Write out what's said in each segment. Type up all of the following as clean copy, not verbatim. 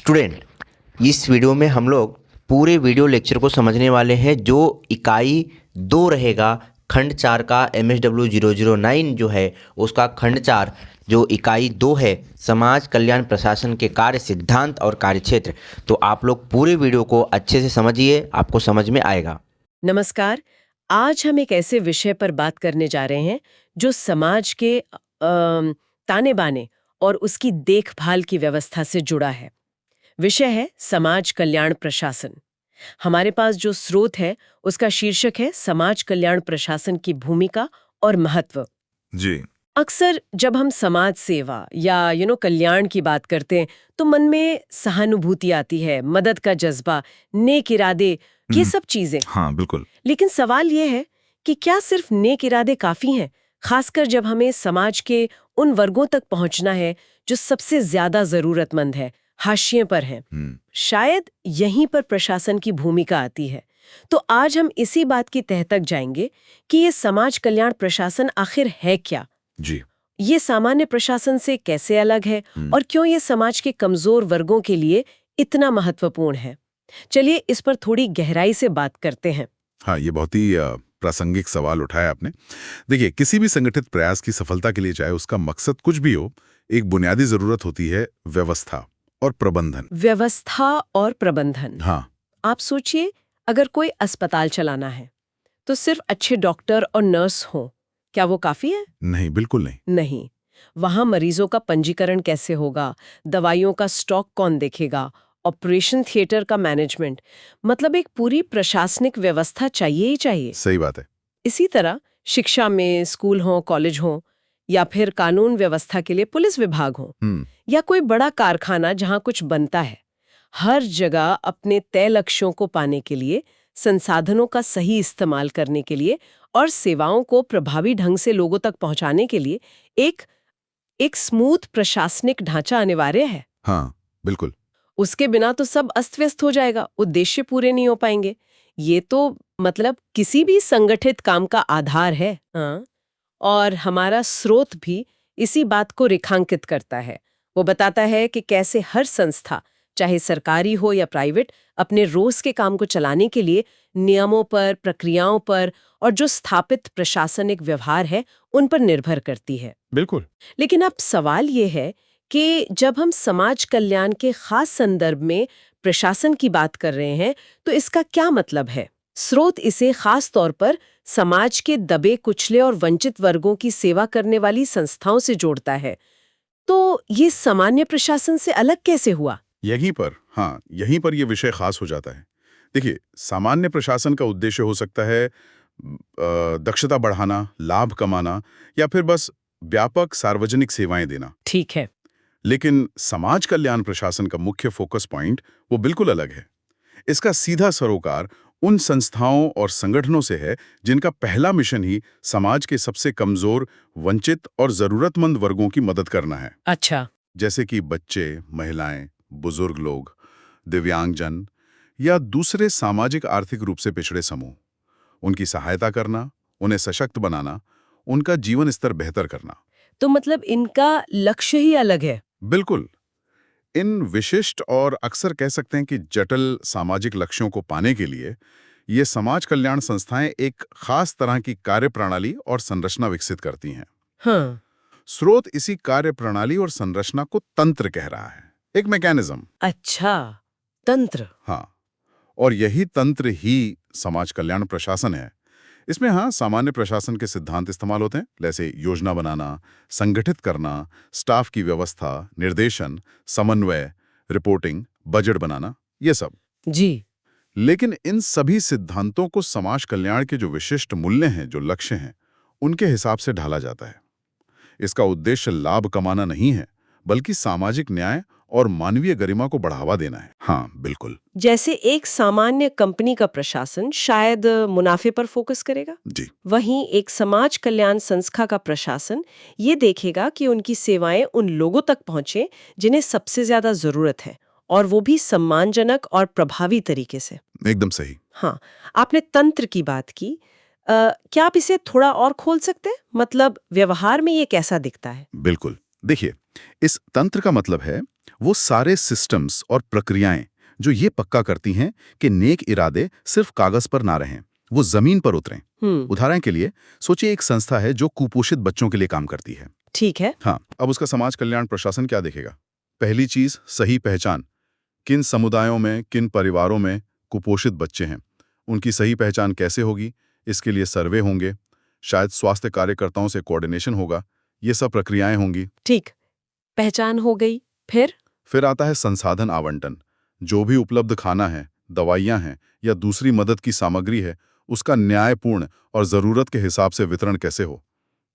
Student, इस video में हम लोग पूरे वीडियो लेक्चर को समझने वाले हैं। जो इकाई 2 रहेगा खंड 4 का MSW 009 जो है उसका खंड 4 जो इकाई 2 है समाज कल्याण प्रशासन के कार्य सिद्धांत और कार्यक्षेत्र। तो आप लोग पूरे वीडियो को अच्छे से समझिए, आपको समझ में आएगा। नमस्कार। आज हम एक ऐसे विषय पर बात करने जा रहे हैं जो समाज के ताने बाने और उसकी देखभाल की व्यवस्था से जुड़ा है। विषय है समाज कल्याण प्रशासन। हमारे पास जो स्रोत है उसका शीर्षक है समाज कल्याण प्रशासन की भूमिका और महत्व। जी। अक्सर जब हम समाज सेवा या कल्याण की बात करते हैं तो मन में सहानुभूति आती है, मदद का जज्बा, नेक इरादे, ये सब चीजें। हाँ, बिल्कुल। लेकिन सवाल ये है कि क्या सिर्फ नेक इरादे काफी हैं, खासकर जब हमें समाज के उन वर्गों तक पहुंचना है जो सबसे ज्यादा जरूरतमंद है, हाशिए पर हैं। शायद यहीं पर प्रशासन की भूमिका आती है। तो आज हम इसी बात की तह तक जाएंगे कि ये समाज कल्याण प्रशासन आखिर है क्या, जी। ये सामान्य प्रशासन से कैसे अलग है और क्यों ये समाज के कमजोर वर्गों के लिए इतना महत्वपूर्ण है। चलिए इस पर थोड़ी गहराई से बात करते हैं। हाँ, ये बहुत ही प्रासंगिक सवाल उठाया आपने। देखिए, किसी भी संगठित प्रयास की सफलता के लिए चाहे उसका मकसद कुछ भी हो, एक बुनियादी जरूरत होती है व्यवस्था और प्रबंधन। व्यवस्था और प्रबंधन। हाँ। आप सोचिए, अगर कोई अस्पताल चलाना है तो सिर्फ अच्छे डॉक्टर और नर्स हो, क्या वो काफी है? नहीं, बिल्कुल नहीं। नहीं। वहां मरीजों का पंजीकरण कैसे होगा, दवाइयों का स्टॉक कौन देखेगा, ऑपरेशन थिएटर का मैनेजमेंट, मतलब एक पूरी प्रशासनिक व्यवस्था चाहिए ही चाहिए। सही बात है। इसी तरह शिक्षा में स्कूल हो, कॉलेज हो, या फिर कानून व्यवस्था के लिए पुलिस विभाग हो, या कोई बड़ा कारखाना जहां कुछ बनता है, हर जगह अपने तय लक्ष्यों को पाने के लिए, संसाधनों का सही इस्तेमाल करने के लिए और सेवाओं को प्रभावी ढंग से लोगों तक पहुंचाने के लिए एक स्मूथ प्रशासनिक ढांचा अनिवार्य है। हाँ, बिल्कुल। उसके बिना तो सब अस्त व्यस्त हो जाएगा, उद्देश्य पूरे नहीं हो पाएंगे। ये तो मतलब किसी भी संगठित काम का आधार है। हाँ। और हमारा स्रोत भी इसी बात को रेखांकित करता है। वो बताता है कि कैसे हर संस्था, चाहे सरकारी हो या प्राइवेट, अपने रोज के काम को चलाने के लिए नियमों पर, प्रक्रियाओं पर और जो स्थापित प्रशासनिक व्यवहार है उन पर निर्भर करती है। बिल्कुल। लेकिन अब सवाल ये है कि जब हम समाज कल्याण के खास संदर्भ में प्रशासन की बात कर रहे हैं तो इसका क्या मतलब है। स्रोत इसे खास तौर पर समाज के दबे कुचले और वंचित वर्गों की सेवा करने वाली संस्थाओं से जोड़ता है। तो ये सामान्य प्रशासन से अलग कैसे हुआ? यहीं पर यह विषय खास हो जाता है। देखिए, सामान्य प्रशासन का उद्देश्य हो सकता है दक्षता बढ़ाना, लाभ कमाना या फिर बस व्यापक सार्वजनिक सेवाएं देना। ठीक है। लेकिन समाज कल्याण प्रशासन का मुख्य फोकस पॉइंट वो बिल्कुल अलग है। इसका सीधा सरोकार उन संस्थाओं और संगठनों से है जिनका पहला मिशन ही समाज के सबसे कमजोर, वंचित और जरूरतमंद वर्गों की मदद करना है। अच्छा। जैसे कि बच्चे, महिलाएं, बुजुर्ग लोग, दिव्यांगजन या दूसरे सामाजिक आर्थिक रूप से पिछड़े समूह। उनकी सहायता करना, उन्हें सशक्त बनाना, उनका जीवन स्तर बेहतर करना। तो मतलब इनका लक्ष्य ही अलग है। बिल्कुल। इन विशिष्ट और अक्सर कह सकते हैं कि जटिल सामाजिक लक्ष्यों को पाने के लिए ये समाज कल्याण संस्थाएं एक खास तरह की कार्यप्रणाली और संरचना विकसित करती हैं। हाँ। स्रोत इसी कार्यप्रणाली और संरचना को तंत्र कह रहा है, एक मैकेनिज्म। अच्छा, तंत्र। हाँ, और यही तंत्र ही समाज कल्याण प्रशासन है। इसमें सामान्य प्रशासन के सिद्धांत इस्तेमाल होते हैं, जैसे योजना बनाना, संगठित करना, स्टाफ की व्यवस्था, निर्देशन, समन्वय, रिपोर्टिंग, बजट बनाना, ये सब। जी। लेकिन इन सभी सिद्धांतों को समाज कल्याण के जो विशिष्ट मूल्य हैं, जो लक्ष्य हैं, उनके हिसाब से ढाला जाता है। इसका उद्देश्य लाभ कमाना नहीं है, बल्कि सामाजिक न्याय और मानवीय गरिमा को बढ़ावा देना है। हाँ, बिल्कुल। जैसे एक सामान्य कंपनी का प्रशासन शायद मुनाफे पर फोकस करेगा, जी। वहीं एक समाज कल्याण संस्था का प्रशासन ये देखेगा कि उनकी सेवाएं उन लोगों तक पहुंचे जिन्हें सबसे ज्यादा जरूरत है, और वो भी सम्मानजनक और प्रभावी तरीके से। एकदम सही। हाँ, आपने तंत्र की बात की। क्या आप इसे थोड़ा और खोल सकते हैं? मतलब व्यवहार में ये कैसा दिखता है? बिल्कुल। देखिए, इस तंत्र का मतलब है वो सारे सिस्टम्स और प्रक्रियाएं जो ये पक्का करती हैं कि नेक इरादे सिर्फ कागज पर ना रहें, वो जमीन पर उतरें। उदाहरण के लिए सोचिए एक संस्था है जो कुपोषित बच्चों के लिए काम करती है। ठीक है। हाँ, अब उसका समाज कल्याण प्रशासन क्या देखेगा? पहली चीज, सही पहचान। किन समुदायों में, किन परिवारों में कुपोषित बच्चे हैं, उनकी सही पहचान कैसे होगी? इसके लिए सर्वे होंगे, शायद स्वास्थ्य कार्यकर्ताओं से कोऑर्डिनेशन होगा, ये सब प्रक्रियाएं होंगी। ठीक, पहचान हो गई। फिर आता है संसाधन आवंटन। जो भी उपलब्ध खाना है, दवाइयां हैं या दूसरी मदद की सामग्री है, उसका न्यायपूर्ण और जरूरत के हिसाब से वितरण कैसे हो?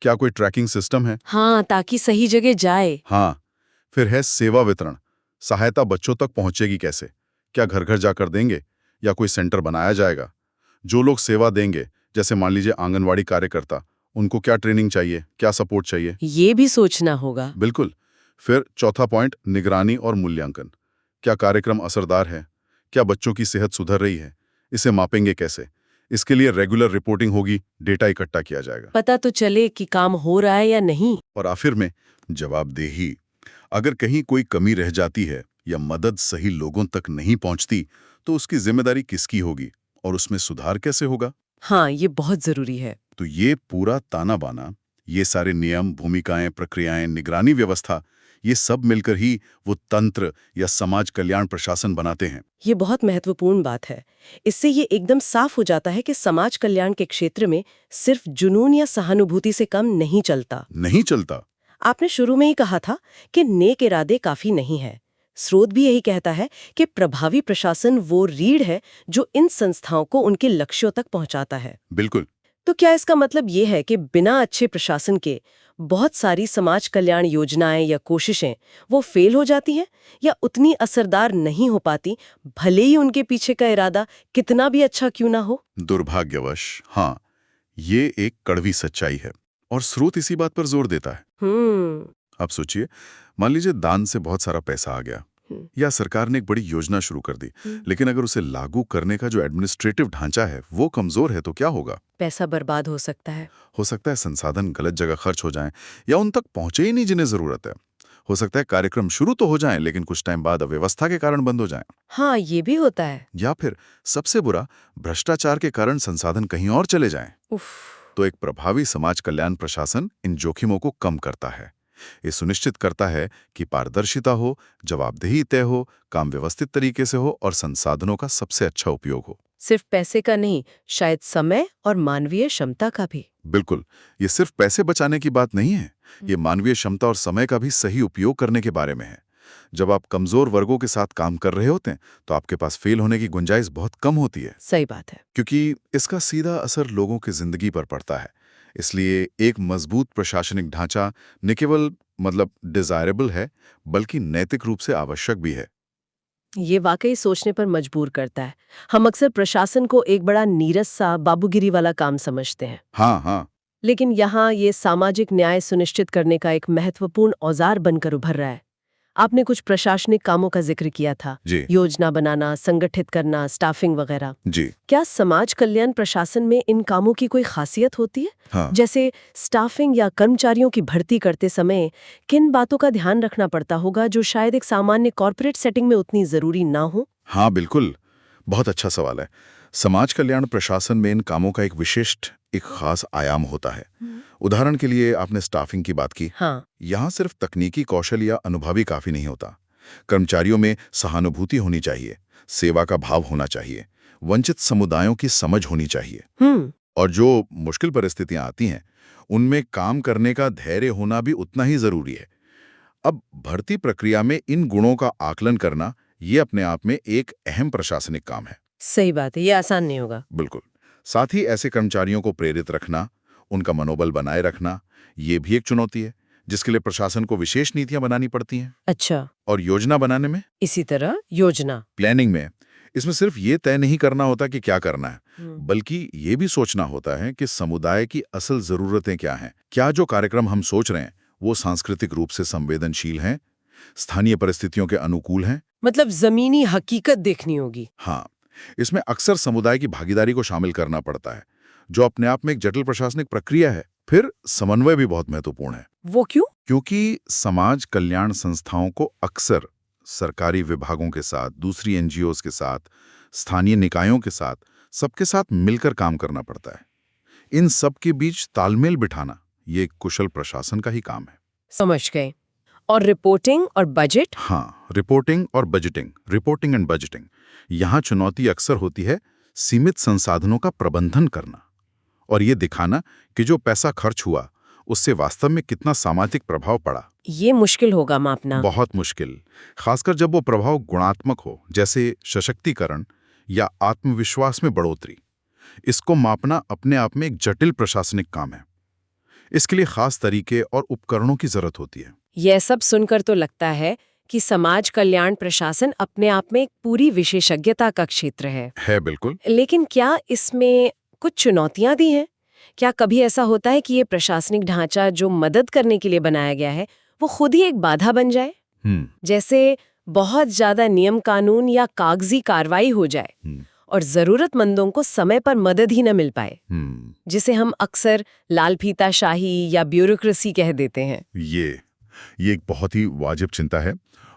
क्या कोई ट्रैकिंग सिस्टम है? हाँ, ताकि सही जगह जाए। हाँ। फिर है सेवा वितरण। सहायता बच्चों तक पहुंचेगी कैसे? क्या घर घर जाकर देंगे या कोई सेंटर बनाया जाएगा? जो लोग सेवा देंगे, जैसे मान लीजिए आंगनवाड़ी कार्यकर्ता, उनको क्या ट्रेनिंग चाहिए, क्या सपोर्ट चाहिए? ये भी सोचना होगा। बिल्कुल। फिर चौथा पॉइंट, निगरानी और मूल्यांकन। क्या कार्यक्रम असरदार है? क्या बच्चों की सेहत सुधर रही है? इसे मापेंगे कैसे? इसके लिए रेगुलर रिपोर्टिंग होगी, डेटा इकट्ठा किया जाएगा। पता तो चले कि काम हो रहा है या नहीं। और आखिर में जवाबदेही। अगर कहीं कोई कमी रह जाती है या मदद सही लोगों तक नहीं पहुंचती, तो उसकी जिम्मेदारी किसकी होगी और उसमें सुधार कैसे होगा? हाँ, ये बहुत जरूरी है। तो ये पूरा ताना बाना, ये सारे नियम, भूमिकाएं, प्रक्रियाएं, निगरानी व्यवस्था, ये सब मिलकर ही वो तंत्र या समाज कल्याण प्रशासन बनाते हैं। ये बहुत महत्वपूर्ण बात है। इससे ये एकदम साफ हो जाता है कि समाज कल्याण के क्षेत्र में सिर्फ जुनून या सहानुभूति से कम नहीं चलता। नहीं चलता। आपने शुरू में ही कहा था कि नेक इरादे काफी नहीं है। स्रोत भी यही कहता है कि प्रभावी प्रशासन वो रीढ़ है जो इन संस्थाओं को उनके लक्ष्यों तक पहुंचाता है। बिल्कुल। तो क्या इसका मतलब ये है कि बिना अच्छे प्रशासन के बहुत सारी समाज कल्याण योजनाएं या कोशिशें वो फेल हो जाती हैं या उतनी असरदार नहीं हो पाती, भले ही उनके पीछे का इरादा कितना भी अच्छा क्यों ना हो? दुर्भाग्यवश हाँ, ये एक कड़वी सच्चाई है और स्रोत इसी बात पर जोर देता है। आप सोचिए, मान लीजिए दान से बहुत सारा पैसा आ गया या सरकार ने एक बड़ी योजना शुरू कर दी, लेकिन अगर उसे लागू करने का जो एडमिनिस्ट्रेटिव ढांचा है वो कमजोर है, तो क्या होगा? पैसा बर्बाद हो सकता है। हो सकता है संसाधन गलत जगह खर्च हो जाएं या उन तक पहुंचे ही नहीं जिन्हें जरूरत है। हो सकता है कार्यक्रम शुरू तो हो जाएं, लेकिन कुछ टाइम बाद अव्यवस्था के कारण बंद हो जाएं। हाँ, ये भी होता है। या फिर सबसे बुरा, भ्रष्टाचार के कारण संसाधन कहीं और चले जाएं। तो एक प्रभावी समाज कल्याण प्रशासन इन जोखिमों को कम करता है। ये सुनिश्चित करता है कि पारदर्शिता हो, जवाबदेही तय हो, काम व्यवस्थित तरीके से हो और संसाधनों का सबसे अच्छा उपयोग हो। सिर्फ पैसे का नहीं, शायद समय और मानवीय क्षमता का भी। बिल्कुल, ये सिर्फ पैसे बचाने की बात नहीं है, ये मानवीय क्षमता और समय का भी सही उपयोग करने के बारे में है। जब आप कमजोर वर्गों के साथ काम कर रहे होते हैं, तो आपके पास फेल होने की गुंजाइश बहुत कम होती है। सही बात है। क्योंकि इसका सीधा असर लोगों की जिंदगी पर पड़ता है। इसलिए एक मजबूत प्रशासनिक ढांचा न केवल डिजायरेबल है, बल्कि नैतिक रूप से आवश्यक भी है। ये वाकई सोचने पर मजबूर करता है। हम अक्सर प्रशासन को एक बड़ा नीरस सा बाबूगिरी वाला काम समझते हैं। हाँ। लेकिन यहाँ ये सामाजिक न्याय सुनिश्चित करने का एक महत्वपूर्ण औजार बनकर उभर रहा है। आपने कुछ प्रशासनिक कामों का जिक्र किया था, योजना बनाना, संगठित करना, स्टाफिंग वगैरह। क्या समाज कल्याण प्रशासन में इन कामों की कोई खासियत होती है? हाँ। जैसे स्टाफिंग या कर्मचारियों की भर्ती करते समय किन बातों का ध्यान रखना पड़ता होगा जो शायद एक सामान्य कॉर्पोरेट सेटिंग में उतनी जरूरी ना हो? हाँ बिल्कुल, बहुत अच्छा सवाल है। समाज कल्याण प्रशासन में इन कामों का एक विशिष्ट, एक खास आयाम होता है। उदाहरण के लिए आपने स्टाफिंग की बात की। हाँ। यहाँ सिर्फ तकनीकी कौशल या अनुभवी काफी नहीं होता। कर्मचारियों में सहानुभूति होनी चाहिए, सेवा का भाव होना चाहिए, वंचित समुदायों की समझ होनी चाहिए। और जो मुश्किल परिस्थितियां आती हैं, उनमें काम करने का धैर्य होना भी उतना ही जरूरी है। अब भर्ती प्रक्रिया में इन गुणों का आकलन करना, ये अपने आप में एक अहम प्रशासनिक काम है। सही बात है, ये आसान नहीं होगा। बिल्कुल। साथ ही ऐसे कर्मचारियों को प्रेरित रखना, उनका मनोबल बनाए रखना, ये भी एक चुनौती है, जिसके लिए प्रशासन को विशेष नीतियां बनानी पड़ती हैं। अच्छा। और योजना बनाने में? इसी तरह योजना प्लानिंग में इसमें सिर्फ ये तय नहीं करना होता कि क्या करना है, बल्कि ये भी सोचना होता है कि समुदाय की असल जरूरतें क्या हैं। क्या जो कार्यक्रम हम सोच रहे हैं वो सांस्कृतिक रूप से संवेदनशील हैं, स्थानीय परिस्थितियों के अनुकूल हैं? जमीनी हकीकत देखनी होगी। हाँ, इसमें अक्सर समुदाय की भागीदारी को शामिल करना पड़ता है, जो अपने आप में एक जटिल प्रशासनिक प्रक्रिया है। फिर समन्वय भी बहुत महत्वपूर्ण है। वो क्यों? क्योंकि समाज कल्याण संस्थाओं को अक्सर सरकारी विभागों के साथ, दूसरी एनजीओज के साथ, स्थानीय निकायों के साथ, सबके साथ मिलकर काम करना पड़ता है। इन सब के बीच तालमेल बिठाना ये एक कुशल प्रशासन का ही काम है। समझ गए। और रिपोर्टिंग और बजट? हाँ, रिपोर्टिंग और बजटिंग, रिपोर्टिंग एंड बजटिंग। यहाँ चुनौती अक्सर होती है सीमित संसाधनों का प्रबंधन करना और ये दिखाना कि जो पैसा खर्च हुआ उससे वास्तव में कितना सामाजिक प्रभाव पड़ा। ये मुश्किल होगा मापना। बहुत मुश्किल, खासकर जब वो प्रभाव गुणात्मक हो, जैसे सशक्तिकरण या आत्मविश्वास में बढ़ोतरी। इसको मापना अपने आप में एक जटिल प्रशासनिक काम है। इसके लिए खास तरीके और उपकरणों की जरूरत होती है। यह सब सुनकर तो लगता है कि समाज कल्याण प्रशासन अपने आप में एक पूरी विशेषज्ञता का क्षेत्र है। बिल्कुल। लेकिन क्या इसमें कुछ चुनौतियां भी हैं? क्या कभी ऐसा होता है कि ये प्रशासनिक ढांचा जो मदद करने के लिए बनाया गया है वो खुद ही एक बाधा बन जाए? जैसे बहुत ज्यादा नियम कानून या कागजी कार्रवाई हो जाए और जरूरतमंदों को समय पर मदद ही न मिल पाए, जिसे हम अक्सर लाल फीताशाही या ब्यूरोक्रेसी कह देते हैं। ये एक बहुत ही वाजिब चिंता है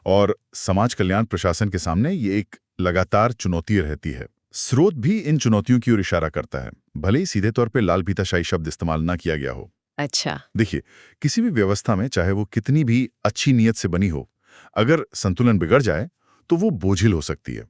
और समाज कल्याण प्रशासन के सामने ये एक लगातार चुनौती रहती है। स्रोत भी इन चुनौतियों की ओर इशारा करता है, भले ही सीधे तौर पे लाल फीताशाही शब्द इस्तेमाल ना किया गया हो। अच्छा। देखिए, किसी भी व्यवस्था में चाहे वो कितनी भी अच्छी नीयत से बनी हो, अगर संतुलन बिगड़ जाए तो वो बोझिल हो सकती है।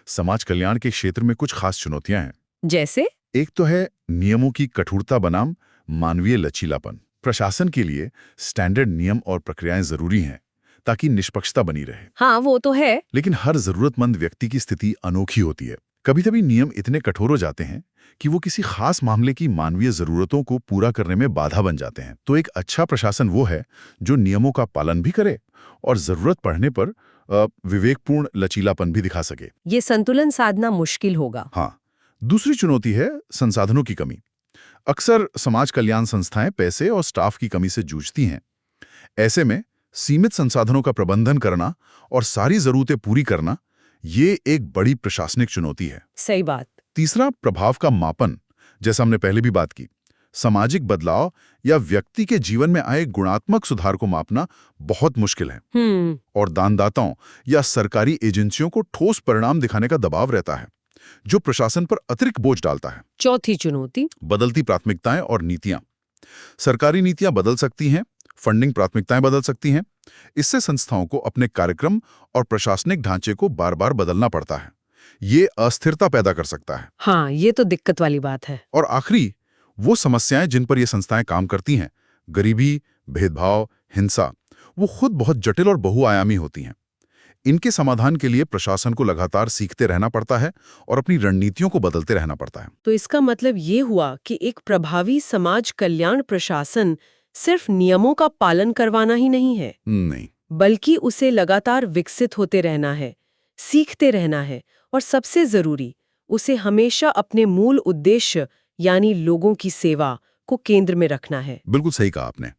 समाज कल्याण के क्षेत्र में कुछ खास चुनौतियां हैं। जैसे? एक तो है नियमों की कठोरता बनाम मानवीय लचीलापन। प्रशासन के लिए स्टैंडर्ड नियम और प्रक्रियाएं जरूरी हैं ताकि निष्पक्षता बनी रहे। हाँ, वो तो है। लेकिन हर जरूरतमंद व्यक्ति की स्थिति अनोखी होती है। कभी-कभी नियम इतने कठोर हो जाते हैं कि वो किसी खास मामले की मानवीय जरूरतों को पूरा करने में बाधा बन जाते हैं। तो एक अच्छा प्रशासन वो है जो नियमों का पालन भी करे और जरूरत पड़ने पर विवेकपूर्ण लचीलापन भी दिखा सके। ये संतुलन साधना मुश्किल होगा। हाँ, दूसरी चुनौती है संसाधनों की कमी। अक्सर समाज कल्याण संस्थाएं पैसे और स्टाफ की कमी से जूझती हैं। ऐसे में सीमित संसाधनों का प्रबंधन करना और सारी जरूरतें पूरी करना ये एक बड़ी प्रशासनिक चुनौती है। सही बात। तीसरा, प्रभाव का मापन, जैसा हमने पहले भी बात की। सामाजिक बदलाव या व्यक्ति के जीवन में आए गुणात्मक सुधार को मापना बहुत मुश्किल है। और दानदाताओं या सरकारी एजेंसियों को ठोस परिणाम दिखाने का दबाव रहता है, जो प्रशासन पर अतिरिक्त बोझ डालता है। चौथी चुनौती, बदलती प्राथमिकताएं और नीतियां। सरकारी नीतियां बदल सकती हैं, फंडिंग प्राथमिकताएं बदल सकती हैं। इससे संस्थाओं को अपने कार्यक्रम और प्रशासनिक ढांचे को बार-बार बदलना पड़ता है। ये अस्थिरता पैदा कर सकता है। हाँ, ये तो दिक्कत वाली बात है। और आखिरी, वो समस्याएं जिन पर ये संस्थाएं काम करती हैं, गरीबी, भेदभाव, हिंसा, वो खुद बहुत जटिल और बहुआयामी होती हैं। इनके समाधान के लिए प्रशासन को लगातार सीखते रहना पड़ता है और अपनी रणनीतियों को बदलते रहना पड़ता है। तो इसका मतलब ये हुआ कि एक प्रभावी समाज कल्याण प्रशासन सिर्फ नियमों का पालन करवाना ही नहीं है, नहीं, बल्कि उसे लगातार विकसित होते रहना है, सीखते रहना है और सबसे जरूरी, उसे हमेशा अपने मूल उद्देश्य यानी लोगों की सेवा को केंद्र में रखना है। बिल्कुल सही कहा आपने।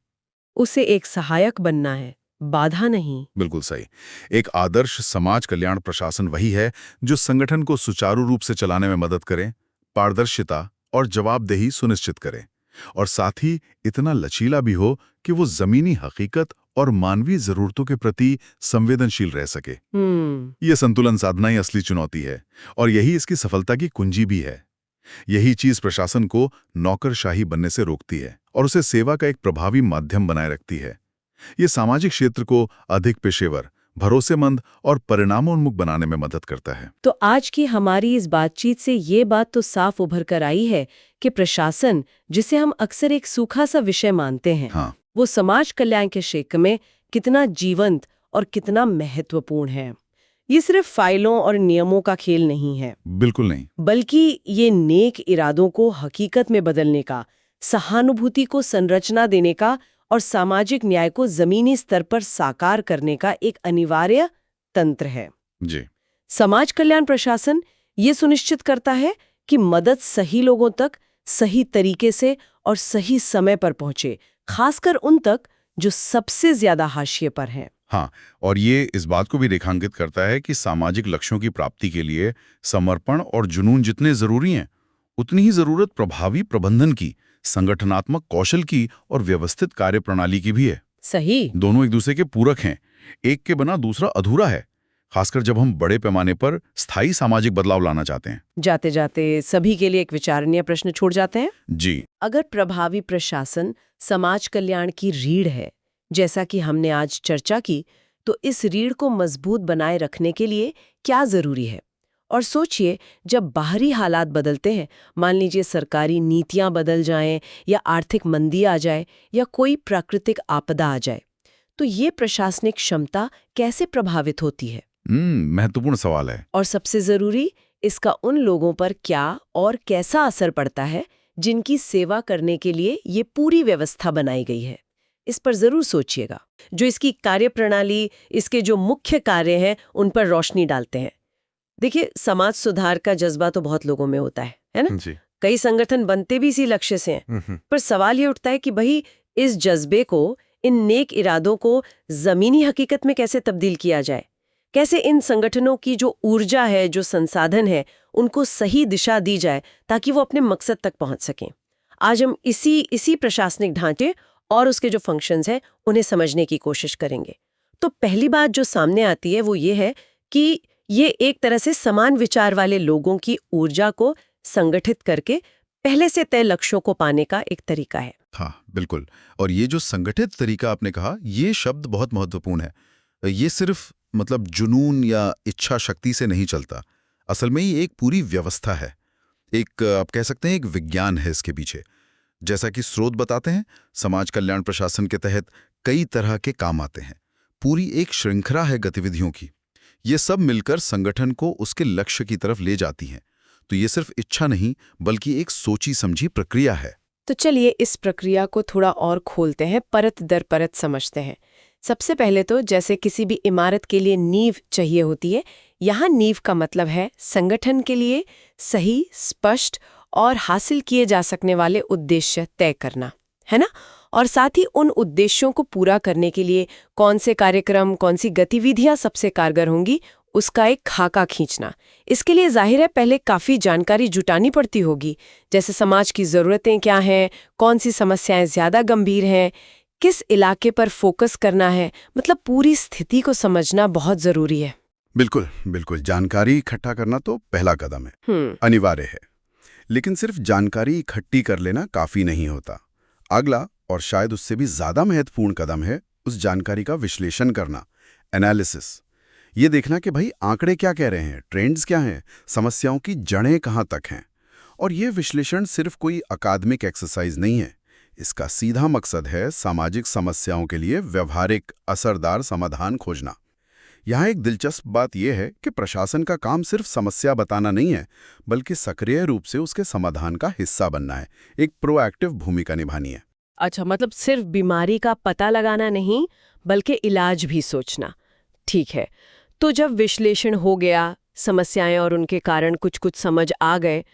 उसे एक सहायक बनना है, बाधा नहीं। बिल्कुल सही। एक आदर्श समाज कल्याण प्रशासन वही है जो संगठन को सुचारू रूप से चलाने में मदद करे, पारदर्शिता और जवाबदेही सुनिश्चित करे, और साथ ही इतना लचीला भी हो कि वो जमीनी हकीकत और मानवीय जरूरतों के प्रति संवेदनशील रह सके। ये संतुलन साधना ही असली चुनौती है और यही इसकी सफलता की कुंजी भी है। यही चीज प्रशासन को नौकरशाही बनने से रोकती है और उसे सेवा का एक प्रभावी माध्यम बनाए रखती है। ये सामाजिक क्षेत्र को अधिक पेशेवर, भरोसेमंद और परिणामोन्मुख बनाने में मदद करता है। तो आज की हमारी इस बातचीत से ये बात तो साफ उभर कर आई है कि प्रशासन, जिसे हम अक्सर एक सूखा सा विषय मानते हैं, हाँ, वो समाज कल्याण के क्षेत्र में कितना जीवंत और कितना महत्वपूर्ण है। ये सिर्फ फाइलों और नियमों का खेल नहीं है। बिल्कुल नहीं। बल्कि ये नेक इरादों को हकीकत में बदलने का, सहानुभूति को संरचना देने का और सामाजिक न्याय को जमीनी स्तर पर साकार करने का एक अनिवार्य तंत्र है। जी। समाज कल्याण प्रशासन ये सुनिश्चित करता है कि मदद सही लोगों तक सही तरीके से और सही समय पर पहुंचे, खासकर उन तक जो सबसे ज्यादा हाशिए पर हैं। हाँ, और ये इस बात को भी रेखांकित करता है कि सामाजिक लक्ष्यों की प्राप्ति के लिए समर्पण और जुनून जितने जरूरी हैं, उतनी ही जरूरत प्रभावी प्रबंधन की, संगठनात्मक कौशल की और व्यवस्थित कार्यप्रणाली की भी है। सही। दोनों एक दूसरे के पूरक हैं। एक के बिना दूसरा अधूरा है, खासकर जब हम बड़े पैमाने पर स्थायी सामाजिक बदलाव लाना चाहते हैं। जाते जाते सभी के लिए एक विचारणीय प्रश्न छोड़ जाते हैं। जी, अगर प्रभावी प्रशासन समाज कल्याण की रीढ़ है, जैसा कि हमने आज चर्चा की, तो इस रीढ़ को मजबूत बनाए रखने के लिए क्या जरूरी है? और सोचिए, जब बाहरी हालात बदलते हैं, मान लीजिए सरकारी नीतियां बदल जाएं या आर्थिक मंदी आ जाए या कोई प्राकृतिक आपदा आ जाए, तो ये प्रशासनिक क्षमता कैसे प्रभावित होती है? महत्वपूर्ण सवाल है। और सबसे जरूरी, इसका उन लोगों पर क्या और कैसा असर पड़ता है जिनकी सेवा करने के लिए ये पूरी व्यवस्था बनाई गई है। इस पर जरूर सोचिएगा, जो इसकी कार्यप्रणाली, इसके जो मुख्य कार्य हैं, उन पर रोशनी डालते हैं। देखिए, समाज सुधार का जज्बा तो बहुत लोगों में होता है ना? जी। कई संगठन बनते भी इसी लक्ष्य से हैं। पर सवाल ये उठता है कि भाई, इस जज्बे को, इन नेक इरादों को जमीनी हकीकत में कैसे तब्दील किया जाए? कैसे इन संगठनों की जो ऊर्जा है, जो संसाधन है, उनको सही दिशा दी जाए ताकि वो अपने मकसद तक पहुंच सकें? आज हम इसी प्रशासनिक ढांचे और उसके जो फंक्शंस हैं, उन्हें समझने की कोशिश करेंगे। तो पहली बात जो सामने आती है वो ये है कि ये एक तरह से समान विचार वाले लोगों की ऊर्जा को संगठित करके पहले से तय लक्ष्यों को पाने का एक तरीका है। हाँ, बिल्कुल। और ये जो संगठित तरीका आपने कहा, ये शब्द बहुत महत्वपूर्ण है। ये सिर्फ जुनून या इच्छा शक्ति से नहीं चलता। असल में ये एक पूरी व्यवस्था है। एक, आप कह सकते हैं, एक विज्ञान है इसके पीछे। जैसा कि स्रोत बताते हैं, समाज कल्याण प्रशासन के तहत कई तरह के काम आते हैं। पूरी एक श्रृंखला है गतिविधियों की। ये सब मिलकर संगठन को उसके लक्ष्य की तरफ ले जाती हैं। तो ये सिर्फ इच्छा नहीं, बल्कि एक सोची समझी प्रक्रिया है। तो चलिए इस प्रक्रिया को थोड़ा और खोलते हैं, परत दर परत समझते हैं। सबसे पहले तो जैसे किसी भी इमारत के लिए नींव चाहिए होती है, यहाँ नींव का मतलब है संगठन के लिए सही, स्पष्ट और हासिल किए जा सकने वाले उद्देश्य तय करना, है ना? और साथ ही उन उद्देश्यों को पूरा करने के लिए कौन से कार्यक्रम, कौन सी गतिविधियां सबसे कारगर होंगी, उसका एक खाका खींचना। इसके लिए जाहिर है पहले काफ़ी जानकारी जुटानी पड़ती होगी, जैसे समाज की ज़रूरतें क्या हैं, कौन सी समस्याएं ज़्यादा गंभीर हैं, किस इलाके पर फोकस करना है। पूरी स्थिति को समझना बहुत ज़रूरी है। बिल्कुल बिल्कुल। जानकारी इकट्ठा करना तो पहला कदम है, अनिवार्य है। लेकिन सिर्फ जानकारी इकट्ठी कर लेना काफ़ी नहीं होता। अगला और शायद उससे भी ज़्यादा महत्वपूर्ण कदम है उस जानकारी का विश्लेषण करना, एनालिसिस। ये देखना कि भाई आंकड़े क्या कह रहे हैं, ट्रेंड्स क्या हैं, समस्याओं की जड़ें कहाँ तक हैं। और ये विश्लेषण सिर्फ कोई अकादमिक एक्सरसाइज नहीं है। इसका सीधा मकसद है सामाजिक समस्याओं के लिए व्यवहारिक, असरदार समाधान खोजना। यहाँ एक दिलचस्प बात यह है कि प्रशासन का काम सिर्फ समस्या बताना नहीं है, बल्कि सक्रिय रूप से उसके समाधान का हिस्सा बनना है, एक प्रोएक्टिव भूमिका निभानी है। अच्छा, सिर्फ बीमारी का पता लगाना नहीं, बल्कि इलाज भी सोचना। ठीक है, तो जब विश्लेषण हो गया, समस्याएं और उनके कारण कुछ समझ आ गए,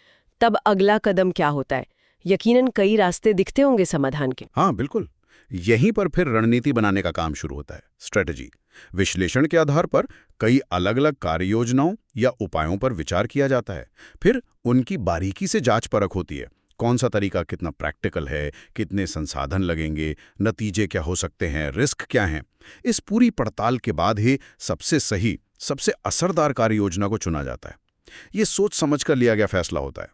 तब अगला कदम क्या होता है? यकीनन कई रास्ते दिखते होंगे समाधान के। हाँ, बिल्कुल। यहीं पर फिर रणनीति बनाने का काम शुरू होता है, स्ट्रेटजी। विश्लेषण के आधार पर कई अलग अलग कार्य योजनाओं या उपायों पर विचार किया जाता है। फिर उनकी बारीकी से जांच परख होती है। कौन सा तरीका कितना प्रैक्टिकल है, कितने संसाधन लगेंगे, नतीजे क्या हो सकते हैं, रिस्क क्या हैं। इस पूरी पड़ताल के बाद ही सबसे सही, सबसे असरदार कार्य योजना को चुना जाता है। ये सोच समझ कर लिया गया फैसला होता है।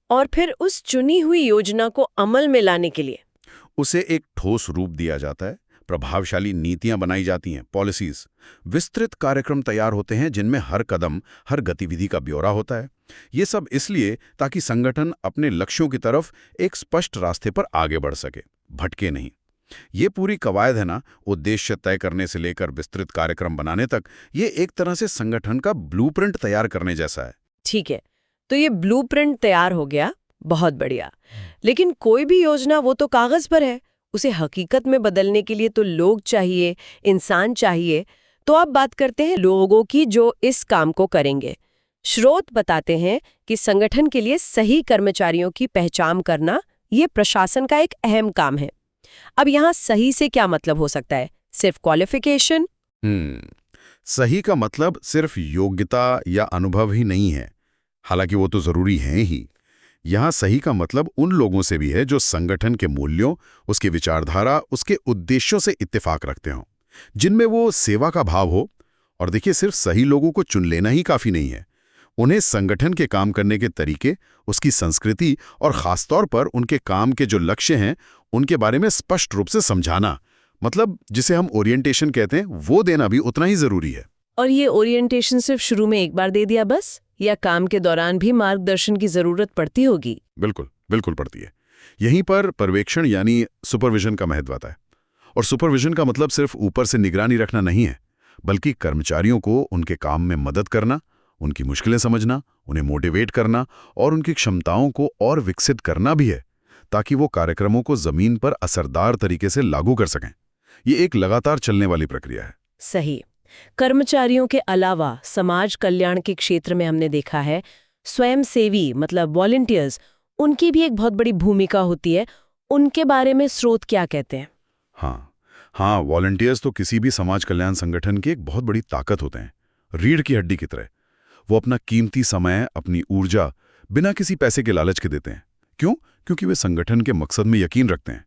और फिर उस चुनी हुई योजना को अमल में लाने के लिए उसे एक ठोस रूप दिया जाता है। प्रभावशाली नीतियां बनाई जाती हैं, पॉलिसीज। विस्तृत कार्यक्रम तैयार होते हैं जिनमें हर कदम, हर गतिविधि का ब्यौरा होता है। ये सब इसलिए ताकि संगठन अपने लक्ष्यों की तरफ एक स्पष्ट रास्ते पर आगे बढ़ सके, भटके नहीं। ये पूरी कवायद है ना, उद्देश्य तय करने से लेकर विस्तृत कार्यक्रम बनाने तक, ये एक तरह से संगठन का ब्लूप्रिंट तैयार करने जैसा है। ठीक है, तो ये ब्लूप्रिंट तैयार हो गया, बहुत बढ़िया। लेकिन कोई भी योजना वो तो कागज पर है, उसे हकीकत में बदलने के लिए तो लोग चाहिए, इंसान चाहिए। तो अब बात करते हैं लोगों की जो इस काम को करेंगे। स्रोत बताते हैं कि संगठन के लिए सही कर्मचारियों की पहचान करना ये प्रशासन का एक अहम काम है। अब यहाँ सही से क्या मतलब हो सकता है? सिर्फ क्वालिफिकेशन? सही का मतलब सिर्फ योग्यता या अनुभव ही नहीं है, हालांकि वो तो जरूरी है ही। यहाँ सही का मतलब उन लोगों से भी है जो संगठन के मूल्यों, उसकी विचारधारा, उसके उद्देश्यों से इत्तेफाक रखते हों। जिनमें वो सेवा का भाव हो। और देखिए, सिर्फ सही लोगों को चुन लेना ही काफी नहीं है। उन्हें संगठन के काम करने के तरीके, उसकी संस्कृति और खासतौर पर उनके काम के जो लक्ष्य हैं उनके बारे में स्पष्ट रूप से समझाना, मतलब जिसे हम ओरिएंटेशन कहते हैं, वो देना भी उतना ही जरूरी है। और ये ओरिएंटेशन सिर्फ शुरू में एक बार दे दिया बस, या काम के दौरान भी मार्गदर्शन की जरूरत पड़ती होगी? बिल्कुल बिल्कुल पड़ती है। यहीं पर पर्यवेक्षण यानी सुपरविजन का महत्व आता है। और सुपरविजन का मतलब सिर्फ ऊपर से निगरानी रखना नहीं है, बल्कि कर्मचारियों को उनके काम में मदद करना, उनकी मुश्किलें समझना, उन्हें मोटिवेट करना और उनकी क्षमताओं को और विकसित करना भी है, ताकि वो कार्यक्रमों को जमीन पर असरदार तरीके से लागू कर सकें। ये एक लगातार चलने वाली प्रक्रिया है। सही। कर्मचारियों के अलावा समाज कल्याण के क्षेत्र में हमने देखा है स्वयंसेवी मतलब वॉलंटियर्स, उनकी भी एक बहुत बड़ी भूमिका होती है। उनके बारे में स्रोत क्या कहते हैं? हाँ, वॉलंटियर्स तो किसी भी समाज कल्याण संगठन की एक बहुत बड़ी ताकत होते हैं, रीढ़ की हड्डी की तरह। वो अपना कीमती समय, अपनी ऊर्जा बिना किसी पैसे के लालच के देते हैं। क्यों? क्योंकि वे संगठन के मकसद में यकीन रखते हैं।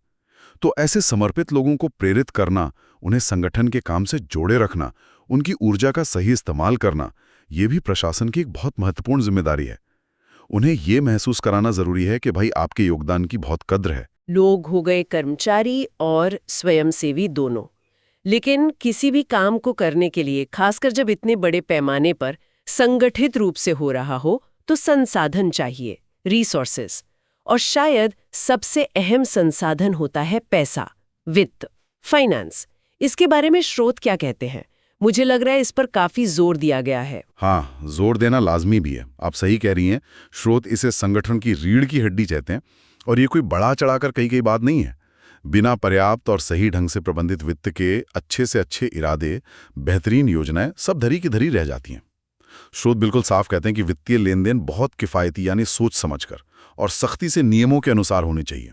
तो ऐसे समर्पित लोगों को प्रेरित करना, उन्हें संगठन के काम से जोड़े रखना, उनकी ऊर्जा का सही इस्तेमाल करना, ये भी प्रशासन की एक बहुत महत्वपूर्ण जिम्मेदारी है। उन्हें ये महसूस कराना जरूरी है कि भाई आपके योगदान की बहुत कद्र है। लोग हो गए कर्मचारी और स्वयंसेवी दोनों। लेकिन किसी भी काम को करने के लिए, खासकर जब इतने बड़े पैमाने पर संगठित रूप से हो रहा हो, तो संसाधन चाहिए, रिसोर्सेज। और शायद सबसे अहम संसाधन होता है पैसा, वित्त, फाइनेंस। इसके बारे में स्रोत क्या कहते हैं? मुझे लग रहा है इस पर काफी जोर दिया गया है। हाँ, जोर देना लाजमी भी है। आप सही कह रही हैं। स्रोत इसे संगठन की रीढ़ की हड्डी कहते हैं। और ये कोई बढ़ा चढ़ाकर कही बात नहीं है। बिना पर्याप्त और सही ढंग से प्रबंधित वित्त के अच्छे से अच्छे इरादे, बेहतरीन योजनाएं सब धरी की धरी रह जाती हैं। स्रोत बिल्कुल साफ कहते हैं कि वित्तीय लेन देन बहुत किफायती यानी सोच समझकर और सख्ती से नियमों के अनुसार होने चाहिए।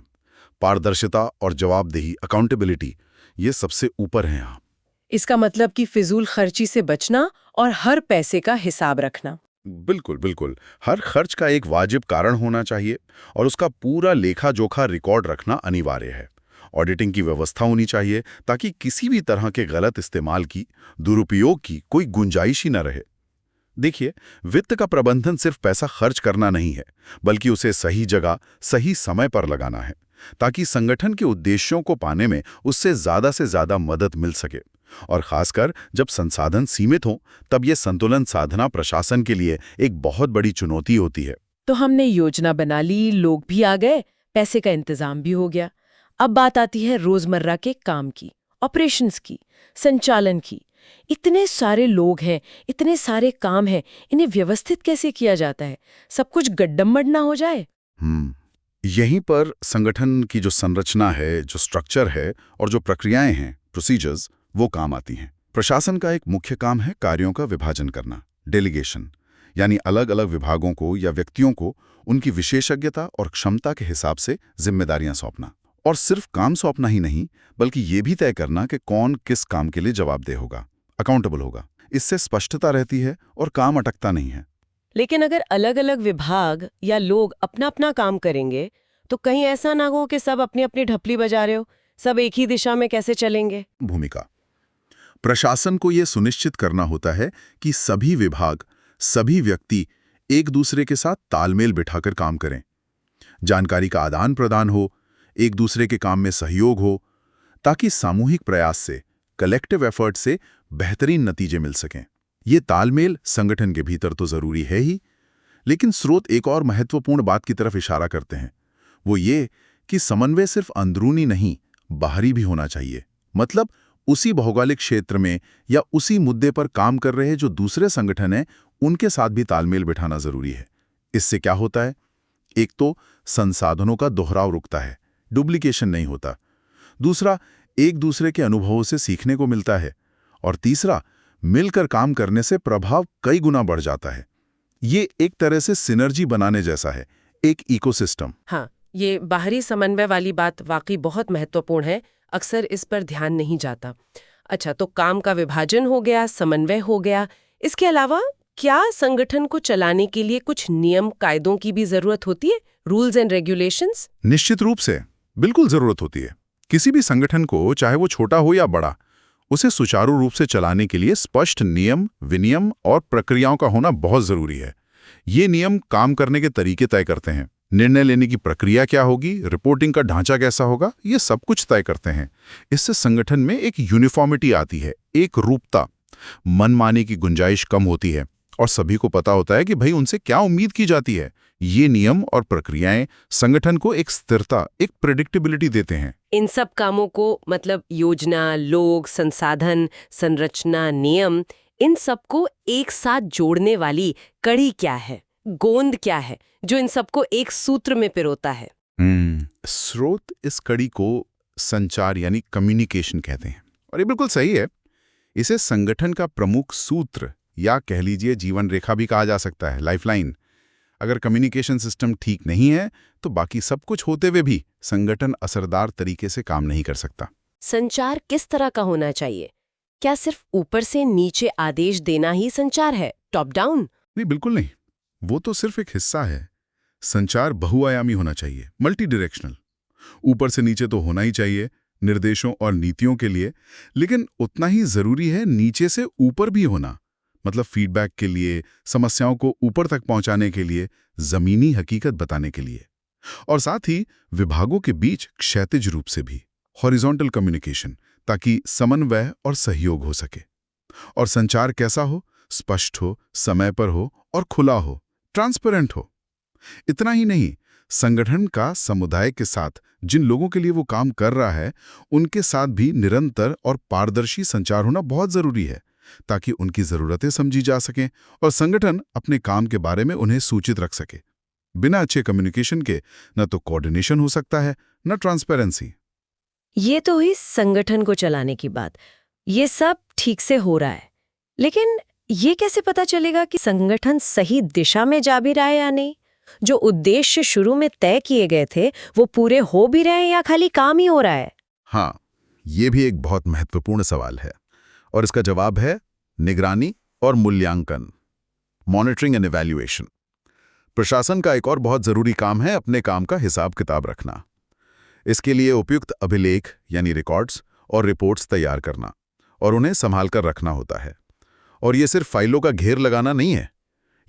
पारदर्शिता और जवाबदेही, अकाउंटेबिलिटी, ये सबसे ऊपर है यहाँ। इसका मतलब कि फिजूल खर्ची से बचना और हर पैसे का हिसाब रखना। बिल्कुल बिल्कुल। हर खर्च का एक वाजिब कारण होना चाहिए और उसका पूरा लेखा जोखा रिकॉर्ड रखना अनिवार्य है। ऑडिटिंग की व्यवस्था होनी चाहिए ताकि किसी भी तरह के गलत इस्तेमाल की, दुरुपयोग की कोई गुंजाइश ही न रहे। देखिए, वित्त का प्रबंधन सिर्फ पैसा खर्च करना नहीं है, बल्कि उसे सही जगह, सही समय पर लगाना है, ताकि संगठन के उद्देश्यों को पाने में उससे से ज्यादा मदद मिल सके। और खासकर जब संसाधन सीमित हों, तब ये संतुलन साधना प्रशासन के लिए एक बहुत बड़ी चुनौती होती है। तो हमने योजना बना ली, लोग भी आ गए, पैसे का इंतजाम भी हो गया। अब बात आती है रोजमर्रा के काम की, ऑपरेशंस की, संचालन की। इतने सारे लोग हैं, इतने सारे काम हैं, इन्हें व्यवस्थित कैसे किया जाता है? सब कुछ गड्ढमड ना हो जाए। यहीं पर संगठन की जो संरचना है, जो स्ट्रक्चर है और जो प्रक्रियाएं हैं, प्रोसीजर्स, वो काम आती हैं। प्रशासन का एक मुख्य काम है कार्यों का विभाजन करना, डेलीगेशन, यानी अलग अलग विभागों को या व्यक्तियों को उनकी विशेषज्ञता और क्षमता के हिसाब से जिम्मेदारियां सौंपना। और सिर्फ काम सौंपना ही नहीं, बल्कि ये भी तय करना कि कौन किस काम के लिए जवाबदेह होगा, अकाउंटेबल होगा। इससे स्पष्टता रहती है और काम अटकता नहीं है। लेकिन अगर अलग अलग विभाग या लोग अपना अपना काम करेंगे, तो कहीं ऐसा ना हो कि सब अपनी अपनी ढपली बजा रहे हो, सब एक ही दिशा में कैसे चलेंगे? भूमिका प्रशासन को यह सुनिश्चित करना होता है कि सभी विभाग, सभी व्यक्ति एक दूसरे के साथ तालमेल बिठाकर काम करें, जानकारी का आदान प्रदान हो, एक दूसरे के काम में सहयोग हो, ताकि सामूहिक प्रयास से, कलेक्टिव एफर्ट से बेहतरीन नतीजे मिल सकें। ये तालमेल संगठन के भीतर तो जरूरी है ही, लेकिन स्रोत एक और महत्वपूर्ण बात की तरफ इशारा करते हैं। वो ये कि समन्वय सिर्फ अंदरूनी नहीं, बाहरी भी होना चाहिए। मतलब उसी भौगोलिक क्षेत्र में या उसी मुद्दे पर काम कर रहे जो दूसरे संगठन हैं, उनके साथ भी तालमेल बिठाना जरूरी है। इससे क्या होता है? एक तो संसाधनों का दोहराव रुकता है, डुप्लीकेशन नहीं होता। दूसरा, एक दूसरे के अनुभवों से सीखने को मिलता है। और तीसरा, मिलकर काम करने से प्रभाव कई गुना बढ़ जाता है। ये एक तरह से सिनर्जी बनाने जैसा है, एक इकोसिस्टम। हाँ, ये बाहरी समन्वय वाली बात वाकई बहुत महत्वपूर्ण है। अक्सर इस पर ध्यान नहीं जाता। अच्छा, तो काम का विभाजन हो गया, समन्वय हो गया। इसके अलावा क्या संगठन को चलाने के लिए कुछ नियम कायदों की भी जरूरत होती है? Rules and regulations? निश्चित रूप से, बिल्कुल जरूरत होती है। किसी भी संगठन को, चाहे वो छोटा हो या बड़ा, उसे सुचारू रूप से चलाने के लिए स्पष्ट नियम, विनियम और प्रक्रियाओं का होना बहुत जरूरी है। ये नियम काम करने के तरीके तय करते हैं, निर्णय लेने की प्रक्रिया क्या होगी, रिपोर्टिंग का ढांचा कैसा होगा, ये सब कुछ तय करते हैं। इससे संगठन में एक यूनिफॉर्मिटी आती है, एक रूपता, मनमानी की गुंजाइश कम होती है और सभी को पता होता है कि भाई उनसे क्या उम्मीद की जाती है। ये नियम और प्रक्रियाएं संगठन को एक स्थिरता, एक प्रेडिक्टेबिलिटी देते हैं। इन सब कामों को मतलब योजना, लोग, संसाधन, संरचना, नियम, इन सबको एक साथ जोड़ने वाली कड़ी क्या है, गोंद क्या है जो इन सबको एक सूत्र में पिरोता है? स्रोत इस कड़ी को संचार यानी कम्युनिकेशन कहते हैं और ये बिल्कुल सही है। इसे संगठन का प्रमुख सूत्र या कह लीजिए जीवन रेखा भी कहा जा सकता है, लाइफलाइन। अगर कम्युनिकेशन सिस्टम ठीक नहीं है तो बाकी सब कुछ होते हुए भी संगठन असरदार तरीके से काम नहीं कर सकता। संचार किस तरह का होना चाहिए? क्या सिर्फ ऊपर से नीचे आदेश देना ही संचार है, टॉप डाउन? नहीं, बिल्कुल नहीं। वो तो सिर्फ एक हिस्सा है। संचार बहुआयामी होना चाहिए, मल्टी डायरेक्शनल। ऊपर से नीचे तो होना ही चाहिए निर्देशों और नीतियों के लिए, लेकिन उतना ही जरूरी है नीचे से ऊपर भी होना, मतलब फीडबैक के लिए, समस्याओं को ऊपर तक पहुंचाने के लिए, जमीनी हकीकत बताने के लिए। और साथ ही विभागों के बीच क्षैतिज रूप से भी, हॉरिजॉन्टल कम्युनिकेशन, ताकि समन्वय और सहयोग हो सके। और संचार कैसा हो? स्पष्ट हो, समय पर हो और खुला हो, ट्रांसपेरेंट हो। इतना ही नहीं, संगठन का समुदाय के साथ जिन लोगों के लिए वो काम कर रहा है उनके साथ भी निरंतर और पारदर्शी संचार होना बहुत जरूरी है, ताकि उनकी जरूरतें समझी जा सकें और संगठन अपने काम के बारे में उन्हें सूचित रख सके। बिना अच्छे कम्युनिकेशन के न तो कोऑर्डिनेशन हो सकता है, न ट्रांसपेरेंसी। ये तो हुई संगठन को चलाने की बात। ये सब ठीक से हो रहा है, लेकिन ये कैसे पता चलेगा कि संगठन सही दिशा में जा भी रहा है या नहीं? जो उद्देश्य शुरू में तय किए गए थे वो पूरे हो भी रहे हैं या खाली काम ही हो रहा है? हाँ, ये भी एक बहुत महत्वपूर्ण सवाल है और इसका जवाब है निगरानी और मूल्यांकन, मॉनिटरिंग एंड इवैल्यूएशन। प्रशासन का एक और बहुत जरूरी काम है अपने काम का हिसाब किताब रखना। इसके लिए उपयुक्त अभिलेख यानी रिकॉर्ड्स और रिपोर्ट्स तैयार करना और उन्हें संभाल कर रखना होता है। और ये सिर्फ फाइलों का घेर लगाना नहीं है,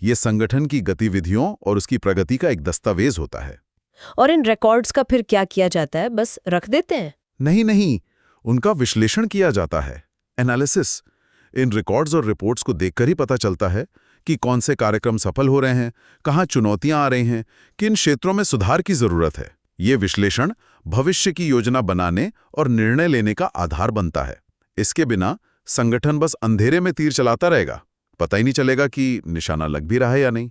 ये संगठन की गतिविधियों और उसकी प्रगति का एक दस्तावेज होता है। और इन रिकॉर्ड्स का फिर क्या किया जाता है? बस रख देते हैं? नहीं, उनका विश्लेषण किया जाता है, एनालिसिस। इन रिकॉर्ड्स और रिपोर्ट्स को देखकर ही पता चलता है कि कौन से कार्यक्रम सफल हो रहे हैं, कहाँ चुनौतियां आ रही हैं, किन क्षेत्रों में सुधार की जरूरत है। ये विश्लेषण भविष्य की योजना बनाने और निर्णय लेने का आधार बनता है। इसके बिना संगठन बस अंधेरे में तीर चलाता रहेगा, पता ही नहीं चलेगा कि निशाना लग भी रहा है या नहीं।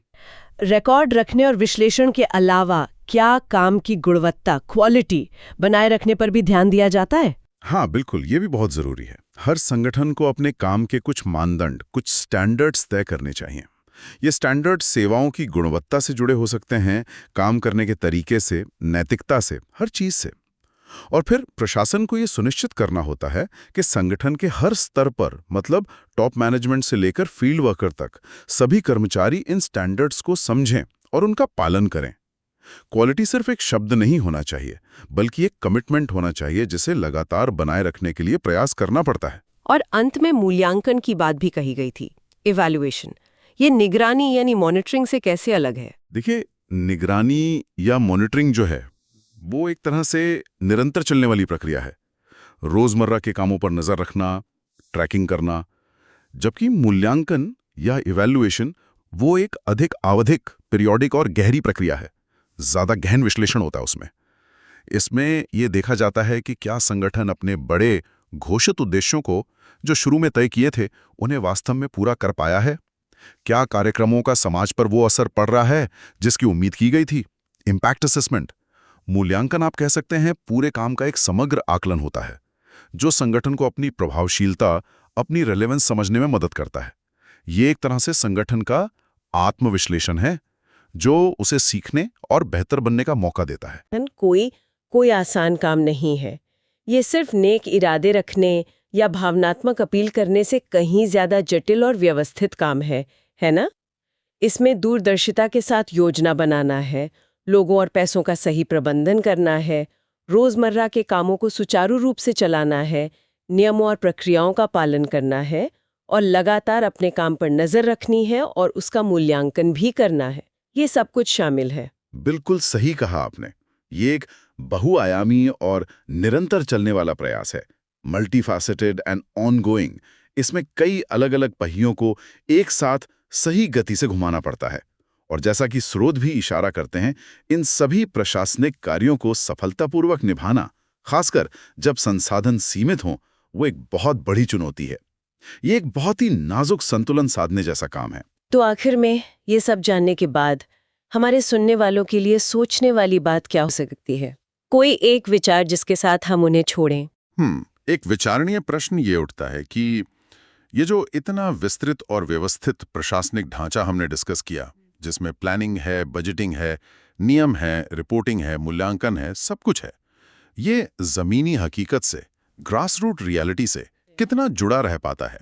रिकॉर्ड रखने और विश्लेषण के अलावा क्या काम की गुणवत्ता, क्वालिटी बनाए रखने पर भी ध्यान दिया जाता है? हाँ बिल्कुल, ये भी बहुत जरूरी है। हर संगठन को अपने काम के कुछ मानदंड, कुछ स्टैंडर्ड्स तय करने चाहिए। ये स्टैंडर्ड सेवाओं की गुणवत्ता से जुड़े हो सकते हैं, काम करने के तरीके से, नैतिकता से, हर चीज से। और फिर प्रशासन को ये सुनिश्चित करना होता है कि संगठन के हर स्तर पर, मतलब टॉप मैनेजमेंट से लेकर फील्ड वर्कर तक, सभी कर्मचारी इन स्टैंडर्ड्स को समझें और उनका पालन करें। क्वालिटी सिर्फ एक शब्द नहीं होना चाहिए, बल्कि एक कमिटमेंट होना चाहिए जिसे लगातार बनाए रखने के लिए प्रयास करना पड़ता है। और अंत में मूल्यांकन की बात भी कही गई थी, इवैल्यूएशन। ये निगरानी यानी मॉनिटरिंग से कैसे अलग है? देखिए, निगरानी या मॉनिटरिंग जो है वो एक तरह से निरंतर चलने वाली प्रक्रिया है, रोजमर्रा के कामों पर नजर रखना, ट्रैकिंग करना। जबकि मूल्यांकन या इवैल्यूएशन वो एक अधिक आवधिक, पीरियोडिक और गहरी प्रक्रिया है। ज्यादा गहन विश्लेषण होता है उसमें। इसमें यह देखा जाता है कि क्या संगठन अपने बड़े घोषित उद्देश्यों को जो शुरू में तय किए थे उन्हें वास्तव में पूरा कर पाया है। क्या कार्यक्रमों का समाज पर वो असर पड़ रहा है जिसकी उम्मीद की गई थी। Impact assessment. मूल्यांकन आप कह सकते हैं पूरे काम का एक समग्र आकलन होता है जो संगठन को अपनी प्रभावशीलता, अपनी रेलेवेंस समझने में मदद करता है। ये एक तरह से संगठन का आत्मविश्लेषण है जो उसे सीखने और बेहतर बनने का मौका देता है। कोई आसान काम नहीं है। ये सिर्फ नेक इरादे रखने या भावनात्मक अपील करने से कहीं ज्यादा जटिल और व्यवस्थित काम है ना? इसमें दूरदर्शिता के साथ योजना बनाना है, लोगों और पैसों का सही प्रबंधन करना है, रोजमर्रा के कामों को सुचारू रूप से चलाना है, नियमों और प्रक्रियाओं का पालन करना है और लगातार अपने काम पर नजर रखनी है और उसका मूल्यांकन भी करना है। ये सब कुछ शामिल है। बिल्कुल सही कहा आपने। ये एक बहुआयामी और निरंतर चलने वाला प्रयास है, मल्टीफैसेटेड एंड ऑनगोइंग। इसमें कई अलग अलग पहियों को एक साथ सही गति से घुमाना पड़ता है। और जैसा कि स्रोत भी इशारा करते हैं, इन सभी प्रशासनिक कार्यों को सफलतापूर्वक निभाना, खासकर जब संसाधन सीमित हों, वो एक बहुत बड़ी चुनौती है। ये एक बहुत ही नाजुक संतुलन साधने जैसा काम है। तो आखिर में ये सब जानने के बाद हमारे सुनने वालों के लिए सोचने वाली बात क्या हो सकती है? कोई एक विचार जिसके साथ हम उन्हें छोड़ें? एक विचारणीय प्रश्न ये उठता है कि ये जो इतना विस्तृत और व्यवस्थित प्रशासनिक ढांचा हमने डिस्कस किया, जिसमें प्लानिंग है, बजटिंग है, नियम है, रिपोर्टिंग है, मूल्यांकन है, सब कुछ है, ये जमीनी हकीकत से, ग्रासरूट रियलिटी से कितना जुड़ा रह पाता है?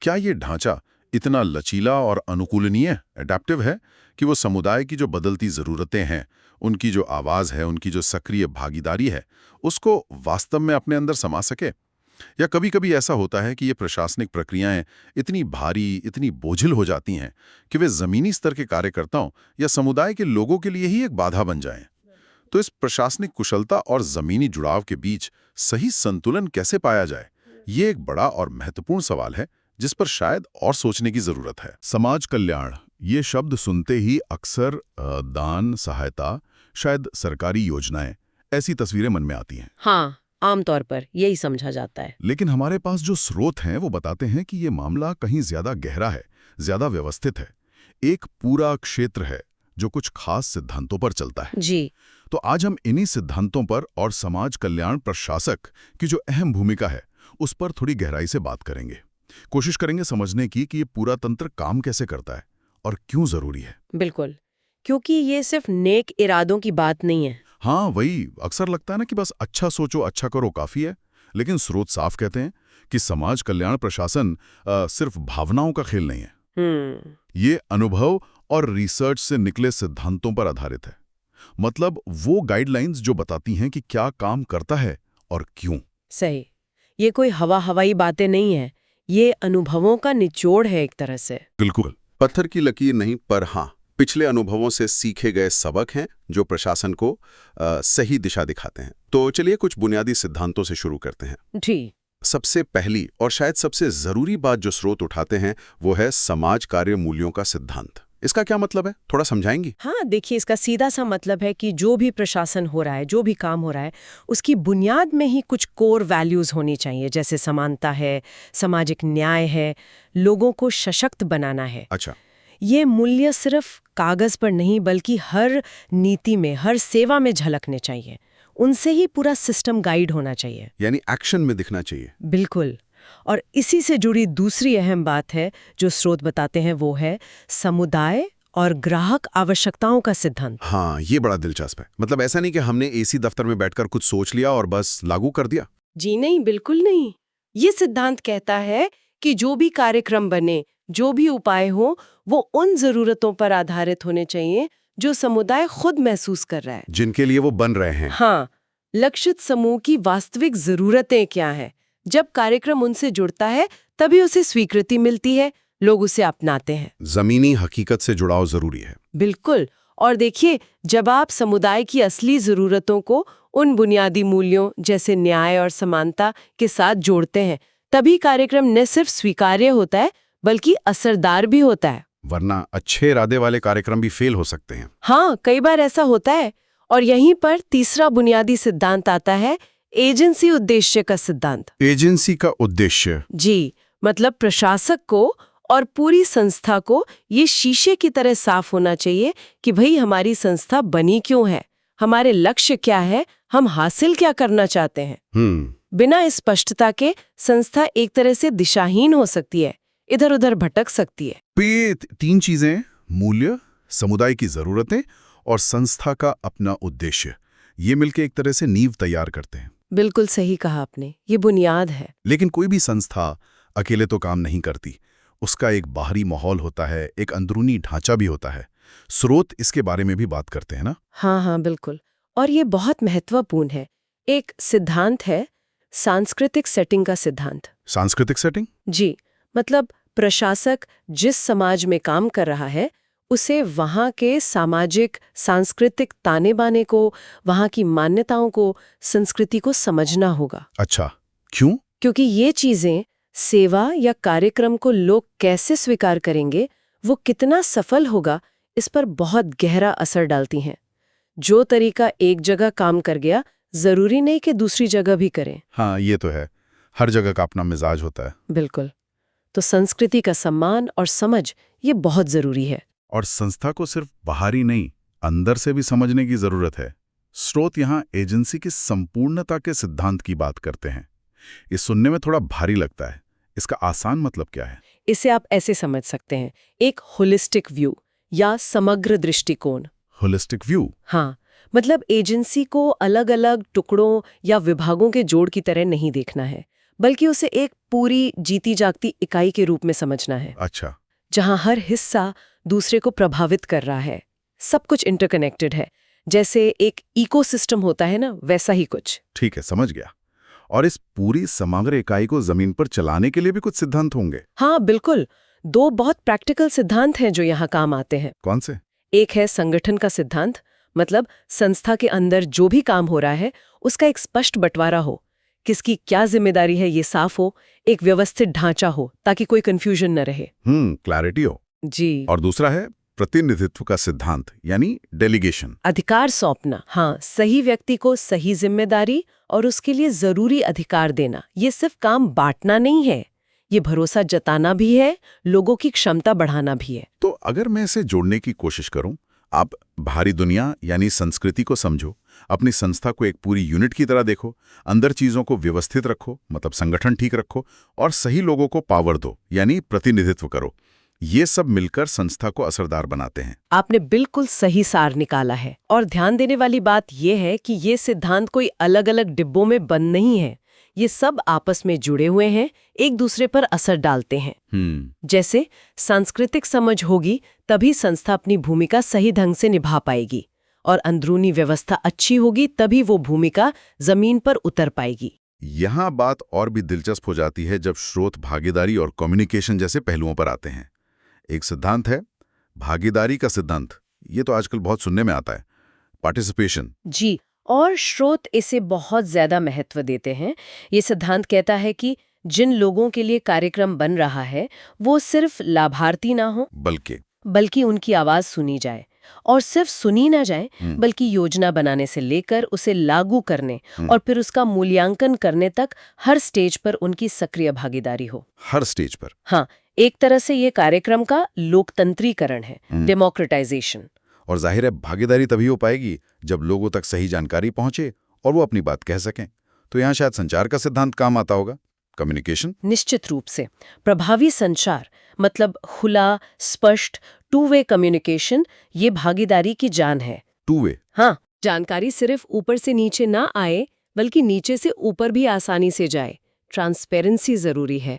क्या ये ढांचा इतना लचीला और अनुकूलनीय, एडेप्टिव है कि वो समुदाय की जो बदलती ज़रूरतें हैं, उनकी जो आवाज़ है, उनकी जो सक्रिय भागीदारी है, उसको वास्तव में अपने अंदर समा सके? या कभी-कभी ऐसा होता है कि ये प्रशासनिक प्रक्रियाएं इतनी भारी, इतनी बोझिल हो जाती हैं कि वे ज़मीनी स्तर के कार्यकर्ताओं या समुदाय के लोगों के लिए ही एक बाधा बन जाएं? तो इस प्रशासनिक कुशलता और ज़मीनी जुड़ाव के बीच सही संतुलन कैसे पाया जाए? ये एक बड़ा और महत्वपूर्ण सवाल है जिस पर शायद और सोचने की जरूरत है। समाज कल्याण, ये शब्द सुनते ही अक्सर दान, सहायता, शायद सरकारी योजनाएं, ऐसी तस्वीरें मन में आती हैं। हाँ, आमतौर पर यही समझा जाता है। लेकिन हमारे पास जो स्रोत हैं वो बताते हैं कि ये मामला कहीं ज्यादा गहरा है, ज्यादा व्यवस्थित है। एक पूरा क्षेत्र है जो कुछ खास सिद्धांतों पर चलता है। जी। तो आज हम इन्हीं सिद्धांतों पर और समाज कल्याण प्रशासक की जो अहम भूमिका है उस पर थोड़ी गहराई से बात करेंगे। कोशिश करेंगे समझने की कि ये पूरा तंत्र काम कैसे करता है और क्यों जरूरी है। बिल्कुल, क्योंकि ये सिर्फ नेक इरादों की बात नहीं है। हाँ, वही अक्सर लगता है ना कि बस अच्छा सोचो, अच्छा करो, काफी है। लेकिन स्रोत साफ कहते हैं कि समाज कल्याण प्रशासन सिर्फ भावनाओं का खेल नहीं है। ये अनुभव और रिसर्च से निकले सिद्धांतों पर आधारित है। मतलब वो गाइडलाइंस जो बताती हैं कि क्या काम करता है और क्यों। सही। ये कोई हवाई बातें नहीं है, ये अनुभवों का निचोड़ है एक तरह से। बिल्कुल, पत्थर की लकीर नहीं, पर हाँ, पिछले अनुभवों से सीखे गए सबक हैं जो प्रशासन को सही दिशा दिखाते हैं। तो चलिए कुछ बुनियादी सिद्धांतों से शुरू करते हैं। जी। सबसे पहली और शायद सबसे जरूरी बात जो स्रोत उठाते हैं वो है समाज कार्य मूल्यों का सिद्धांत। इसका क्या मतलब है, थोड़ा समझाएंगी? हाँ, देखिए, इसका सीधा सा मतलब है कि जो भी प्रशासन हो रहा है, जो भी काम हो रहा है, उसकी बुनियाद में ही कुछ कोर वैल्यूज होनी चाहिए, जैसे समानता है, सामाजिक न्याय है, लोगों को सशक्त बनाना है। अच्छा। ये मूल्य सिर्फ कागज पर नहीं बल्कि हर नीति में, हर सेवा में झलकने चाहिए। उनसे ही पूरा सिस्टम गाइड होना चाहिए, यानी एक्शन में दिखना चाहिए। बिल्कुल। और इसी से जुड़ी दूसरी अहम बात है जो स्रोत बताते हैं, वो है समुदाय और ग्राहक आवश्यकताओं का सिद्धांत। हाँ, ये बड़ा दिलचस्प है। मतलब ऐसा नहीं कि हमने एसी दफ्तर में बैठकर कुछ सोच लिया और बस लागू कर दिया। जी नहीं, बिल्कुल नहीं। ये सिद्धांत कहता है कि जो भी कार्यक्रम बने, जो भी उपाय हो, वो उन जरूरतों पर आधारित होने चाहिए जो समुदाय खुद महसूस कर रहा है, जिनके लिए वो बन रहे हैं। हाँ, लक्षित समूह की वास्तविक जरूरतें क्या हैं। जब कार्यक्रम उनसे जुड़ता है तभी उसे स्वीकृति मिलती है, लोग उसे अपनाते हैं। जमीनी हकीकत से जुड़ाव जरूरी है। बिल्कुल। और देखिए, जब आप समुदाय की असली जरूरतों को उन बुनियादी मूल्यों जैसे न्याय और समानता के साथ जोड़ते हैं, तभी कार्यक्रम न सिर्फ स्वीकार्य होता है बल्कि असरदार भी होता है। वरना अच्छे इरादे वाले कार्यक्रम भी फेल हो सकते हैं। हाँ, कई बार ऐसा होता है। और यहीं पर तीसरा बुनियादी सिद्धांत आता है, एजेंसी उद्देश्य का सिद्धांत। एजेंसी का उद्देश्य? जी, मतलब प्रशासक को और पूरी संस्था को ये शीशे की तरह साफ होना चाहिए कि भाई हमारी संस्था बनी क्यों है, हमारे लक्ष्य क्या है, हम हासिल क्या करना चाहते हैं। बिना इस स्पष्टता के संस्था एक तरह से दिशाहीन हो सकती है, इधर उधर भटक सकती है। तो ये तीन चीजें, मूल्य, समुदाय की जरूरतें और संस्था का अपना उद्देश्य, ये मिलकर एक तरह से नींव तैयार करते हैं। बिल्कुल सही कहा आपने, ये बुनियाद है। लेकिन कोई भी संस्था अकेले तो काम नहीं करती। उसका एक बाहरी माहौल होता है, एक अंदरूनी ढांचा भी होता है। स्रोत इसके बारे में भी बात करते हैं ना? हाँ हाँ, बिल्कुल। और ये बहुत महत्वपूर्ण है। एक सिद्धांत है सांस्कृतिक सेटिंग का सिद्धांत। सांस्कृतिक सेटिंग? जी, मतलब प्रशासक जिस समाज में काम कर रहा है उसे वहाँ के सामाजिक सांस्कृतिक ताने बाने को, वहाँ की मान्यताओं को, संस्कृति को समझना होगा। अच्छा, क्यों? क्योंकि ये चीजें सेवा या कार्यक्रम को लोग कैसे स्वीकार करेंगे, वो कितना सफल होगा, इस पर बहुत गहरा असर डालती हैं। जो तरीका एक जगह काम कर गया जरूरी नहीं कि दूसरी जगह भी करें। हाँ, ये तो है। हर जगह का अपना मिजाज होता है। बिल्कुल। तो संस्कृति का सम्मान और समझ ये बहुत जरूरी है। और संस्था को सिर्फ बाहरी नहीं, अंदर से भी समझने की जरूरत है। स्रोत यहाँ एजेंसी की संपूर्णता के सिद्धांत की बात करते हैं। ये सुनने में थोड़ा भारी लगता है। इसका आसान मतलब क्या है? इसे आप ऐसे समझ सकते हैं, एक होलिस्टिक व्यू या समग्र दृष्टिकोण। Holistic view? हाँ, मतलब एजेंसी को अलग अलग टुकड़ों या विभागों के जोड़ की तरह नहीं देखना है, बल्कि उसे एक पूरी जीती जागती इकाई के रूप में समझना है। अच्छा। जहां हर हिस्सा दूसरे को प्रभावित कर रहा है, सब कुछ इंटरकनेक्टेड है। जैसे एक इकोसिस्टम होता है ना, वैसा ही कुछ। ठीक है, समझ गया। और इस पूरी समग्र इकाई को जमीन पर चलाने के लिए भी कुछ सिद्धांत होंगे? हाँ, बिल्कुल। 2 बहुत प्रैक्टिकल सिद्धांत हैं जो यहाँ काम आते हैं। कौन से? एक है संगठन का सिद्धांत, मतलब संस्था के अंदर जो भी काम हो रहा है उसका एक स्पष्ट बंटवारा हो, किसकी क्या जिम्मेदारी है ये साफ हो, एक व्यवस्थित ढांचा हो ताकि कोई कंफ्यूजन न रहे। क्लैरिटी हो। जी। और दूसरा है प्रतिनिधित्व का सिद्धांत, यानी डेलीगेशन। अधिकार सौंपना। हाँ, सही व्यक्ति को सही जिम्मेदारी और उसके लिए जरूरी अधिकार देना। ये सिर्फ काम बांटना नहीं है, ये भरोसा जताना भी है, लोगों की क्षमता बढ़ाना भी है। तो अगर मैं इसे जोड़ने की कोशिश करूं, आप बाहरी दुनिया यानी संस्कृति को समझो, अपनी संस्था को एक पूरी यूनिट की तरह देखो, अंदर चीजों को व्यवस्थित रखो, मतलब संगठन ठीक रखो, और सही लोगों को पावर दो, यानी प्रतिनिधित्व करो। ये सब मिलकर संस्था को असरदार बनाते हैं। आपने बिल्कुल सही सार निकाला है। और ध्यान देने वाली बात यह है कि ये सिद्धांत कोई अलग अलग डिब्बों में बंद नहीं है, ये सब आपस में जुड़े हुए हैं, एक दूसरे पर असर डालते हैं। जैसे सांस्कृतिक समझ होगी तभी संस्था अपनी भूमिका सही ढंग से निभा पाएगी, और अंदरूनी व्यवस्था अच्छी होगी तभी वो भूमिका जमीन पर उतर पाएगी। यहाँ बात और भी दिलचस्प हो जाती है जब स्रोत भागीदारी और कम्युनिकेशन जैसे पहलुओं पर आते हैं। एक सिद्धांत है भागीदारी का सिद्धांत। ये तो आजकल बहुत सुनने में आता है, पार्टिसिपेशन। जी, और स्रोत इसे बहुत ज्यादा महत्व देते हैं। ये सिद्धांत कहता है कि जिन लोगों के लिए कार्यक्रम बन रहा है वो सिर्फ लाभार्थी ना हो, बल्कि उनकी आवाज सुनी जाए, और सिर्फ सुनी ना जाए बल्कि योजना बनाने से लेकर उसे लागू करने और फिर उसका मूल्यांकन करने तक हर स्टेज पर उनकी सक्रिय भागीदारी हो। हर स्टेज पर? हाँ, एक तरह से ये कार्यक्रम का लोकतंत्रीकरण है, डेमोक्रेटाइजेशन। और जाहिर है भागीदारी तभी हो पाएगी जब लोगों तक सही जानकारी पहुंचे और वो अपनी बात कह सकें। तो यहाँ शायद संचार का सिद्धांत काम आता होगा, कम्युनिकेशन। निश्चित रूप से प्रभावी संचार, मतलब खुला, स्पष्ट, टू वे कम्युनिकेशन, ये भागीदारी की जान है। Two way? हाँ, जानकारी सिर्फ ऊपर से नीचे ना आए बल्कि नीचे से ऊपर भी आसानी से जाए। ट्रांसपेरेंसी जरूरी है।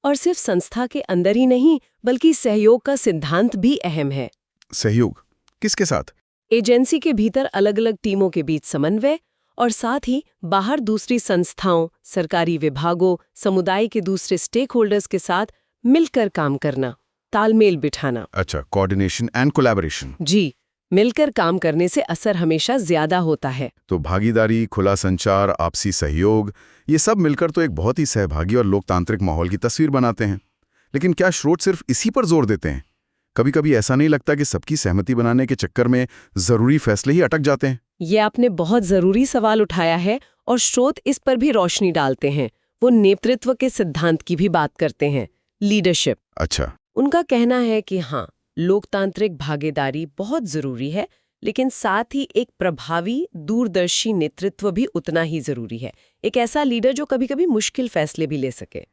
और सिर्फ संस्था के अंदर ही नहीं बल्कि सहयोग का सिद्धांत भी अहम है। सहयोग किसके साथ? एजेंसी के भीतर अलग अलग टीमों के बीच समन्वय, और साथ ही बाहर दूसरी संस्थाओं, सरकारी विभागों, समुदाय के दूसरे स्टेक होल्डर्स के साथ मिलकर काम करना, तालमेल बिठाना। अच्छा, कोऑर्डिनेशन एंड कोलैबोरेशन। जी, मिलकर काम करने से असर हमेशा ज्यादा होता है। तो भागीदारी, खुला संचार, आपसी सहयोग, ये सब मिलकर तो एक बहुत ही सहभागी और लोकतांत्रिक माहौल की तस्वीर बनाते हैं। लेकिन क्या स्रोत सिर्फ इसी पर जोर देते हैं? कभी कभी ऐसा नहीं लगता कि सबकी सहमति बनाने के चक्कर में जरूरी फैसले ही अटक जाते हैं? ये आपने बहुत जरूरी सवाल उठाया है, और स्रोत इस पर भी रोशनी डालते हैं। वो नेतृत्व के सिद्धांत की भी बात करते हैं, लीडरशिप। अच्छा। उनका कहना है कि हाँ, लोकतांत्रिक भागीदारी बहुत जरूरी है, लेकिन साथ ही एक प्रभावी, दूरदर्शी नेतृत्व भी उतना ही जरूरी है। एक ऐसा लीडर जो कभी कभी मुश्किल फैसले भी ले सके।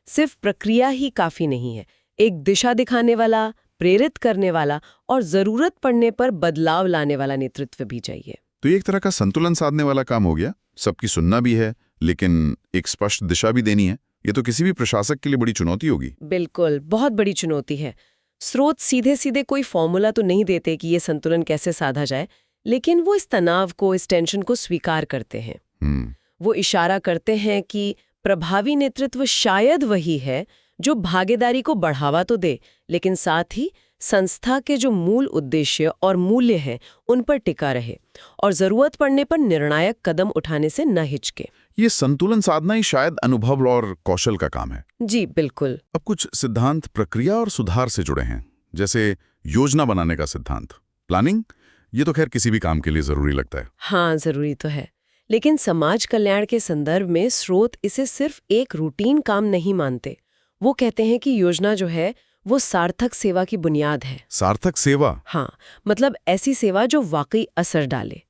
सिर्फ प्रक्रिया ही काफी नहीं है, एक दिशा दिखाने वाला, प्रेरित करने वाला और जरूरत पड़ने पर बदलाव लाने वाला नेतृत्व भी चाहिए। तो ये एक तरह का संतुलन साधने वाला काम हो गया। सबकी सुनना भी है लेकिन एक स्पष्ट दिशा भी देनी है। ये तो किसी भी प्रशासक के लिए बड़ी चुनौती होगी। बिल्कुल, बहुत बड़ी चुनौती है। स्रोत सीधे सीधे कोई फॉर्मूला तो नहीं देते कि ये संतुलन कैसे साधा जाए, लेकिन वो इस तनाव को, इस टेंशन को स्वीकार करते हैं। वो इशारा करते हैं कि प्रभावी नेतृत्व शायद वही है जो भागीदारी को बढ़ावा तो दे, लेकिन साथ ही संस्था के जो मूल उद्देश्य और मूल्य हैं उन पर टिका रहे और जरूरत पड़ने पर निर्णायक कदम उठाने से न हिचके। ये संतुलन साधना ही शायद अनुभव और कौशल का काम है। जी बिल्कुल। अब कुछ सिद्धांत प्रक्रिया और सुधार से जुड़े हैं, जैसे योजना बनाने का सिद्धांत, प्लानिंग। ये तो खैर किसी भी काम के लिए जरूरी लगता है। हाँ, जरूरी तो है, लेकिन समाज कल्याण के संदर्भ में स्रोत इसे सिर्फ एक रूटीन काम नहीं मानते। वो कहते हैं कि योजना जो है वो सार्थक सेवा की बुनियाद है। सार्थक सेवा? हाँ, मतलब ऐसी सेवा जो वाकई असर डाले।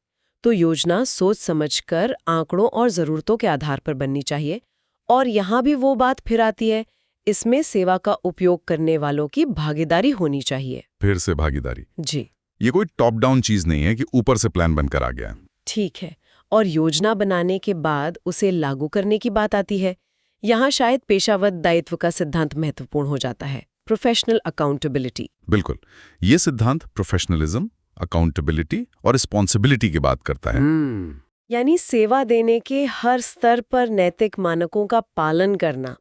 तो योजना सोच समझकर आंकड़ों और जरूरतों के आधार पर बननी चाहिए। और यहाँ भी वो बात फिर आती है, इसमें सेवा का उपयोग करने वालों की भागीदारी होनी चाहिए। फिर से भागीदारी। जी। ये कोई टॉप डाउन चीज नहीं है कि ऊपर से प्लान बनकर आ गया है। ठीक है। और योजना बनाने के बाद उसे लागू करने की बात आती है। यहाँ शायद पेशावर दायित्व का सिद्धांत महत्वपूर्ण हो जाता है, प्रोफेशनल अकाउंटेबिलिटी। बिल्कुल, ये सिद्धांत प्रोफेशनलिज्म, अकाउंटेबिलिटी और रिस्पॉन्सिबिलिटी की बात करता है। यानी सेवा देने के हर स्तर पर नैतिक मानकों का पालन करना,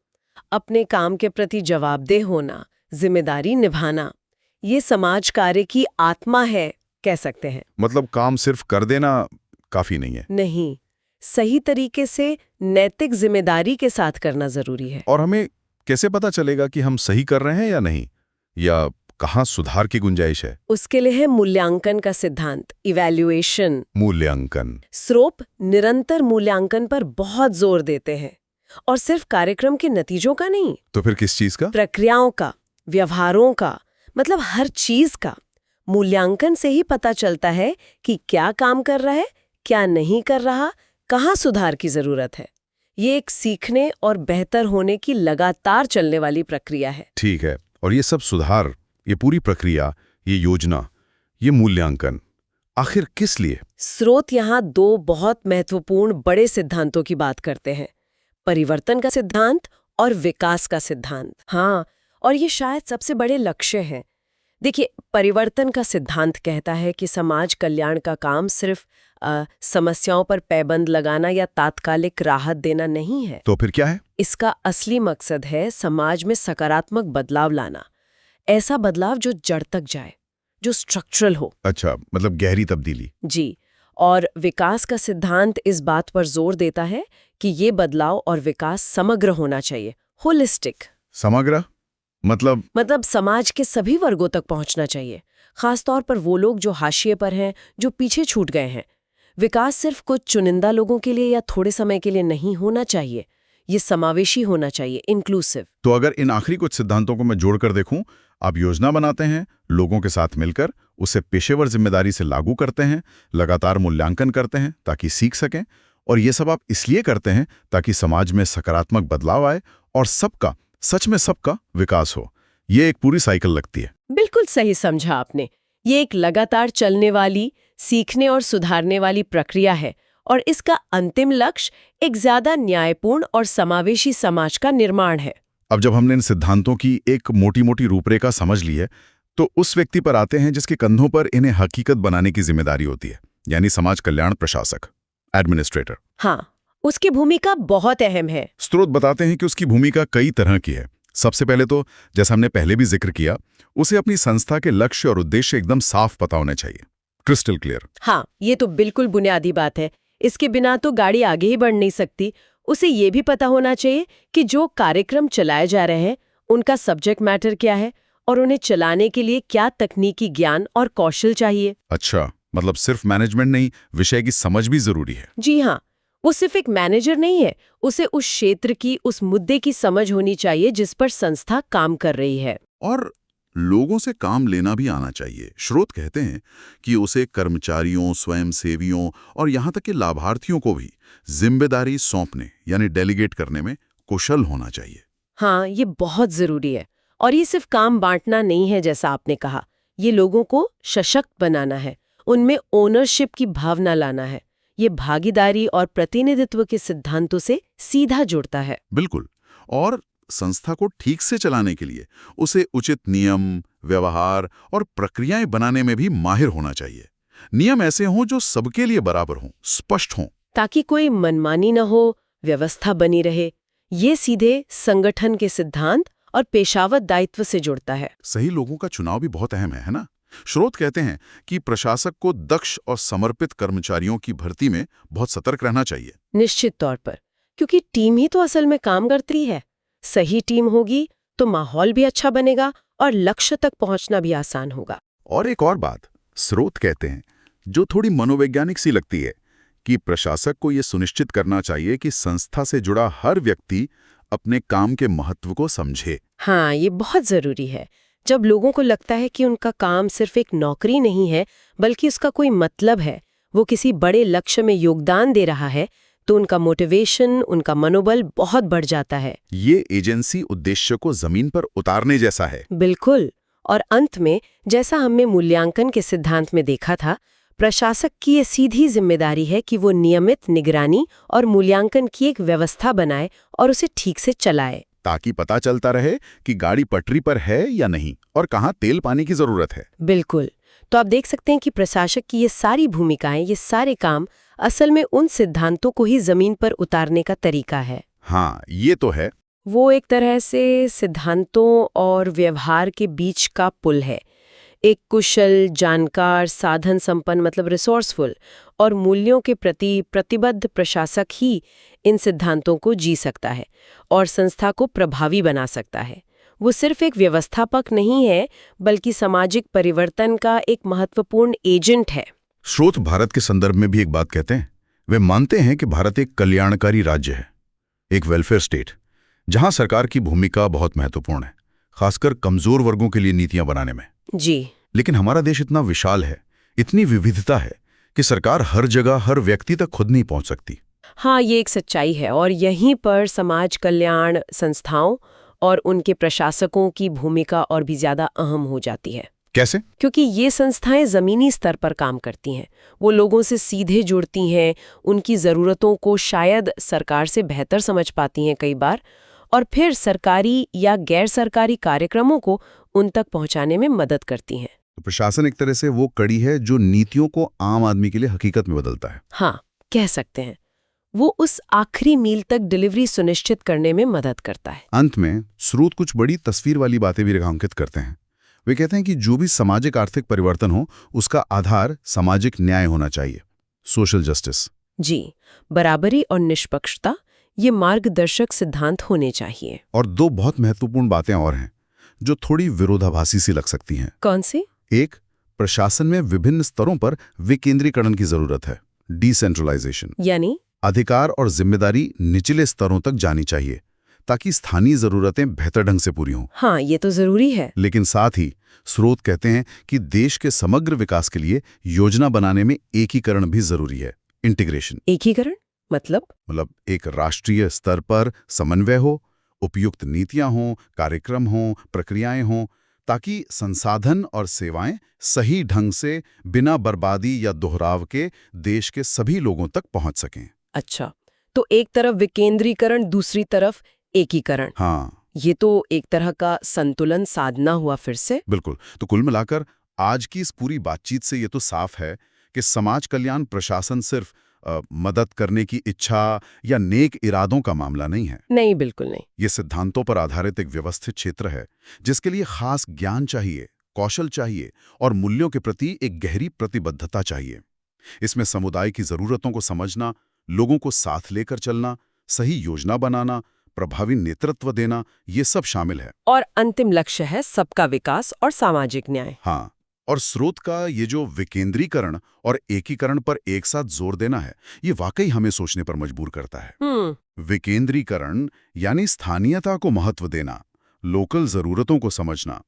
अपने काम के प्रति जवाबदेह होना, जिम्मेदारी निभाना, ये समाज कार्य की आत्मा है, कह सकते हैं। मतलब काम सिर्फ कर देना काफी नहीं है। नहीं, सही तरीके से नैतिक जिम्मेदारी के साथ करना जरूरी है। और हमें कैसे पता चलेगा कि हम सही कर रहे हैं या नहीं, या कहाँ सुधार की गुंजाइश है? उसके लिए है मूल्यांकन का सिद्धांत, इवैल्यूएशन। मूल्यांकन। स्रोत निरंतर मूल्यांकन पर बहुत जोर देते हैं, और सिर्फ कार्यक्रम के नतीजों का नहीं। तो फिर किस चीज का? प्रक्रियाओं का, व्यवहारों का, मतलब हर चीज का। मूल्यांकन से ही पता चलता है कि क्या काम कर रहा है, क्या नहीं कर रहा, कहाँ सुधार की जरूरत है। ये एक सीखने और बेहतर होने की लगातार चलने वाली प्रक्रिया है। ठीक है। और ये सब सुधार, ये पूरी प्रक्रिया, ये योजना, ये मूल्यांकन, आखिर किस लिए? स्रोत यहाँ दो बहुत महत्वपूर्ण बड़े सिद्धांतों की बात करते हैं, परिवर्तन का सिद्धांत और विकास का सिद्धांत। हाँ, और ये शायद सबसे बड़े लक्ष्य हैं। देखिए, परिवर्तन का सिद्धांत कहता है कि समाज कल्याण का काम सिर्फ समस्याओं पर पैबंद लगाना या तात्कालिक राहत देना नहीं है। तो फिर क्या है? इसका असली मकसद है समाज में सकारात्मक बदलाव लाना, ऐसा बदलाव जो जड़ तक जाए, जो स्ट्रक्चरल हो। अच्छा, मतलब गहरी तब्दीली। जी। और विकास का सिद्धांत इस बात पर जोर देता है कि ये बदलाव और विकास समग्र होना चाहिए, होलिस्टिक। समग्र मतलब समाज के सभी वर्गों तक पहुंचना चाहिए, खासतौर पर वो लोग जो हाशिए पर हैं, जो पीछे छूट गए हैं। विकास सिर्फ कुछ चुनिंदा लोगों के लिए या थोड़े समय के लिए नहीं होना चाहिए, ये समावेशी होना चाहिए, इंक्लूसिव। तो अगर इन आखिरी कुछ सिद्धांतों को मैं जोड़कर देखूं, आप योजना बनाते हैं, लोगों के साथ मिलकर उसे पेशेवर जिम्मेदारी से लागू करते हैं, लगातार मूल्यांकन करते हैं ताकि सीख सकें, और ये सब आप इसलिए करते हैं ताकि समाज में सकारात्मक बदलाव आए और सबका, सच में सबका विकास हो। ये एक पूरी साइकिल लगती है। बिल्कुल सही समझा आपने। ये एक लगातार चलने वाली, सीखने और सुधारने वाली प्रक्रिया है, और इसका अंतिम लक्ष्य एक ज्यादा न्यायपूर्ण और समावेशी समाज का निर्माण है। अब जब हमने इन सिद्धांतों की एक मोटी मोटी रूपरेखा समझ ली है, तो उस व्यक्ति पर आते हैं जिसके कंधों पर इन्हें हकीकत बनाने की जिम्मेदारी होती है, यानी समाज कल्याण प्रशासक, एडमिनिस्ट्रेटर। हाँ, उसकी भूमिका बहुत अहम है। स्रोत बताते हैं कि उसकी भूमिका कई तरह की है। सबसे पहले तो, जैसा हमने पहले भी जिक्र किया, उसे अपनी संस्था के लक्ष्य और उद्देश्य एकदम साफ पता होने चाहिए, क्रिस्टल क्लियर। हाँ, ये तो बिल्कुल बुनियादी बात है। इसके बिना तो गाड़ी आगे ही बढ़ नहीं सकती। उसे ये भी पता होना चाहिए कि जो कार्यक्रम चलाए जा रहे हैं उनका सब्जेक्ट मैटर क्या है और उन्हें चलाने के लिए क्या तकनीकी ज्ञान और कौशल चाहिए। अच्छा, मतलब सिर्फ मैनेजमेंट नहीं, विषय की समझ भी जरूरी है। जी हाँ, वो सिर्फ एक मैनेजर नहीं है, उसे उस क्षेत्र की, उस मुद्दे की समझ होनी चाहिए जिस पर संस्था काम कर रही है। और लोगों से काम लेना भी आना चाहिए। स्रोत कहते हैं कि उसे कर्मचारियों, स्वयंसेवियों और यहाँ तक कि लाभार्थियों को भी जिम्मेदारी सौंपने यानी डेलीगेट करने में कुशल होना चाहिए। हाँ, ये बहुत जरूरी है। और ये सिर्फ काम बांटना नहीं है, जैसा आपने कहा, ये लोगों को सशक्त बनाना है, उनमें ओनरशिप की भावना लाना है। ये भागीदारी और प्रतिनिधित्व के सिद्धांतों से सीधा जुड़ता है। बिल्कुल। और संस्था को ठीक से चलाने के लिए उसे उचित नियम, व्यवहार और प्रक्रियाएं बनाने में भी माहिर होना चाहिए। नियम ऐसे हों जो सबके लिए बराबर हों, स्पष्ट हों ताकि कोई मनमानी न हो, व्यवस्था बनी रहे। ये सीधे संगठन के सिद्धांत और पेशावर दायित्व से जुड़ता है। सही लोगों का चुनाव भी बहुत अहम है ना? स्रोत कहते हैं कि प्रशासक को दक्ष और समर्पित कर्मचारियों की भर्ती में बहुत सतर्क रहना चाहिए। निश्चित तौर पर, क्योंकि टीम ही तो असल में काम करती है। सही टीम होगी तो माहौल भी अच्छा बनेगा और लक्ष्य तक पहुंचना भी आसान होगा। और एक और बात स्रोत कहते हैं, जो थोड़ी मनोवैज्ञानिक सी लगती है, कि प्रशासक को यह सुनिश्चित करना चाहिए कि संस्था से जुड़ा हर व्यक्ति अपने काम के महत्व को समझे। हाँ, ये बहुत जरूरी है। जब लोगों को लगता है कि उनका काम सिर्फ एक नौकरी नहीं है, बल्कि उसका कोई मतलब है, वो किसी बड़े लक्ष्य में योगदान दे रहा है, तो उनका मोटिवेशन, उनका मनोबल बहुत बढ़ जाता है। ये एजेंसी उद्देश्य को जमीन पर उतारने जैसा है। बिल्कुल। और अंत में, जैसा हमने मूल्यांकन के सिद्धांत में देखा था, प्रशासक की ये सीधी जिम्मेदारी है कि वो नियमित निगरानी और मूल्यांकन की एक व्यवस्था बनाए और उसे ठीक से चलाए, ताकि पता चलता रहे कि गाड़ी पटरी पर है या नहीं और कहाँ तेल पानी की जरूरत है। बिल्कुल। तो आप देख सकते हैं कि प्रशासक की ये सारी भूमिकाएं, ये सारे काम असल में उन सिद्धांतों को ही जमीन पर उतारने का तरीका है। हाँ, ये तो है। वो एक तरह से सिद्धांतों और व्यवहार के बीच का पुल है। एक कुशल, जानकार, साधन संपन्न मतलब रिसोर्सफुल और मूल्यों के प्रति प्रतिबद्ध प्रशासक ही इन सिद्धांतों को जी सकता है और संस्था को प्रभावी बना सकता है। वो सिर्फ एक व्यवस्थापक नहीं है, बल्कि सामाजिक परिवर्तन का एक महत्वपूर्ण एजेंट है। स्रोत भारत के संदर्भ में भी एक बात कहते हैं। वे मानते हैं कि भारत एक कल्याणकारी राज्य है, एक वेलफेयर स्टेट, जहां सरकार की भूमिका बहुत महत्वपूर्ण है, खासकर कमजोर वर्गों के लिए नीतियां बनाने में। जी। लेकिन हमारा देश इतना विशाल है, इतनी विविधता है कि सरकार हर जगह हर व्यक्ति तक खुद नहीं पहुंच सकती। हाँ, ये एक सच्चाई है और यहीं पर समाज कल्याण संस्थाओं और उनके प्रशासकों की भूमिका और भी ज्यादा अहम हो जाती है। कैसे? क्योंकि ये संस्थाएं जमीनी स्तर पर काम करती हैं। वो लोगों से सीधे जुड़ती हैं, उनकी ज़रूरतों को शायद सरकार से बेहतर समझ पाती हैं कई बार, और फिर सरकारी या गैर सरकारी कार्यक्रमों को उन तक पहुंचाने में मदद करती हैं। तो प्रशासन एक तरह से वो कड़ी है जो नीतियों को आम आदमी के लिए हकीकत में बदलता है। हाँ, कह सकते हैं। वो उस आखिरी मील तक डिलीवरी सुनिश्चित करने में मदद करता है। अंत में स्रोत कुछ बड़ी तस्वीर वाली बातें भी रेखांकित करते हैं। वे कहते हैं कि जो भी सामाजिक आर्थिक परिवर्तन हो, उसका आधार सामाजिक न्याय होना चाहिए, सोशल जस्टिस। जी, बराबरी और निष्पक्षता ये मार्गदर्शक सिद्धांत होने चाहिए। और दो बहुत महत्वपूर्ण बातें और हैं जो थोड़ी विरोधाभासी सी लग सकती हैं। कौन सी? एक, प्रशासन में विभिन्न स्तरों पर विकेंद्रीकरण की जरूरत है, डिसेंट्रलाइजेशन। यानी अधिकार और जिम्मेदारी निचले स्तरों तक जानी चाहिए ताकि स्थानीय जरूरतें बेहतर ढंग से पूरी हों। हाँ, ये तो जरूरी है। लेकिन साथ ही स्रोत कहते हैं कि देश के समग्र विकास के लिए योजना बनाने में एकीकरण भी जरूरी है, इंटीग्रेशन। एकीकरण मतलब एक राष्ट्रीय स्तर पर समन्वय हो, उपयुक्त नीतियां हों, कार्यक्रम हों, प्रक्रियाएं हों, ताकि संसाधन और सेवाएं सही ढंग से बिना बर्बादी या दोहराव के देश के सभी लोगों तक पहुंच सकें। अच्छा, तो एक तरफ विकेंद्रीकरण, दूसरी तरफ एकीकरण। हाँ, ये तो एक तरह का संतुलन साधना हुआ फिर से। बिल्कुल। तो कुल मिलाकर आज की इस पूरी बातचीत से ये तो साफ है कि समाज कल्याण प्रशासन सिर्फ मदद करने की इच्छा या नेक इरादों का मामला नहीं है। नहीं, बिल्कुल नहीं। ये सिद्धांतों पर आधारित एक व्यवस्थित क्षेत्र है जिसके लिए खास ज्ञान चाहिए, कौशल चाहिए और मूल्यों के प्रति एक गहरी प्रतिबद्धता चाहिए। इसमें समुदाय की जरूरतों को समझना, लोगों को साथ लेकर चलना, सही योजना बनाना, प्रभावी नेतृत्व देना, ये सब शामिल है। और अंतिम लक्ष्य है सबका विकास और सामाजिक न्याय। हाँ, और स्रोत का ये जो विकेंद्रीकरण और एकीकरण पर एक साथ जोर देना है, ये वाकई हमें सोचने पर मजबूर करता है। विकेंद्रीकरण यानी स्थानीयता को महत्व देना, लोकल जरूरतों को समझना,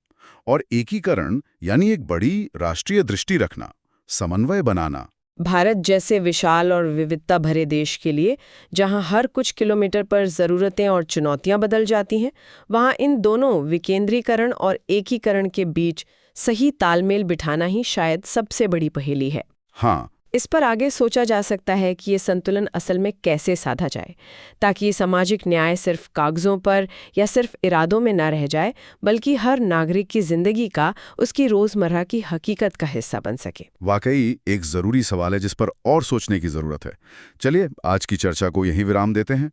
और एकीकरण यानी एक बड़ी राष्ट्रीय दृष्टि रखना, समन्वय बनाना। भारत जैसे विशाल और विविधता भरे देश के लिए, जहां हर कुछ किलोमीटर पर ज़रूरतें और चुनौतियां बदल जाती हैं, वहां इन दोनों विकेंद्रीकरण और एकीकरण के बीच सही तालमेल बिठाना ही शायद सबसे बड़ी पहेली है। हाँ, इस पर आगे सोचा जा सकता है कि ये संतुलन असल में कैसे साधा जाए, ताकि ये सामाजिक न्याय सिर्फ कागजों पर या सिर्फ इरादों में न रह जाए, बल्कि हर नागरिक की जिंदगी का, उसकी रोजमर्रा की हकीकत का हिस्सा बन सके। वाकई एक जरूरी सवाल है जिस पर और सोचने की जरूरत है। चलिए आज की चर्चा को यहीं विराम देते हैं।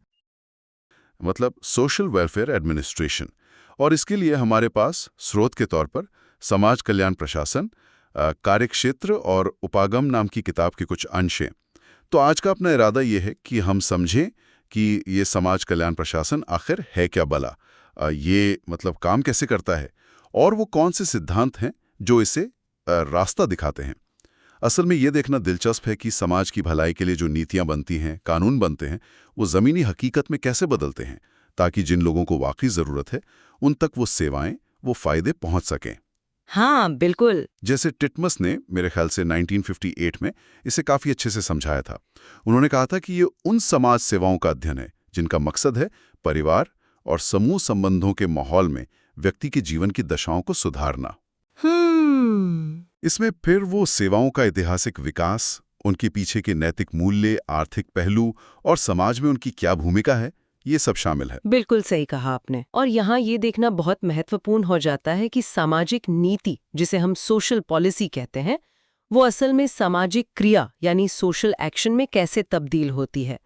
मतलब सोशल वेलफेयर एडमिनिस्ट्रेशन, और इसके लिए हमारे पास स्रोत के तौर पर समाज कल्याण प्रशासन, कार्यक्षेत्र और उपागम नाम की किताब के कुछ अंश हैं। तो आज का अपना इरादा ये है कि हम समझें कि ये समाज कल्याण प्रशासन आखिर है क्या भला, ये मतलब काम कैसे करता है, और वो कौन से सिद्धांत हैं जो इसे रास्ता दिखाते हैं। असल में ये देखना दिलचस्प है कि समाज की भलाई के लिए जो नीतियां बनती हैं, कानून बनते हैं, वो ज़मीनी हकीकत में कैसे बदलते हैं, ताकि जिन लोगों को वाकई ज़रूरत है उन तक वो सेवाएं, वो फायदे पहुंच सकें। हाँ बिल्कुल। जैसे टिटमस ने मेरे ख्याल से 1958 में इसे काफ़ी अच्छे से समझाया था। उन्होंने कहा था कि ये उन समाज सेवाओं का अध्ययन है जिनका मकसद है परिवार और समूह संबंधों के माहौल में व्यक्ति के जीवन की दशाओं को सुधारना। इसमें फिर वो सेवाओं का ऐतिहासिक विकास, उनके पीछे के नैतिक मूल्य, आर्थिक पहलू और समाज में उनकी क्या भूमिका है, ये सब शामिल है। बिल्कुल सही कहा आपने। और यहाँ ये देखना बहुत महत्वपूर्ण हो जाता है कि सामाजिक नीति, जिसे हम सोशल पॉलिसी कहते हैं, वो असल में सामाजिक क्रिया यानी सोशल एक्शन में कैसे तब्दील होती है।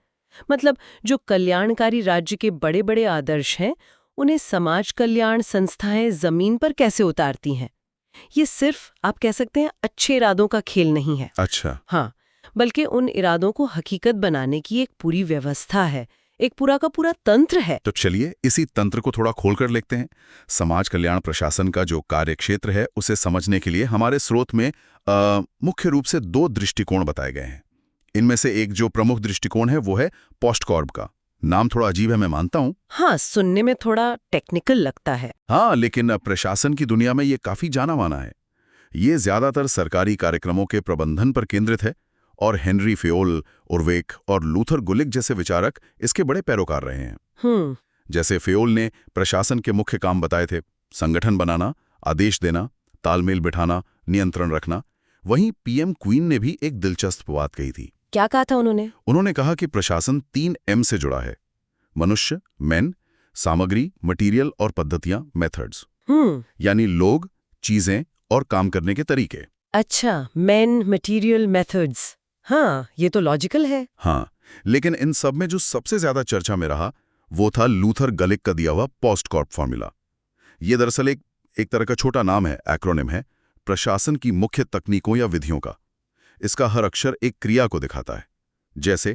मतलब जो कल्याणकारी राज्य के बड़े बड़े आदर्श हैं, उन्हें समाज कल्याण संस्थाएं जमीन पर कैसे उतारती हैं। ये सिर्फ आप कह सकते हैं अच्छे इरादों का खेल नहीं है। अच्छा। हाँ, बल्कि उन इरादों को हकीकत बनाने की एक पूरी व्यवस्था है, एक पूरा का पूरा तंत्र है। तो चलिए इसी तंत्र को थोड़ा खोलकर देखते हैं। समाज कल्याण प्रशासन का जो कार्यक्षेत्र है उसे समझने के लिए हमारे स्रोत में मुख्य रूप से 2 दृष्टिकोण बताए गए हैं। इनमें से एक जो प्रमुख दृष्टिकोण है वो है पोस्टकॉर्ब का। नाम थोड़ा अजीब है, मैं मानता हूं। हाँ, सुनने में थोड़ा टेक्निकल लगता है। हाँ, लेकिन प्रशासन की दुनिया में ये काफी जाना माना है। ये ज्यादातर सरकारी कार्यक्रमों के प्रबंधन पर केंद्रित है, और हेनरी फेयोल, उर्वेक और लूथर गुलिक जैसे विचारक इसके बड़े पैरोकार रहे हैं। जैसे फेयोल ने प्रशासन के मुख्य काम बताए थे: संगठन बनाना, आदेश देना, तालमेल बिठाना, नियंत्रण रखना। वहीं पीएम क्वीन ने भी एक दिलचस्प बात कही थी। क्या कहा था उन्होंने? उन्होंने कहा कि प्रशासन 3 M से जुड़ा है: मनुष्य, मैन, सामग्री, मटीरियल, और पद्धतियां, मेथड्स। यानी लोग, चीजें और काम करने के तरीके। अच्छा, मैन, मटीरियल, मेथड्स। हाँ, ये तो लॉजिकल है। हाँ, लेकिन इन सब में जो सबसे ज्यादा चर्चा में रहा वो था लूथर गलिक का दिया हुआ पोस्टकॉर्ब फॉर्मूला। ये दरअसल एक तरह का छोटा नाम है, एक्रोनिम है, प्रशासन की मुख्य तकनीकों या विधियों का। इसका हर अक्षर एक क्रिया को दिखाता है। जैसे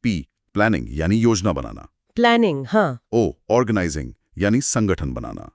P, प्लानिंग यानी योजना बनाना। प्लानिंग, हाँ। O, ऑर्गेनाइजिंग यानी संगठन बनाना।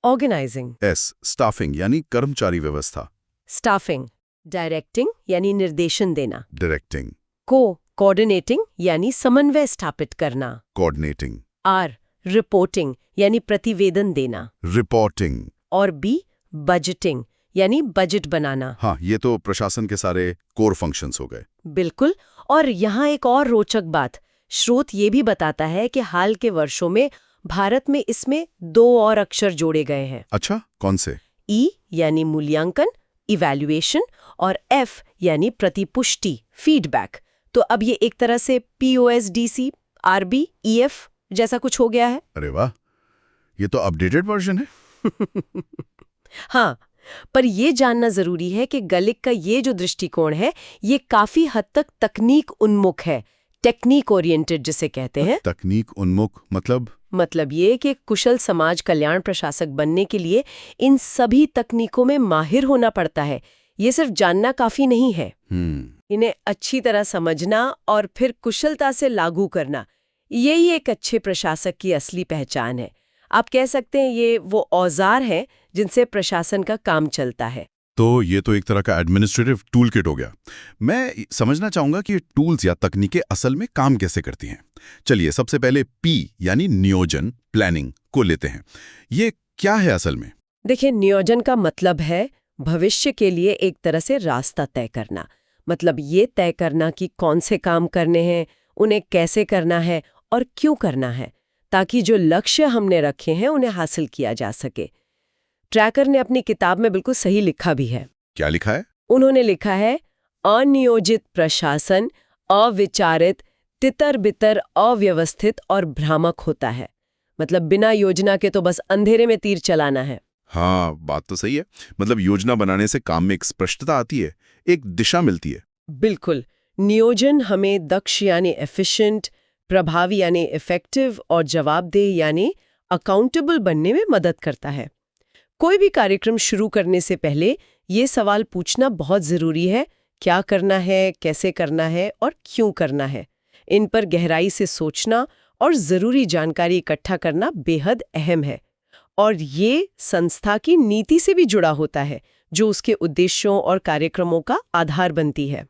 ऑर्गेनाइजिंग। S, स्टाफिंग यानी कर्मचारी व्यवस्था। स्टाफिंग। डायरेक्टिंग यानी निर्देशन देना। डायरेक्टिंग। कोऑर्डिनेटिंग यानी समन्वय स्थापित करना। कोऑर्डिनेटिंग। R, रिपोर्टिंग यानी प्रतिवेदन देना। रिपोर्टिंग। और B, बजटिंग यानी बजट बनाना। हाँ, ये तो प्रशासन के सारे कोर फंक्शंस हो गए। बिल्कुल। और यहाँ एक और रोचक बात, स्रोत ये भी बताता है कि हाल के वर्षों में भारत में इसमें 2 और अक्षर जोड़े गए हैं। अच्छा, कौन से? E यानी मूल्यांकन, इवैल्यूएशन, और F यानी प्रतिपुष्टि, फीडबैक। तो अब ये एक तरह से POSDC, RB, EF जैसा कुछ हो गया है। अरे वाह, ये तो अपडेटेड वर्जन है। हाँ, पर ये जानना जरूरी है कि गलिक का ये जो दृष्टिकोण है, ये काफी हद तक तकनीक उन्मुख है, टेक्निक ओरिएंटेड जिसे कहते हैं। तकनीक उन्मुख मतलब ये कि कुशल समाज कल्याण प्रशासक बनने के लिए इन सभी तकनीकों में माहिर होना पड़ता है। ये सिर्फ जानना काफी नहीं है। इन्हें अच्छी तरह समझना और फिर कुशलता से लागू करना, यही एक अच्छे प्रशासक की असली पहचान है। आप कह सकते हैं ये वो औजार हैं जिनसे प्रशासन का काम चलता है। तो ये तो एक तरह का एडमिनिस्ट्रेटिव टूल किट हो गया। मैं समझना चाहूंगा कि ये टूल्स या तकनीकें असल में काम कैसे करती हैं। चलिए सबसे पहले P यानी नियोजन, प्लानिंग को लेते हैं। ये क्या है असल में? देखिए, नियोजन का मतलब है भविष्य के लिए एक तरह से रास्ता तय करना। मतलब ये तय करना कि कौन से काम करने हैं, उन्हें कैसे करना है और क्यों करना है, ताकि जो लक्ष्य हमने रखे हैं उन्हें हासिल किया जा सके। ट्रैकर ने अपनी किताब में बिल्कुल सही लिखा भी है। क्या लिखा है? उन्होंने लिखा है, अनियोजित प्रशासन अविचारित, तितर-बितर, अव्यवस्थित और भ्रामक होता है। मतलब बिना योजना के तो बस अंधेरे में तीर चलाना है। हाँ, बात तो सही है। मतलब योजना बनाने से काम में एक स्पष्टता आती है, एक दिशा मिलती है। बिल्कुल। नियोजन हमें दक्ष यानी एफिशिएंट, प्रभावी यानी इफेक्टिव और जवाबदेह यानी अकाउंटेबल बनने में मदद करता है। कोई भी कार्यक्रम शुरू करने से पहले ये सवाल पूछना बहुत जरूरी है, क्या करना है, कैसे करना है और क्यों करना है। इन पर गहराई से सोचना और जरूरी जानकारी इकट्ठा करना बेहद अहम है। और ये संस्था की नीति से भी जुड़ा होता है, जो उसके उद्देश्यों और कार्यक्रमों का आधार बनती है।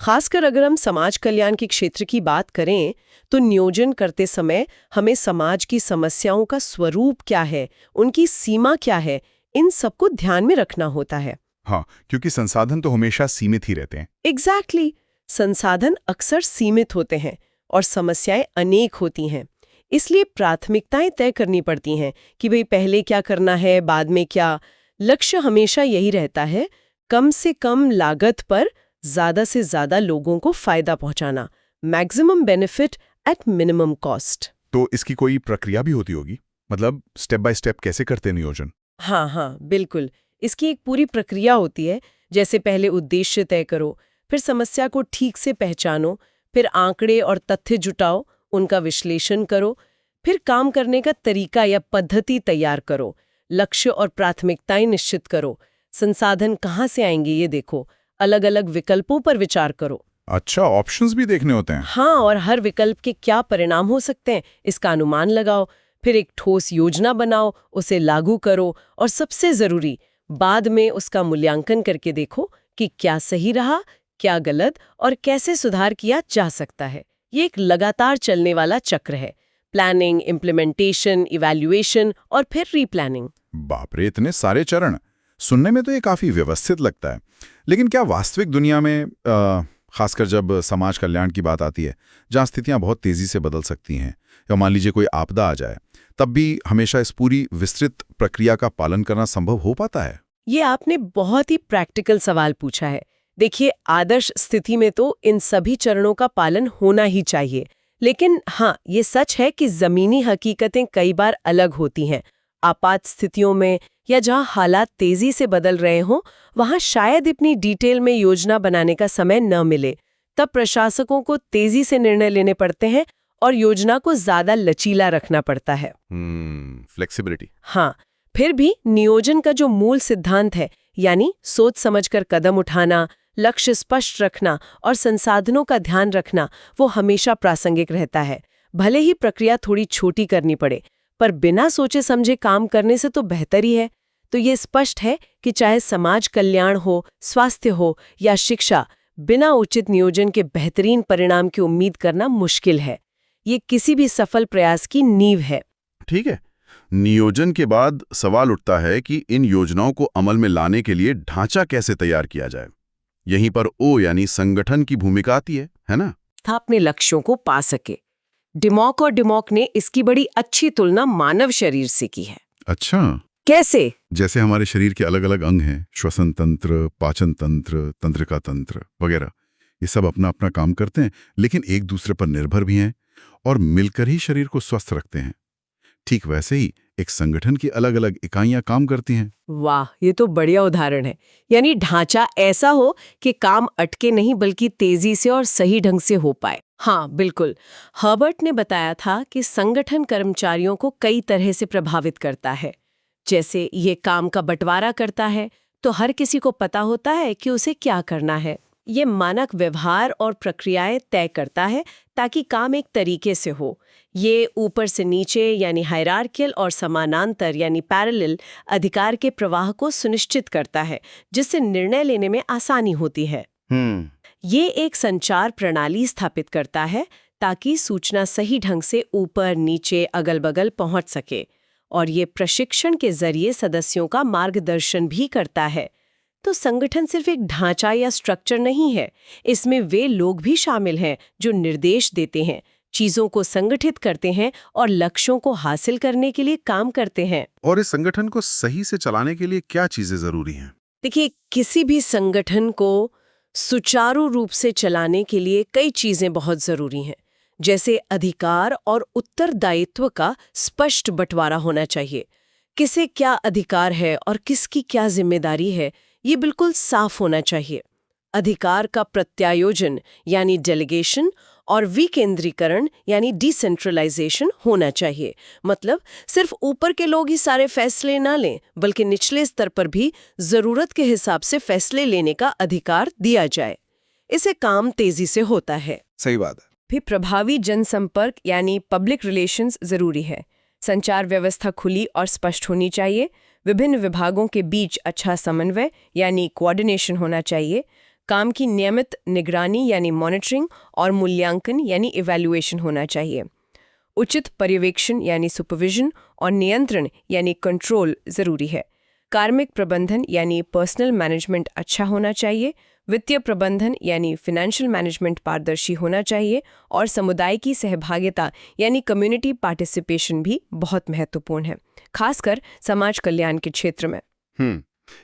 खासकर अगर हम समाज कल्याण के क्षेत्र की बात करें, तो नियोजन करते समय हमें समाज की समस्याओं का स्वरूप क्या है, उनकी सीमा क्या है, इन सबको ध्यान में रखना होता है। हाँ, क्योंकि संसाधन तो हमेशा सीमित ही रहते हैं। एग्जैक्टली। संसाधन अक्सर सीमित होते हैं और समस्याएं अनेक होती हैं। इसलिए प्राथमिकताएं तय करनी पड़ती हैं कि भाई पहले क्या करना है, बाद में क्या। लक्ष्य हमेशा यही रहता है, कम से कम लागत पर ज्यादा से ज्यादा लोगों को फायदा पहुंचाना। Maximum benefit at minimum cost. तो इसकी कोई प्रक्रिया भी होती होगी? मतलब स्टेप बाय स्टेप कैसे करते हैं नियोजन? हाँ, बिल्कुल। इसकी एक पूरी प्रक्रिया होती है। जैसे पहले उद्देश्य तय करो, फिर समस्या को ठीक से पहचानो, फिर आंकड़े और तथ्य जुटाओ, उनका विश्लेषण करो, फिर काम करने का तरीका या पद्धति तैयार करो, लक्ष्य और प्राथमिकताएं निश्चित करो, संसाधन कहाँ से आएंगे ये देखो, अलग अलग विकल्पों पर विचार करो। अच्छा, ऑप्शंस भी देखने होते हैं। हाँ, और हर विकल्प के क्या परिणाम हो सकते हैं इसका अनुमान लगाओ, फिर एक ठोस योजना बनाओ, उसे लागू करो और सबसे जरूरी, बाद में उसका मूल्यांकन करके देखो कि क्या सही रहा, क्या गलत और कैसे सुधार किया जा सकता है। ये एक लगातार चलने वाला चक्र है। प्लानिंग, इम्प्लीमेंटेशन, इवैल्यूएशन और फिर रीप्लानिंग। बाप रे, इतने सारे चरण! सुनने में तो ये काफी व्यवस्थित लगता है। लेकिन क्या वास्तविक दुनिया में, खासकर जब समाज कल्याण की बात आती है, जहाँ स्थितियां बहुत तेजी से बदल सकती हैं, या मान लीजिए कोई आपदा आ जाए, तब भी हमेशा इस पूरी विस्तृत प्रक्रिया का पालन करना संभव हो पाता है? ये आपने बहुत ही प्रैक्टिकल सवाल पूछा है। देखिए, आदर्श स्थिति में तो इन सभी चरणों का पालन होना ही चाहिए। लेकिन हाँ, ये सच है कि जमीनी हकीकतें कई बार अलग होती हैं। आपात स्थितियों में या जहाँ हालात तेजी से बदल रहे हों, वहाँ शायद इतनी डिटेल में योजना बनाने का समय न मिले। तब प्रशासकों को तेजी से निर्णय लेने पड़ते हैं और योजना को ज्यादा लचीला रखना पड़ता है। फ्लेक्सिबिलिटी। हाँ, फिर भी नियोजन का जो मूल सिद्धांत है, यानी सोच समझकर कदम उठाना, लक्ष्य स्पष्ट रखना और संसाधनों का ध्यान रखना, वो हमेशा प्रासंगिक रहता है। भले ही प्रक्रिया थोड़ी छोटी करनी पड़े, पर बिना सोचे समझे काम करने से तो बेहतर ही है। तो ये स्पष्ट है कि चाहे समाज कल्याण हो, स्वास्थ्य हो या शिक्षा, बिना उचित नियोजन के बेहतरीन परिणाम की उम्मीद करना मुश्किल है। ये किसी भी सफल प्रयास की नींव है। ठीक है। नियोजन के बाद सवाल उठता है कि इन योजनाओं को अमल में लाने के लिए ढांचा कैसे तैयार किया जाए। यहीं पर ओ यानी संगठन की भूमिका आती है ना? अपने लक्ष्यों को पा सके। डिमॉक और डिमॉक ने इसकी बड़ी अच्छी तुलना मानव शरीर से की है। अच्छा, कैसे? जैसे हमारे शरीर के अलग अलग अंग हैं, श्वसन तंत्र, पाचन तंत्र, तंत्रिका तंत्र वगैरह, ये सब अपना अपना काम करते हैं, लेकिन एक दूसरे पर निर्भर भी हैं और मिलकर ही शरीर को स्वस्थ रखते हैं। ठीक वैसे ही एक संगठन की अलग अलग इकाइयां काम करती हैं। वाह, ये तो बढ़िया उदाहरण है। यानी ढांचा ऐसा हो कि काम अटके नहीं बल्कि तेजी से और सही ढंग से हो पाए। हाँ, बिल्कुल। हर्बर्ट ने बताया था कि संगठन कर्मचारियों को कई तरह से प्रभावित करता है। जैसे ये काम का बंटवारा करता है तो हर किसी को पता होता है कि उसे क्या करना है। ये मानक व्यवहार और प्रक्रियाएं तय करता है ताकि काम एक तरीके से हो। ये ऊपर से नीचे यानी हायरार्कियल और समानांतर यानी पैरेलल अधिकार के प्रवाह को सुनिश्चित करता है, जिससे निर्णय लेने में आसानी होती है। ये एक संचार प्रणाली स्थापित करता है ताकि सूचना सही ढंग से ऊपर नीचे अगल बगल पहुंच सके, और ये प्रशिक्षण के जरिए सदस्यों का मार्गदर्शन भी करता है। तो संगठन सिर्फ एक ढांचा या स्ट्रक्चर नहीं है, इसमें वे लोग भी शामिल हैं जो निर्देश देते हैं, चीजों को संगठित करते हैं और लक्ष्यों को हासिल करने के लिए काम करते हैं। और इस संगठन को सही से चलाने के लिए क्या चीजें जरूरी हैं? देखिए, किसी भी संगठन को सुचारू रूप से चलाने के लिए कई चीजें बहुत जरूरी हैं, जैसे अधिकार और उत्तरदायित्व का स्पष्ट बंटवारा होना चाहिए। किसे क्या अधिकार है और किसकी क्या जिम्मेदारी है, ये बिल्कुल साफ होना चाहिए। अधिकार का प्रत्यायोजन यानी डेलीगेशन और विकेंद्रीकरण यानी डिसेंट्रलाइजेशन होना चाहिए। मतलब सिर्फ ऊपर के लोग ही सारे फैसले ना लें, बल्कि निचले स्तर पर भी जरूरत के हिसाब से फैसले लेने का अधिकार दिया जाए। इससे काम तेजी से होता है। सही बात है। फिर प्रभावी जनसंपर्क यानी पब्लिक रिलेशंस जरूरी है। संचार व्यवस्था खुली और स्पष्ट होनी चाहिए। विभिन्न विभागों के बीच अच्छा समन्वय यानी कोऑर्डिनेशन होना चाहिए। काम की नियमित निगरानी यानी मॉनिटरिंग और मूल्यांकन यानी इवैल्यूएशन होना चाहिए। उचित पर्यवेक्षण यानी सुपरविजन और नियंत्रण यानी कंट्रोल जरूरी है। कार्मिक प्रबंधन यानी पर्सनल मैनेजमेंट अच्छा होना चाहिए। वित्तीय प्रबंधन यानी फाइनेंशियल मैनेजमेंट पारदर्शी होना चाहिए। और समुदाय की सहभागिता यानी कम्युनिटी पार्टिसिपेशन भी बहुत महत्वपूर्ण है, खासकर समाज कल्याण के क्षेत्र में।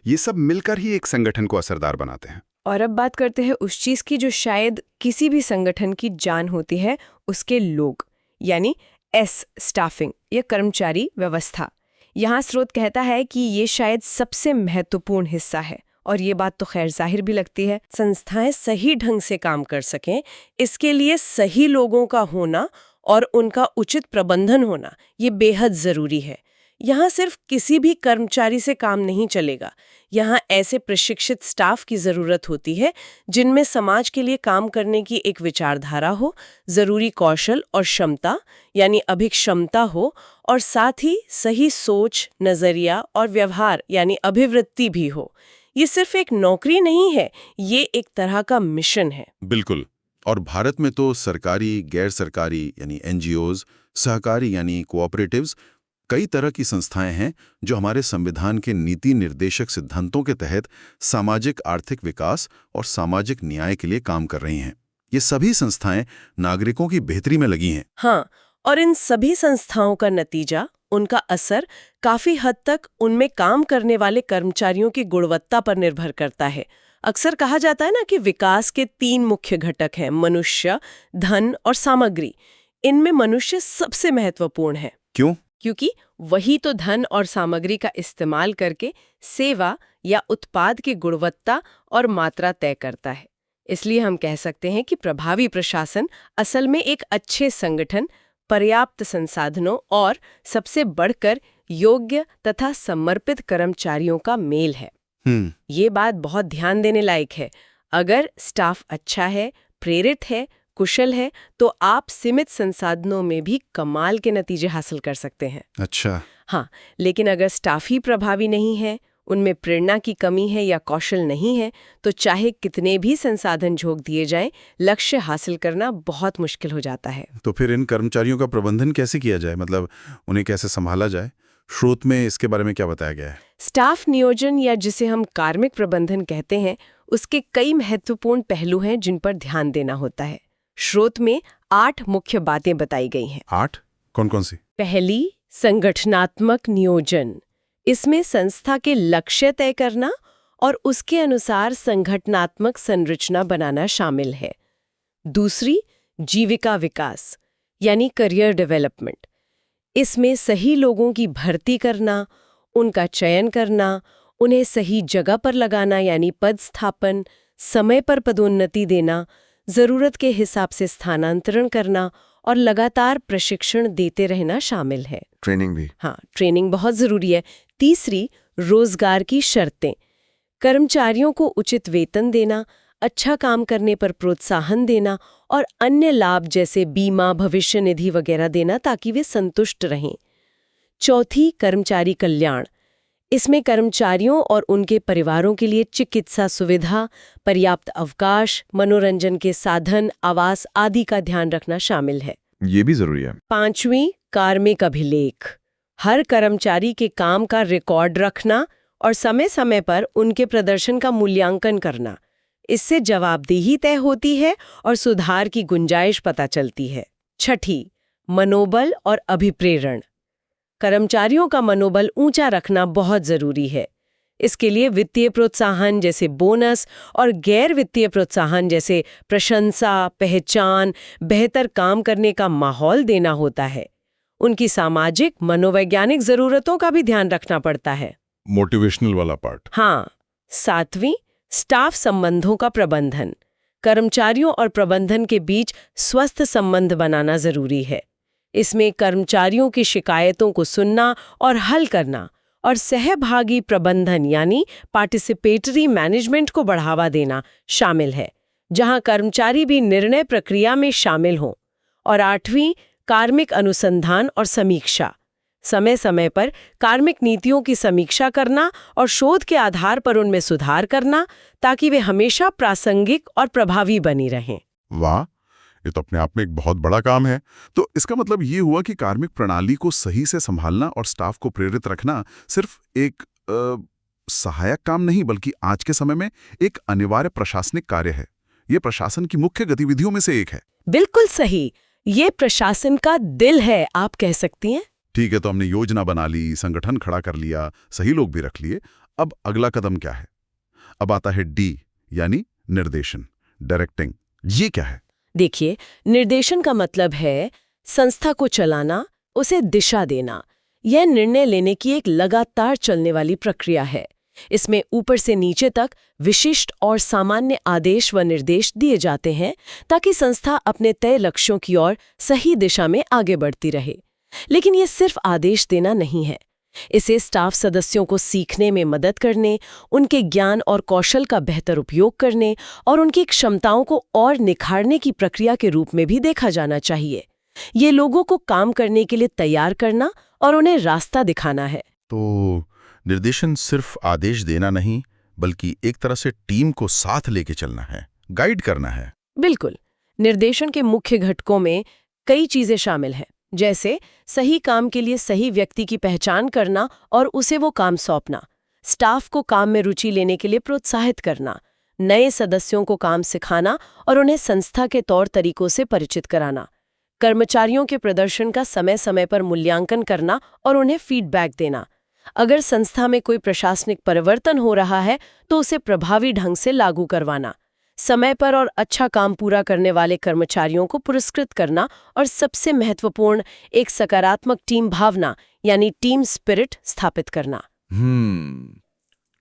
ये सब मिलकर ही एक संगठन को असरदार बनाते हैं। और अब बात करते हैं उस चीज की जो शायद किसी भी संगठन की जान होती है, उसके लोग यानी स्टाफिंग या कर्मचारी व्यवस्था। यहाँ स्रोत कहता है कि ये शायद सबसे महत्वपूर्ण हिस्सा है, और ये बात तो खैर जाहिर भी लगती है। संस्थाएं सही ढंग से काम कर सकें, इसके लिए सही लोगों का होना और उनका उचित प्रबंधन होना ये बेहद जरूरी है। यहाँ सिर्फ किसी भी कर्मचारी से काम नहीं चलेगा। यहाँ ऐसे प्रशिक्षित स्टाफ की जरूरत होती है जिनमें समाज के लिए काम करने की एक विचारधारा हो, जरूरी कौशल और क्षमता यानी अभिक्षमता हो, और साथ ही सही सोच, नजरिया और व्यवहार यानी अभिवृत्ति भी हो। ये सिर्फ एक नौकरी नहीं है, ये एक तरह का मिशन है। बिल्कुल। और भारत में तो सरकारी, गैर सरकारी यानी एनजीओज, सहकारी यानी कोऑपरेटिव्स, कई तरह की संस्थाएं हैं जो हमारे संविधान के नीति निर्देशक सिद्धांतों के तहत सामाजिक आर्थिक विकास और सामाजिक न्याय के लिए काम कर रही हैं। ये सभी संस्थाएं नागरिकों की बेहतरी में लगी हैं। हाँ, और इन सभी संस्थाओं का नतीजा, उनका असर काफी हद तक उनमें काम करने वाले कर्मचारियों की गुणवत्ता पर निर्भर करता है। अक्सर कहा जाता है ना कि विकास के 3 मुख्य घटक हैं, मनुष्य, धन और सामग्री। इनमें मनुष्य सबसे महत्वपूर्ण है। क्यों? क्योंकि वही तो धन और सामग्री का इस्तेमाल करके सेवा या उत्पाद की गुणवत्ता और मात्रा तय करता है। इसलिए हम कह सकते हैं कि प्रभावी प्रशासन असल में एक अच्छे संगठन, पर्याप्त संसाधनों और सबसे बढ़कर योग्य तथा समर्पित कर्मचारियों का मेल है। ये बात बहुत ध्यान देने लायक है। अगर स्टाफ अच्छा है, प्रेरित है, कुशल है, तो आप सीमित संसाधनों में भी कमाल के नतीजे हासिल कर सकते हैं। अच्छा। हाँ, लेकिन अगर स्टाफ ही प्रभावी नहीं है, उनमें प्रेरणा की कमी है या कौशल नहीं है, तो चाहे कितने भी संसाधन झोंक दिए जाएं, लक्ष्य हासिल करना बहुत मुश्किल हो जाता है। तो फिर इन कर्मचारियों का प्रबंधन कैसे किया जाए? मतलब उन्हें कैसे संभाला जाए? स्रोत में इसके बारे में क्या बताया गया है? स्टाफ नियोजन या जिसे हम कार्मिक प्रबंधन कहते हैं, उसके कई महत्वपूर्ण पहलू हैं जिन पर ध्यान देना होता है। स्रोत में 8 मुख्य बातें बताई गई हैं। 8? कौन-कौन सी? पहली, संगठनात्मक नियोजन। इसमें संस्था के लक्ष्य तय करना और उसके अनुसार संगठनात्मक संरचना बनाना शामिल है। दूसरी, जीविका विकास यानी करियर डेवलपमेंट। इसमें सही लोगों की भर्ती करना, उनका चयन करना, उन्हें सही जगह पर लगाना यानी पद स्थापन, समय पर पदोन्नति देना, जरूरत के हिसाब से स्थानांतरण करना और लगातार प्रशिक्षण देते रहना शामिल है। ट्रेनिंग भी? हाँ, ट्रेनिंग बहुत जरूरी है। तीसरी, रोजगार की शर्तें। कर्मचारियों को उचित वेतन देना, अच्छा काम करने पर प्रोत्साहन देना और अन्य लाभ जैसे बीमा, भविष्य निधि वगैरह देना ताकि वे संतुष्ट रहें। चौथी, कर्मचारी कल्याण। इसमें कर्मचारियों और उनके परिवारों के लिए चिकित्सा सुविधा, पर्याप्त अवकाश, मनोरंजन के साधन, आवास आदि का ध्यान रखना शामिल है। ये भी जरूरी है। पांचवी, कार्मिक अभिलेख। हर कर्मचारी के काम का रिकॉर्ड रखना और समय समय पर उनके प्रदर्शन का मूल्यांकन करना। इससे जवाबदेही तय होती है और सुधार की गुंजाइश पता चलती है। छठी, मनोबल और अभिप्रेरण। कर्मचारियों का मनोबल ऊंचा रखना बहुत जरूरी है। इसके लिए वित्तीय प्रोत्साहन जैसे बोनस और गैर वित्तीय प्रोत्साहन जैसे प्रशंसा, पहचान, बेहतर काम करने का माहौल देना होता है। उनकी सामाजिक, मनोवैज्ञानिक जरूरतों का भी ध्यान रखना पड़ता है। मोटिवेशनल वाला पार्ट। हाँ। 7वीं, स्टाफ संबंधों का प्रबंधन। कर्मचारियों और प्रबंधन के बीच स्वस्थ संबंध बनाना जरूरी है। इसमें कर्मचारियों की शिकायतों को सुनना और हल करना और सहभागी प्रबंधन यानी पार्टिसिपेटरी मैनेजमेंट को बढ़ावा देना शामिल है, जहां कर्मचारी भी निर्णय प्रक्रिया में शामिल हों। और 8वीं, कार्मिक अनुसंधान और समीक्षा। समय समय पर कार्मिक नीतियों की समीक्षा करना और शोध के आधार पर उनमें सुधार करना ताकि वे हमेशा प्रासंगिक और प्रभावी बनी रहें। वाह, ये तो अपने आप में एक बहुत बड़ा काम है। तो इसका मतलब ये हुआ कि कार्मिक प्रणाली को सही से संभालना और स्टाफ को प्रेरित रखना सिर्फ एक सहायक काम नहीं, बल्कि आज के समय में एक अनिवार्य प्रशासनिक कार्य है। ये प्रशासन की मुख्य गतिविधियों में से एक है। बिल्कुल सही, ये प्रशासन का दिल है, आप कह सकती हैं। ठीक है, तो हमने योजना बना ली, संगठन खड़ा कर लिया, सही लोग भी रख लिए। अब अगला कदम क्या है? अब आता है डी, यानी निर्देशन, डायरेक्टिंग। ये क्या है? देखिए, निर्देशन का मतलब है संस्था को चलाना, उसे दिशा देना। यह निर्णय लेने की एक लगातार चलने वाली प्रक्रिया है। इसमें ऊपर से नीचे तक विशिष्ट और सामान्य आदेश व निर्देश दिए जाते हैं ताकि संस्था अपने तय लक्ष्यों की ओर सही दिशा में आगे बढ़ती रहे। लेकिन ये सिर्फ आदेश देना नहीं है। इसे स्टाफ सदस्यों को सीखने में मदद करने, उनके ज्ञान और कौशल का बेहतर उपयोग करने और उनकी क्षमताओं को और निखारने की प्रक्रिया के रूप में भी देखा जाना चाहिए। ये लोगों को काम करने के लिए तैयार करना और उन्हें रास्ता दिखाना है। तो निर्देशन सिर्फ आदेश देना नहीं, बल्कि एक तरह से टीम को साथ लेके चलना है, गाइड करना है। बिल्कुल। निर्देशन के मुख्य घटकों में कई चीजें शामिल हैं, जैसे सही काम के लिए सही व्यक्ति की पहचान करना और उसे वो काम सौंपना, स्टाफ को काम में रुचि लेने के लिए प्रोत्साहित करना, नए सदस्यों को काम सिखाना और उन्हें संस्था के तौर तरीकों से परिचित कराना, कर्मचारियों के प्रदर्शन का समय समय पर मूल्यांकन करना और उन्हें फीडबैक देना। अगर संस्था में कोई प्रशासनिक परिवर्तन हो रहा है तो उसे प्रभावी ढंग से लागू करवाना, समय पर और अच्छा काम पूरा करने वाले कर्मचारियों को पुरस्कृत करना और सबसे महत्वपूर्ण, एक सकारात्मक टीम भावना यानी टीम स्पिरिट स्थापित करना।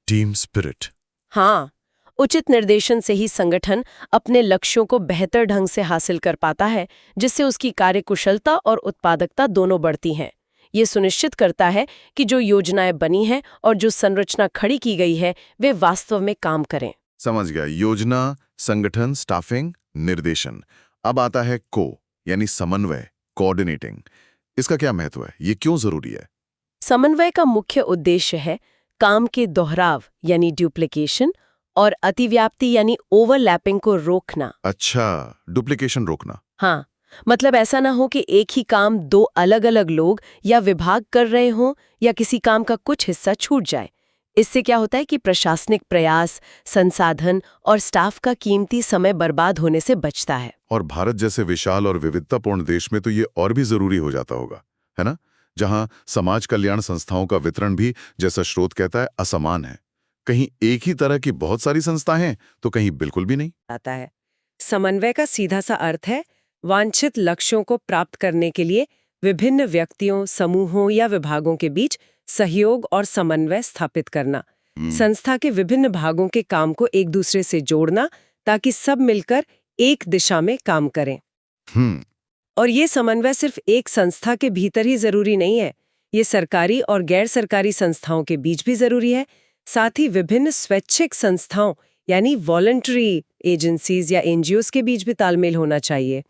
Team spirit. हाँ, उचित निर्देशन से ही संगठन अपने लक्ष्यों को बेहतर ढंग से हासिल कर पाता है, जिससे उसकी कार्यकुशलता और उत्पादकता दोनों बढ़ती हैं। ये सुनिश्चित करता है कि जो योजनाएं बनी हैं और जो संरचना खड़ी की गई है वे वास्तव में काम करें। समझ गया। योजना, संगठन, स्टाफिंग, निर्देशन। अब आता है को, यानी समन्वय, कोऑर्डिनेटिंग। इसका क्या महत्व है? ये क्यों जरूरी है? समन्वय का मुख्य उद्देश्य है काम के दोहराव यानी ड्यूप्लिकेशन और अतिव्याप्ति यानी ओवरलैपिंग को रोकना। अच्छा, डुप्लीकेशन रोकना। हाँ, मतलब ऐसा ना हो कि एक ही काम दो अलग-अलग लोग या विभाग कर रहे हों या किसी काम का कुछ हिस्सा छूट जाए। इससे क्या होता है कि प्रशासनिक प्रयास, संसाधन और स्टाफ का कीमती समय बर्बाद होने से बचता है। और भारत जैसे विशाल और विविधतापूर्ण देश में तो ये और भी जरूरी हो जाता होगा, है ना? जहां समाज कल्याण संस्थाओं का वितरण भी, जैसा स्रोत कहता है, असमान है। कहीं एक ही तरह की बहुत सारी संस्थाएं हैं तो कहीं बिल्कुल भी नहीं। आता है। समन्वय का सीधा सा अर्थ है वांछित लक्ष्यों को प्राप्त करने के लिए विभिन्न व्यक्तियों, समूहों या विभागों के बीच सहयोग और समन्वय स्थापित करना। संस्था के विभिन्न भागों के काम को एक दूसरे से जोड़ना ताकि सब मिलकर एक दिशा में काम करें। और ये समन्वय सिर्फ एक संस्था के भीतर ही जरूरी नहीं है, ये सरकारी और गैर सरकारी संस्थाओं के बीच भी जरूरी है। साथ ही विभिन्न स्वैच्छिक संस्थाओं यानी वॉलंटरी एजेंसीज या एनजीओज के बीच भी तालमेल होना चाहिए।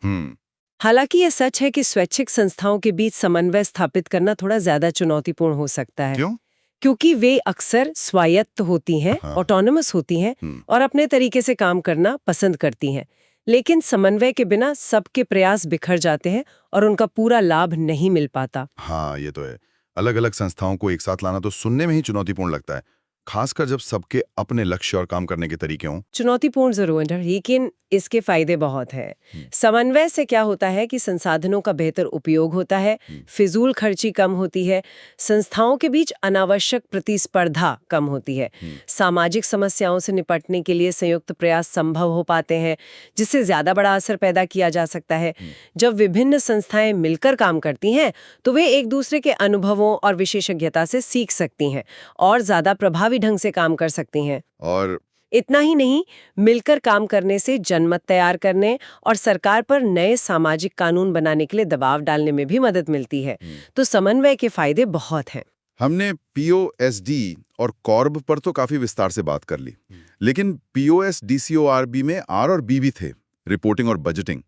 हालांकि ये सच है कि स्वैच्छिक संस्थाओं के बीच समन्वय स्थापित करना थोड़ा ज्यादा चुनौतीपूर्ण हो सकता है। क्यों? क्योंकि वे अक्सर स्वायत्त होती हैं, ऑटोनमस होती हैं और अपने तरीके से काम करना पसंद करती हैं। लेकिन समन्वय के बिना सबके प्रयास बिखर जाते हैं और उनका पूरा लाभ नहीं मिल पाता। हाँ, ये तो है। अलग अलग संस्थाओं को एक साथ लाना तो सुनने में ही चुनौतीपूर्ण लगता है, खासकर जब सबके अपने लक्ष्य और काम करने के तरीके हों। चुनौतीपूर्ण जरूर है, लेकिन इसके फायदे बहुत हैं। समन्वय से क्या होता है कि संसाधनों का बेहतर उपयोग होता है, फिजूल खर्ची कम होती है, संस्थाओं के बीच अनावश्यक प्रतिस्पर्धा कम होती है, सामाजिक समस्याओं से निपटने के लिए संयुक्त प्रयास संभव हो पाते हैं, जिससे ज्यादा बड़ा असर पैदा किया जा सकता है। जब विभिन्न संस्थाएं मिलकर काम करती हैं तो वे एक दूसरे के अनुभवों और विशेषज्ञता से सीख सकती हैं और ज्यादा प्रभावी ढंग से काम कर सकती हैं। और इतना ही नहीं, मिलकर काम करने से जनमत तैयार करने और सरकार पर नए सामाजिक कानून बनाने के लिए दबाव डालने में भी मदद मिलती है। तो समन्वय के फायदे बहुत हैं। हमने पीओएसडी और कॉर्ब पर तो काफी विस्तार से बात कर ली, लेकिन पीओएसडीसीओआरबी में आर और बी भी थे, रिपोर्टिंग और बजटिंग,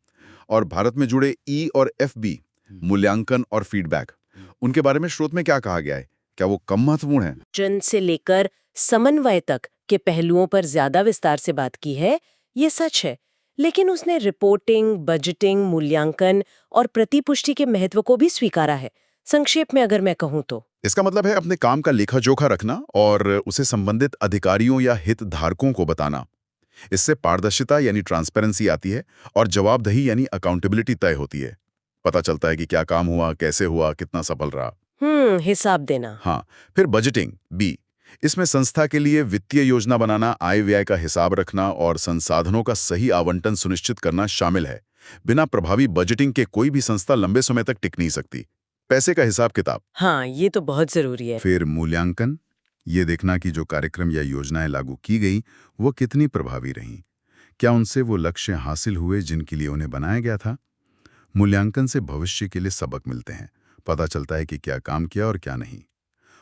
और भारत में जुड़े ई और एफबी, मूल्यांकन और फीडबैक। उनके बारे में स्रोत में क्या कहा गया है? क्या वो कम महत्वपूर्ण है? जन से लेकर समन्वय तक के पहलुओं पर ज्यादा विस्तार से बात की है, ये सच है, लेकिन उसने रिपोर्टिंग, बजटिंग, मूल्यांकन और प्रतिपुष्टि के महत्व को भी स्वीकारा है। संक्षेप में अगर मैं कहूँ तो इसका मतलब है अपने काम का लेखा जोखा रखना और उसे संबंधित अधिकारियों या हितधारकों को बताना। इससे पारदर्शिता यानी ट्रांसपेरेंसी आती है और जवाबदेही यानी अकाउंटेबिलिटी तय होती है। पता चलता है कि क्या काम हुआ, कैसे हुआ, कितना सफल रहा। हिसाब देना। हाँ, फिर बजटिंग बी। इसमें संस्था के लिए वित्तीय योजना बनाना, आय व्यय का हिसाब रखना और संसाधनों का सही आवंटन सुनिश्चित करना शामिल है। बिना प्रभावी बजटिंग के कोई भी संस्था लंबे समय तक टिक नहीं सकती। पैसे का हिसाब किताब। हाँ, ये तो बहुत जरूरी है। फिर मूल्यांकन, ये देखना कि जो कार्यक्रम या योजनाएं लागू की गई वो कितनी प्रभावी रहीं। क्या उनसे वो लक्ष्य हासिल हुए जिनके लिए उन्हें बनाया गया था? मूल्यांकन से भविष्य के लिए सबक मिलते हैं, पता चलता है कि क्या काम किया और क्या नहीं।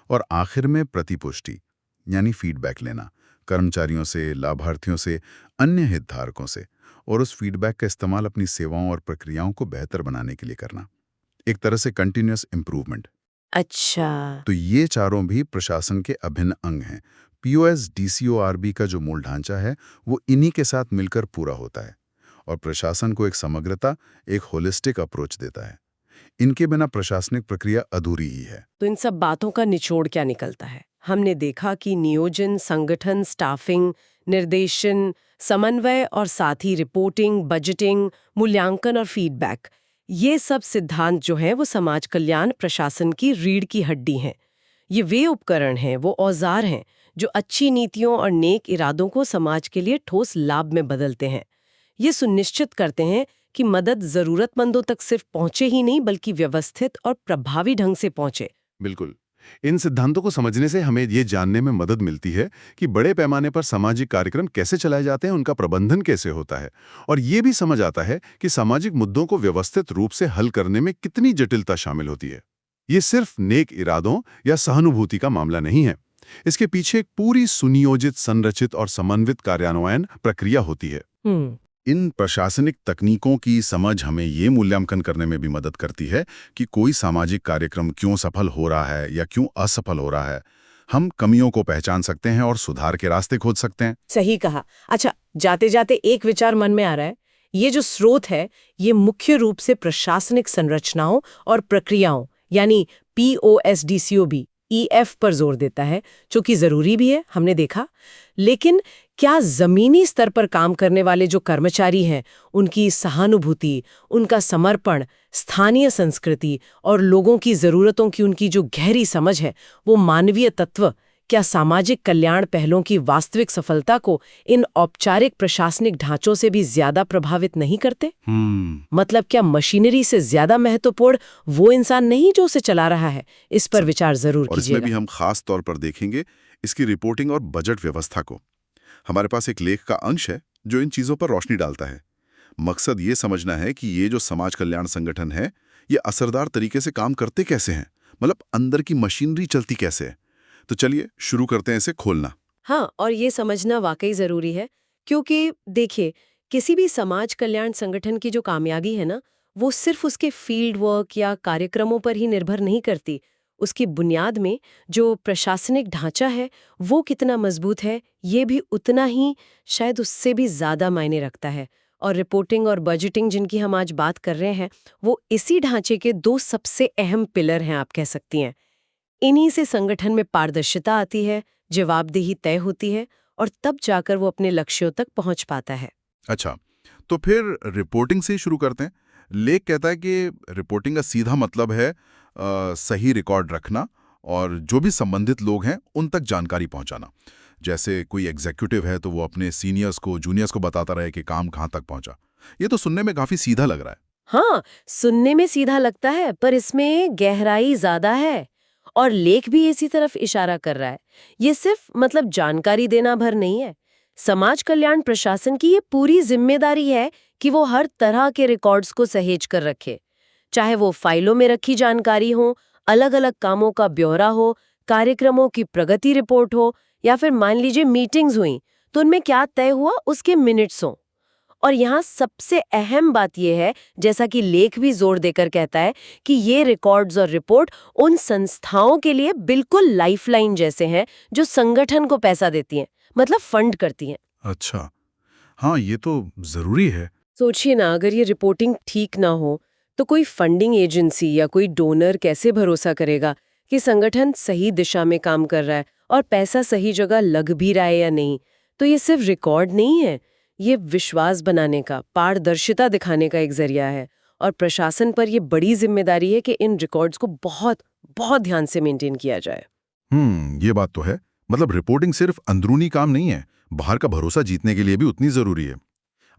और आखिर में प्रतिपुष्टि यानी फीडबैक लेना, कर्मचारियों से, लाभार्थियों से, अन्य हितधारकों से, और उस फीडबैक का इस्तेमाल अपनी सेवाओं और प्रक्रियाओं को बेहतर बनाने के लिए करना। एक तरह से कंटिन्यूअस इंप्रूवमेंट। अच्छा, तो ये चारों भी प्रशासन के अभिन्न अंग हैं। पीओएसडीसीओआरबी का जो मूल ढांचा है वो इन्हीं के साथ मिलकर पूरा होता है और प्रशासन को एक समग्रता, एक होलिस्टिक अप्रोच देता है। इनके बिना प्रशासनिक प्रक्रिया अधूरी ही है। तो इन सब बातों का निचोड़ क्या निकलता है? हमने देखा कि नियोजन, संगठन, स्टाफिंग, निर्देशन, समन्वय और साथ ही रिपोर्टिंग, बजटिंग, मूल्यांकन और फीडबैक, ये सब सिद्धांत जो हैं वो समाज कल्याण प्रशासन की रीढ़ की हड्डी हैं। ये वे उपकरण हैं, वो औजार हैं जो अच्छी नीतियों और नेक इरादों को समाज के लिए ठोस लाभ में बदलते हैं। ये सुनिश्चित करते हैं कि मदद जरूरतमंदों तक सिर्फ पहुंचे ही नहीं बल्कि व्यवस्थित और प्रभावी ढंग से पहुंचे। बिल्कुल। इन सिद्धांतों को समझने से हमें ये जानने में मदद मिलती है कि बड़े पैमाने पर सामाजिक कार्यक्रम कैसे चलाए जाते हैं, उनका प्रबंधन कैसे होता है, और ये भी समझ आता है कि सामाजिक मुद्दों को व्यवस्थित रूप से हल करने में कितनी जटिलता शामिल होती है। ये सिर्फ नेक इरादों या सहानुभूति का मामला नहीं है। इसके पीछे एक पूरी सुनियोजित, संरचित और समन्वित कार्यान्वयन प्रक्रिया होती है। इन प्रशासनिक तकनीकों की समझ हमें ये मूल्यांकन करने में भी मदद करती है कि कोई सामाजिक कार्यक्रम क्यों सफल हो रहा है या क्यों असफल हो रहा है। हम कमियों को पहचान सकते हैं और सुधार के रास्ते खोज सकते हैं। सही कहा। अच्छा, जाते जाते एक विचार मन में आ रहा है। ये जो स्रोत है, ये मुख्य रूप से प्रशासनिक संरचनाओं और प्रक्रियाओं यानी पीओएसडीसीओबी, ईएफ पर जोर देता है, जो कि जरूरी भी है, हमने देखा। लेकिन क्या जमीनी स्तर पर काम करने वाले जो कर्मचारी हैं, उनकी सहानुभूति, उनका समर्पण, स्थानीय संस्कृति और लोगों की जरूरतों की उनकी जो गहरी समझ है, वो मानवीय तत्व, क्या सामाजिक कल्याण पहलों की वास्तविक सफलता को इन औपचारिक प्रशासनिक ढांचों से भी ज्यादा प्रभावित नहीं करते? मतलब क्या मशीनरी से ज्यादा महत्वपूर्ण वो इंसान नहीं जो उसे चला रहा है? इस पर विचार जरूर और इसमें भी कीजिएगा। हम खास तौर पर देखेंगे इसकी रिपोर्टिंग और बजट व्यवस्था को। हमारे पास एक लेख का अंश है जो इन चीजों पर रोशनी डालता है। मकसद ये समझना है कि ये जो समाज कल्याण संगठन है, ये असरदार तरीके से काम करते कैसे हैं, मतलब अंदर की मशीनरी चलती कैसे है। तो चलिए शुरू करते हैं इसे खोलना। हाँ, और ये समझना वाकई जरूरी है, क्योंकि देखिए, किसी भी समाज कल्याण संगठन की जो कामयाबी है ना, वो सिर्फ उसके फील्ड वर्क या कार्यक्रमों पर ही निर्भर नहीं करती। उसकी बुनियाद में जो प्रशासनिक ढांचा है, वो कितना मजबूत है, ये भी उतना ही, शायद उससे भी ज्यादा मायने रखता है। और रिपोर्टिंग और बजटिंग जिनकी हम आज बात कर रहे हैं, वो इसी ढांचे के दो सबसे अहम पिलर हैं, आप कह सकती हैं। इन्हीं से संगठन में पारदर्शिता आती है, जवाबदेही तय होती है और तब जाकर वो अपने लक्ष्यों तक पहुंच पाता है। अच्छा, तो फिर रिपोर्टिंग से ही शुरू करते हैं। लेख कहता है कि रिपोर्टिंग का सीधा मतलब है सही रिकॉर्ड रखना और जो भी संबंधित लोग हैं उन तक जानकारी पहुंचाना। जैसे कोई एग्जीक्यूटिव है तो वो अपने सीनियर्स को, जूनियर्स को बताता रहे कि काम कहाँ तक पहुंचा। ये तो सुनने में काफी सीधा लग रहा है। हाँ, सुनने में सीधा लगता है, पर इसमें गहराई ज्यादा है और लेख भी इसी तरफ इशारा कर रहा है। ये सिर्फ मतलब जानकारी देना भर नहीं है। समाज कल्याण प्रशासन की ये पूरी जिम्मेदारी है कि वो हर तरह के रिकॉर्ड्स को सहेज कर रखे, चाहे वो फाइलों में रखी जानकारी हो, अलग अलग कामों का ब्यौरा हो, कार्यक्रमों की प्रगति रिपोर्ट हो, या फिर मान लीजिए मीटिंग्स हुई तो उनमें क्या तय हुआ उसके मिनट्स हों। और यहाँ सबसे अहम बात यह है, जैसा कि लेख भी जोर देकर कहता है, कि ये रिकॉर्ड्स और रिपोर्ट उन संस्थाओं के लिए बिल्कुल लाइफलाइन जैसे हैं जो संगठन को पैसा देती हैं, मतलब फंड करती हैं। अच्छा, हाँ, ये तो जरूरी है। सोचिए ना, अगर ये रिपोर्टिंग ठीक ना हो तो कोई फंडिंग एजेंसी या कोई डोनर कैसे भरोसा करेगा कि संगठन सही दिशा में काम कर रहा है और पैसा सही जगह लग भी रहा है या नहीं। तो ये सिर्फ रिकॉर्ड नहीं है, ये विश्वास बनाने का, पारदर्शिता दिखाने का एक जरिया है। और प्रशासन पर ये बड़ी जिम्मेदारी है कि इन रिकॉर्ड्स को बहुत बहुत ध्यान से मेंटेन किया जाए। ये बात तो है। मतलब रिपोर्टिंग सिर्फ अंदरूनी काम नहीं है, बाहर का भरोसा जीतने के लिए भी उतनी जरूरी है।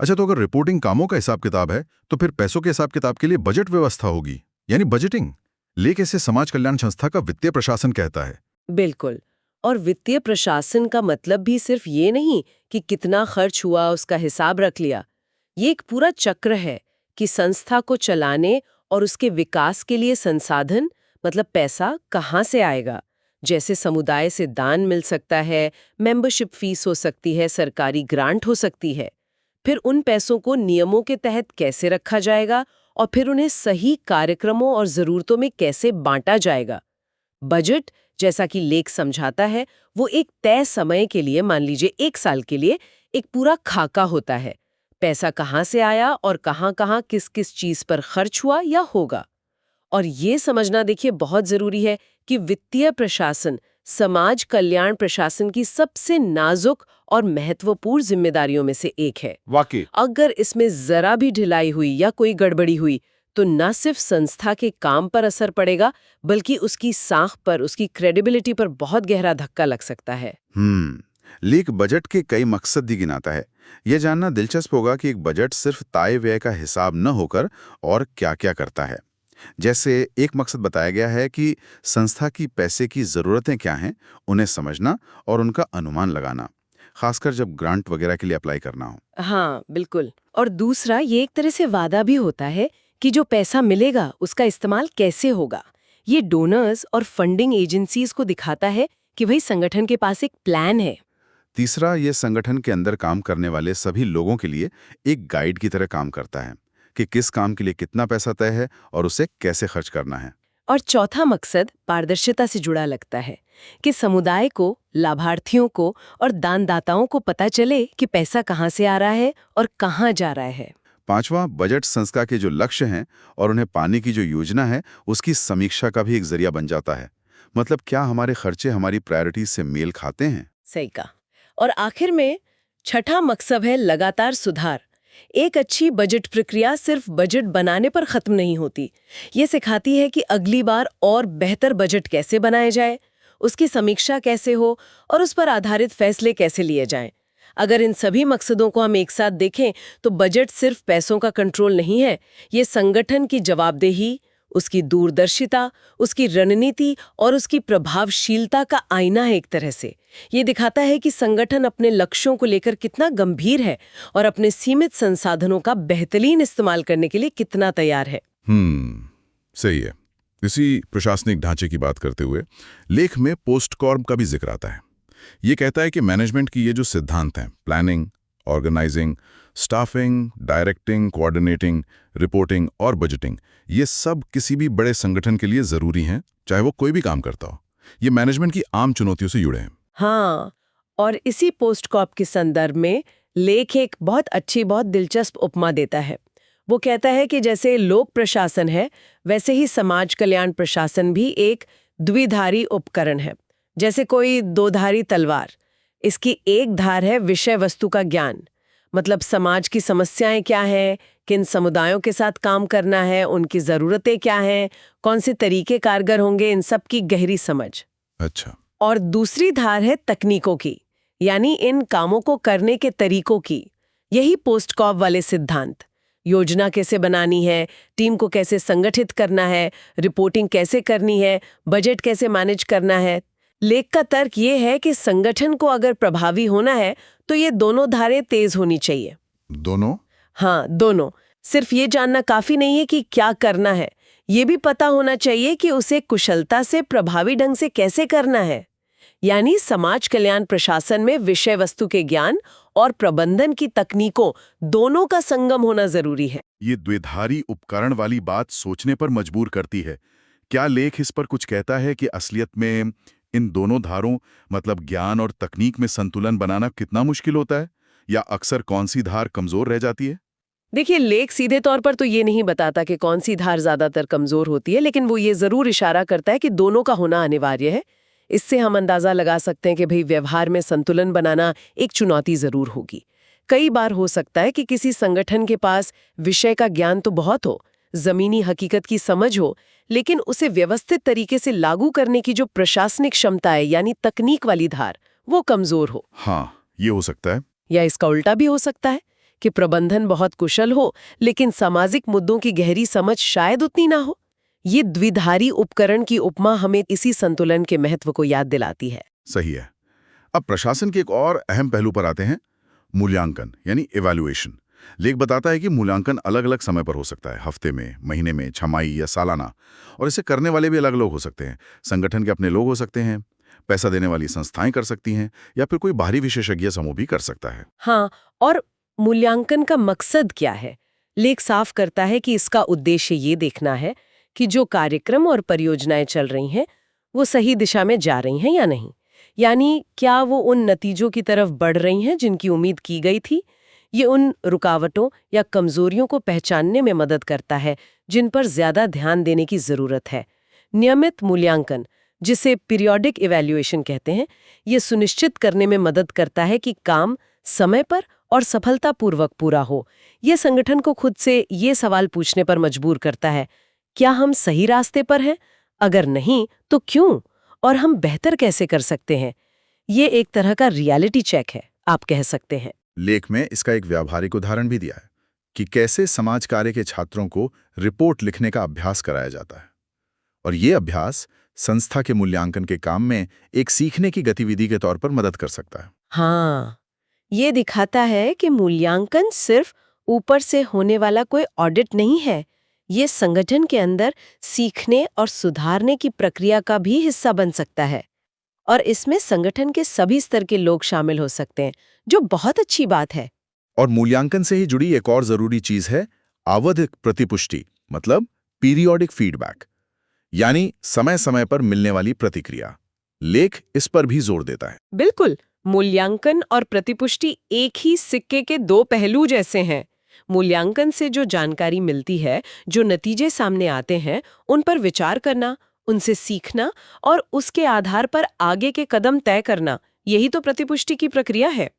अच्छा, तो अगर रिपोर्टिंग कामों का हिसाब किताब है तो फिर पैसों के हिसाब किताब के लिए बजट व्यवस्था होगी, यानी बजटिंग। लेख इसे समाज कल्याण संस्था का वित्तीय प्रशासन कहता है। बिल्कुल। और वित्तीय प्रशासन का मतलब भी सिर्फ ये नहीं कि कितना खर्च हुआ उसका हिसाब रख लिया। ये एक पूरा चक्र है कि संस्था को चलाने और उसके विकास के लिए संसाधन, मतलब पैसा कहाँ से आएगा। जैसे समुदाय से दान मिल सकता है, मेंबरशिप फीस हो सकती है, सरकारी ग्रांट हो सकती है। फिर उन पैसों को नियमों के तहत कैसे रखा जाएगा और फिर उन्हें सही कार्यक्रमों और जरूरतों में कैसे बांटा जाएगा। बजट, जैसा कि लेख समझाता है, वो एक तय समय के लिए, मान लीजिए 1 साल के लिए, एक पूरा खाका होता है। पैसा कहाँ से आया और कहाँ-कहाँ किस-किस चीज पर खर्च हुआ या होगा। और ये समझना देखिए बहुत जरूरी है कि वित्तीय प्रशासन समाज कल्याण प्रशासन की सबसे नाजुक और महत्वपूर्ण जिम्मेदारियों में से एक है। वाकई। अगर इसमें जरा भी ढिलाई हुई या कोई गड़बड़ी हुई तो न सिर्फ संस्था के काम पर असर पड़ेगा, बल्कि उसकी साख पर, उसकी क्रेडिबिलिटी पर बहुत गहरा धक्का लग सकता है। लेख बजट के कई मकसद भी गिनाता है। यह जानना दिलचस्प होगा कि एक बजट सिर्फ तय व्यय का हिसाब न होकर और क्या-क्या करता है। जैसे एक मकसद बताया गया है कि संस्था की पैसे की जरूरतें क्या हैं, उन्हें समझना और उनका अनुमान लगाना, खासकर जब ग्रांट वगैरह के लिए अप्लाई करना हो। हाँ, बिल्कुल। और दूसरा, ये एक तरह से वादा भी होता है कि जो पैसा मिलेगा उसका इस्तेमाल कैसे होगा। ये डोनर्स और फंडिंग एजेंसीज को दिखाता है कि भाई संगठन के पास एक प्लान है। तीसरा, ये संगठन के अंदर काम करने वाले सभी लोगों के लिए एक गाइड की तरह काम करता है कि किस काम के लिए कितना पैसा तय है और उसे कैसे खर्च करना है। और चौथा मकसद पारदर्शिता से जुड़ा लगता है कि समुदाय को, लाभार्थियों को और दानदाताओं को पता चले कि पैसा कहाँ से आ रहा है और कहाँ जा रहा है। पांचवा, बजट संस्था के जो लक्ष्य हैं और उन्हें पाने की जो योजना है उसकी समीक्षा का भी एक जरिया बन जाता है। मतलब क्या हमारे खर्चे हमारी प्रायोरिटीज से मेल खाते हैं। सही कहा। और आखिर में छठा मकसद है लगातार सुधार। एक अच्छी बजट प्रक्रिया सिर्फ बजट बनाने पर खत्म नहीं होती। ये सिखाती है कि अगली बार और बेहतर बजट कैसे बनाए जाए, उसकी समीक्षा कैसे हो और उस पर आधारित फैसले कैसे लिए जाएं। अगर इन सभी मकसदों को हम एक साथ देखें तो बजट सिर्फ पैसों का कंट्रोल नहीं है, ये संगठन की जवाबदेही, उसकी दूरदर्शिता, उसकी रणनीति और उसकी प्रभावशीलता का आईना है। एक तरह से ये दिखाता है कि संगठन अपने लक्ष्यों को लेकर कितना गंभीर है और अपने सीमित संसाधनों का बेहतरीन इस्तेमाल करने के लिए कितना तैयार है। सही है। इसी प्रशासनिक ढांचे की बात करते हुए लेख में पोस्टकॉर्म का भी जिक्र आता है। ये कहता है कि मैनेजमेंट की ये जो सिद्धांत हैं, planning, organising, staffing, directing, coordinating, reporting और बजटिंग, ये सब किसी भी बड़े संगठन के लिए जरूरी हैं, चाहे वो कोई भी काम करता हो। ये मैनेजमेंट की आम चुनौतियों से जुड़े हैं। हाँ, और इसी पोस्टकॉर्प के संदर्भ में लेख एक बहुत अच्छी, बहुत दिलचस्प उपमा देता है। वो कहता है कि जैसे लोक प्रशासन है, वैसे ही समाज कल्याण प्रशासन भी एक द्विधारी उपकरण है। जैसे कोई दोधारी तलवार। इसकी एक धार है विषय वस्तु का ज्ञान, मतलब समाज की समस्याएं क्या हैं, किन समुदायों के साथ काम करना है, उनकी ज़रूरतें क्या हैं, कौन से तरीके कारगर होंगे, इन सब की गहरी समझ। अच्छा। और दूसरी धार है तकनीकों की, यानी इन कामों को करने के तरीकों की। यही पोस्ट कॉप वाले सिद्धांत, योजना कैसे बनानी है, टीम को कैसे संगठित करना है, रिपोर्टिंग कैसे करनी है, बजट कैसे मैनेज करना है। लेख का तर्क ये है कि संगठन को अगर प्रभावी होना है तो ये दोनों धारें तेज होनी चाहिए। दोनों? हाँ, दोनों। सिर्फ ये जानना काफी नहीं है कि क्या करना है, ये भी पता होना चाहिए कि उसे कुशलता से प्रभावी ढंग से कैसे करना है। यानी समाज कल्याण प्रशासन में विषय वस्तु के ज्ञान और प्रबंधन की तकनीकों दोनों का संगम होना जरूरी है। ये द्विधारी उपकरण वाली बात सोचने पर मजबूर करती है। क्या लेख इस पर कुछ कहता है कि असलियत में इन दोनों धारों मतलब ज्ञान और तकनीक में संतुलन बनाना कितना मुश्किल होता है, या अक्सर कौन सी धार कमजोर रह जाती है? देखिए, लेख सीधे तौर पर तो ये नहीं बताता कि कौन सी धार ज्यादातर कमजोर होती है, लेकिन वो ये जरूर इशारा करता है कि दोनों का होना अनिवार्य है। इससे हम अंदाजा लगा सकते हैं कि भाई व्यवहार में संतुलन बनाना एक चुनौती जरूर होगी। कई बार हो सकता है कि किसी संगठन के पास विषय का ज्ञान तो बहुत हो, जमीनी हकीकत की समझ हो, लेकिन उसे व्यवस्थित तरीके से लागू करने की जो प्रशासनिक क्षमता है यानी तकनीक वाली धार, वो कमजोर हो। हाँ, ये हो सकता है। या इसका उल्टा भी हो सकता है कि प्रबंधन बहुत कुशल हो लेकिन सामाजिक मुद्दों की गहरी समझ शायद उतनी ना हो। ये द्विधारी उपकरण की उपमा हमें इसी संतुलन के महत्व को याद दिलाती है। सही है। अब प्रशासन के एक और अहम पहलू पर आते हैं, मूल्यांकन यानी इवैल्यूएशन। लेख बताता है कि मूल्यांकन अलग अलग समय पर हो सकता है, हफ्ते में, महीने में, छमाही या सालाना, और इसे करने वाले भी अलग लोग हो सकते हैं। संगठन के अपने लोग हो सकते हैं, पैसा देने वाली संस्थाएं कर सकती हैं, या फिर कोई बाहरी विशेषज्ञ समूह भी कर सकता है। हाँ, और मूल्यांकन का मकसद क्या है? लेख साफ करता है कि इसका उद्देश्य ये देखना है कि जो कार्यक्रम और परियोजनाएं चल रही हैं वो सही दिशा में जा रही हैं या नहीं। यानी क्या वो उन नतीजों की तरफ बढ़ रही हैं जिनकी उम्मीद की गई थी। ये उन रुकावटों या कमजोरियों को पहचानने में मदद करता है जिन पर ज्यादा ध्यान देने की जरूरत है। नियमित मूल्यांकन, जिसे पीरियोडिक इवैल्यूएशन कहते हैं, ये सुनिश्चित करने में मदद करता है कि काम समय पर और सफलतापूर्वक पूरा हो। ये संगठन को खुद से ये सवाल पूछने पर मजबूर करता है, क्या हम सही रास्ते पर हैं? अगर नहीं तो क्यों? और हम बेहतर कैसे कर सकते हैं? ये एक तरह का रियलिटी चेक है, आप कह सकते हैं। लेख में इसका एक व्यावहारिक उदाहरण भी दिया है कि कैसे समाज कार्य के छात्रों को रिपोर्ट लिखने का अभ्यास कराया जाता है, और ये अभ्यास संस्था के मूल्यांकन के काम में एक सीखने की गतिविधि के तौर पर मदद कर सकता है। हाँ, ये दिखाता है कि मूल्यांकन सिर्फ ऊपर से होने वाला कोई ऑडिट नहीं है, ये संगठन के अंदर सीखने और सुधारने की प्रक्रिया का भी हिस्सा बन सकता है, और इसमें संगठन के सभी स्तर के लोग शामिल हो सकते हैं, जो बहुत अच्छी बात है। और मूल्यांकन से ही जुड़ी एक और जरूरी चीज है आवधिक प्रतिपुष्टि, मतलब पीरियोडिक फीडबैक, यानी समय समय पर मिलने वाली प्रतिक्रिया। लेख इस पर भी जोर देता है। बिल्कुल, मूल्यांकन और प्रतिपुष्टि एक ही सिक्के के दो पहलू जैसे हैं। मूल्यांकन से जो जानकारी मिलती है, जो नतीजे सामने आते हैं, उन पर विचार करना, उनसे सीखना और उसके आधार पर आगे के कदम तय करना, यही तो प्रतिपुष्टि की प्रक्रिया है।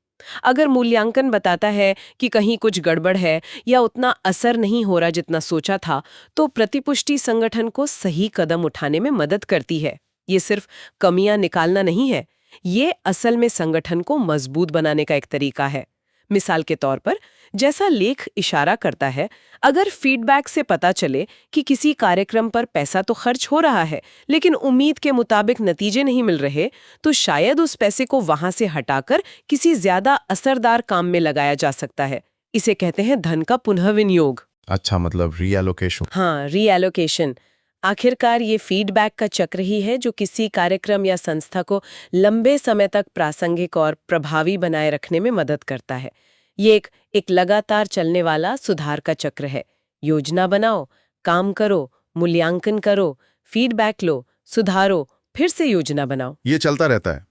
अगर मूल्यांकन बताता है कि कहीं कुछ गड़बड़ है या उतना असर नहीं हो रहा जितना सोचा था, तो प्रतिपुष्टि संगठन को सही कदम उठाने में मदद करती है। ये सिर्फ कमियां निकालना नहीं है, ये असल में संगठन को मजबूत बनाने का एक तरीका है। मिसाल के तौर पर, जैसा लेख इशारा करता है, अगर फीडबैक से पता चले कि किसी कार्यक्रम पर पैसा तो खर्च हो रहा है लेकिन उम्मीद के मुताबिक नतीजे नहीं मिल रहे, तो शायद उस पैसे को वहां से हटाकर किसी ज्यादा असरदार काम में लगाया जा सकता है। इसे कहते हैं धन का पुनर्विनियोग। अच्छा, मतलब रीएलोकेशन। हाँ, रीएलोकेशन। आखिरकार ये फीडबैक का चक्र ही है जो किसी कार्यक्रम या संस्था को लंबे समय तक प्रासंगिक और प्रभावी बनाए रखने में मदद करता है। ये एक लगातार चलने वाला सुधार का चक्र है। योजना बनाओ, काम करो, मूल्यांकन करो, फीडबैक लो, सुधारो, फिर से योजना बनाओ। ये चलता रहता है।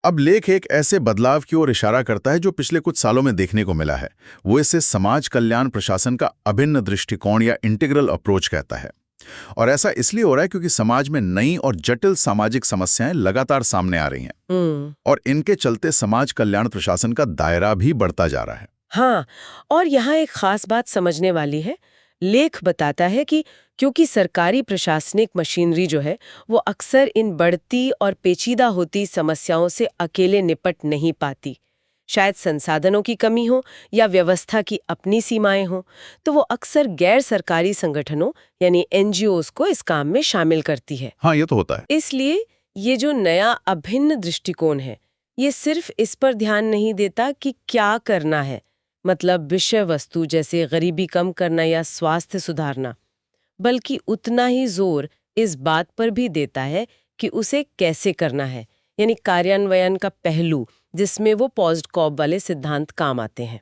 अब लेख एक ऐसे बदलाव की ओर इशारा करता है जो पिछले कुछ सालों में देखने को मिला है। वो इसे समाज कल्याण प्रशासन का अभिन्न दृष्टिकोण या इंटीग्रल अप्रोच कहता है। और ऐसा इसलिए हो रहा है क्योंकि समाज में नई और जटिल सामाजिक समस्याएं लगातार सामने आ रही हैं, और इनके चलते समाज कल्याण प्रशासन का दायरा भी बढ़ता जा रहा है। हाँ, और यहाँ एक खास बात समझने वाली है। लेख बताता है कि क्योंकि सरकारी प्रशासनिक मशीनरी जो है वो अक्सर इन बढ़ती और पेचीदा होती समस्याओं से अकेले निपट नहीं पाती, शायद संसाधनों की कमी हो या व्यवस्था की अपनी सीमाएं हो, तो वो अक्सर गैर सरकारी संगठनों यानी एनजीओज को इस काम में शामिल करती है। हाँ, ये तो होता है। इसलिए ये जो नया अभिन्न दृष्टिकोण है, ये सिर्फ इस पर ध्यान नहीं देता कि क्या करना है, मतलब विषय वस्तु जैसे गरीबी कम करना या स्वास्थ्य सुधारना, बल्कि उतना ही जोर इस बात पर भी देता है कि उसे कैसे करना है, यानी कार्यान्वयन का पहलू जिसमें वो पोस्ट कॉप वाले सिद्धांत काम आते हैं।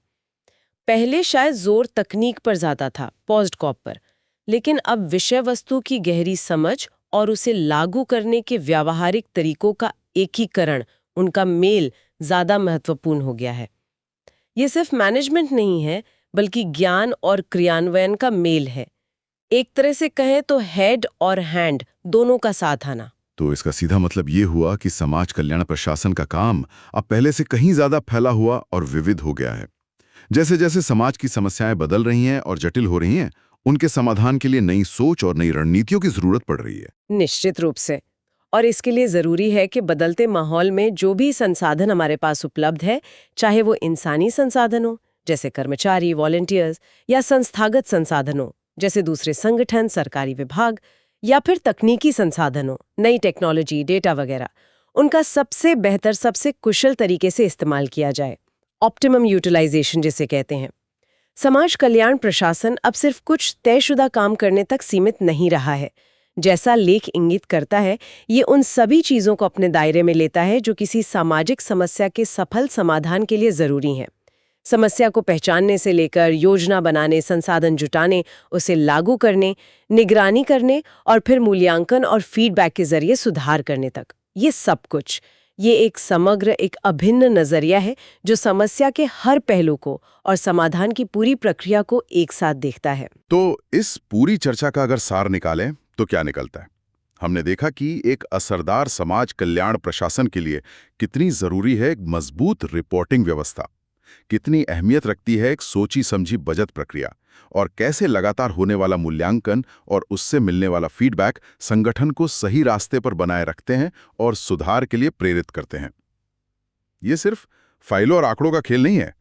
पहले शायद जोर तकनीक पर ज्यादा था, पोस्ट कॉप पर, लेकिन अब विषय वस्तु की गहरी समझ और उसे लागू करने के व्यावहारिक तरीकों का एकीकरण, उनका मेल ज्यादा महत्वपूर्ण हो गया है। ये सिर्फ मैनेजमेंट नहीं है, बल्कि ज्ञान और क्रियान्वयन का मेल है। एक तरह से कहें तो हेड और हैंड दोनों का साथ आना। तो इसका सीधा मतलब ये हुआ कि समाज कल्याण प्रशासन का काम अब पहले से कहीं ज्यादा फैला हुआ और विविध हो गया है। जैसे जैसे समाज की समस्याएं बदल रही हैं और जटिल हो रही हैं, उनके समाधान के लिए नई सोच और नई रणनीतियों की जरूरत पड़ रही है। निश्चित रूप से। और इसके लिए जरूरी है कि बदलते माहौल में जो भी संसाधन हमारे पास उपलब्ध है, चाहे वो इंसानी संसाधन हो जैसे कर्मचारी, वॉलंटियर्स, या संस्थागत संसाधन हो जैसे दूसरे संगठन, सरकारी विभाग, या फिर तकनीकी संसाधन हो, नई टेक्नोलॉजी, डेटा वगैरह, उनका सबसे बेहतर, सबसे कुशल तरीके से इस्तेमाल किया जाए। ऑप्टिमम यूटिलाइजेशन जिसे कहते हैं। समाज कल्याण प्रशासन अब सिर्फ कुछ तयशुदा काम करने तक सीमित नहीं रहा है। जैसा लेख इंगित करता है, ये उन सभी चीजों को अपने दायरे में लेता है जो किसी सामाजिक समस्या के सफल समाधान के लिए जरूरी हैं। समस्या को पहचानने से लेकर योजना बनाने, संसाधन जुटाने, उसे लागू करने, निगरानी करने और फिर मूल्यांकन और फीडबैक के जरिए सुधार करने तक, ये सब कुछ, ये एक समग्र, एक अभिन्न नजरिया है जो समस्या के हर पहलू को और समाधान की पूरी प्रक्रिया को एक साथ देखता है। तो इस पूरी चर्चा का अगर सार निकालें तो क्या निकलता है? हमने देखा कि एक असरदार समाज कल्याण प्रशासन के लिए कितनी जरूरी है एक मजबूत रिपोर्टिंग व्यवस्था, कितनी अहमियत रखती है एक सोची समझी बजट प्रक्रिया, और कैसे लगातार होने वाला मूल्यांकन और उससे मिलने वाला फीडबैक संगठन को सही रास्ते पर बनाए रखते हैं और सुधार के लिए प्रेरित करते हैं। ये सिर्फ फाइलों और आंकड़ों का खेल नहीं है,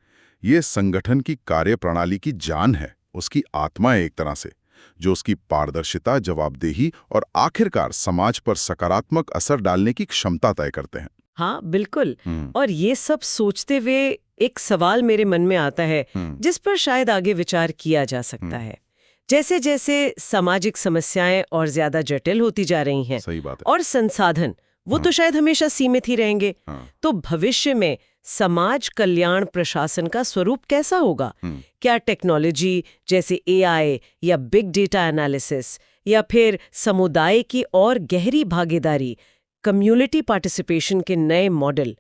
ये संगठन की कार्यप्रणाली की जान है, उसकी आत्मा है एक तरह से, जो उसकी पारदर्शिता, जवाबदेही और आखिरकार समाज पर सकारात्मक असर डालने की क्षमता तय करते हैं। हाँ, बिल्कुल। और ये सब सोचते हुए एक सवाल मेरे मन में आता है जिस पर शायद आगे विचार किया जा सकता है। जैसे जैसे सामाजिक समस्याएं और ज्यादा जटिल होती जा रही हैं, सही बात है, और संसाधन वो तो शायद हमेशा सीमित ही रहेंगे, तो भविष्य में समाज कल्याण प्रशासन का स्वरूप कैसा होगा? क्या टेक्नोलॉजी जैसे AI या बिग डेटा एनालिसिस, या फिर समुदाय की और गहरी भागीदारी, कम्युनिटी पार्टिसिपेशन के नए मॉडल,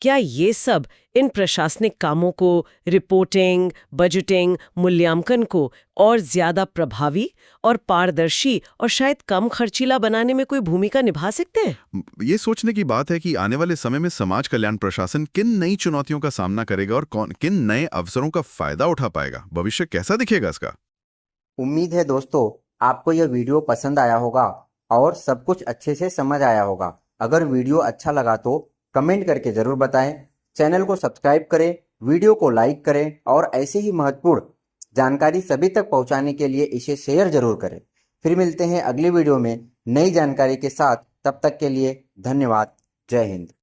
क्या ये सब इन प्रशासनिक कामों को, रिपोर्टिंग, बजटिंग, मूल्यांकन को और ज्यादा प्रभावी और पारदर्शी और शायद कम खर्चीला बनाने में कोई भूमिका निभा सकते हैं? ये सोचने की बात है कि आने वाले समय में समाज कल्याण प्रशासन किन नई चुनौतियों का सामना करेगा और किन नए अवसरों का फायदा उठा पाएगा। भविष्य कैसा दिखेगा इसका? उम्मीद है दोस्तों आपको यह वीडियो पसंद आया होगा और सब कुछ अच्छे से समझ आया होगा। अगर वीडियो अच्छा लगा तो कमेंट करके जरूर बताएं, चैनल को सब्सक्राइब करें, वीडियो को लाइक करें और ऐसे ही महत्वपूर्ण जानकारी सभी तक पहुंचाने के लिए इसे शेयर जरूर करें। फिर मिलते हैं अगली वीडियो में नई जानकारी के साथ। तब तक के लिए धन्यवाद। जय हिंद।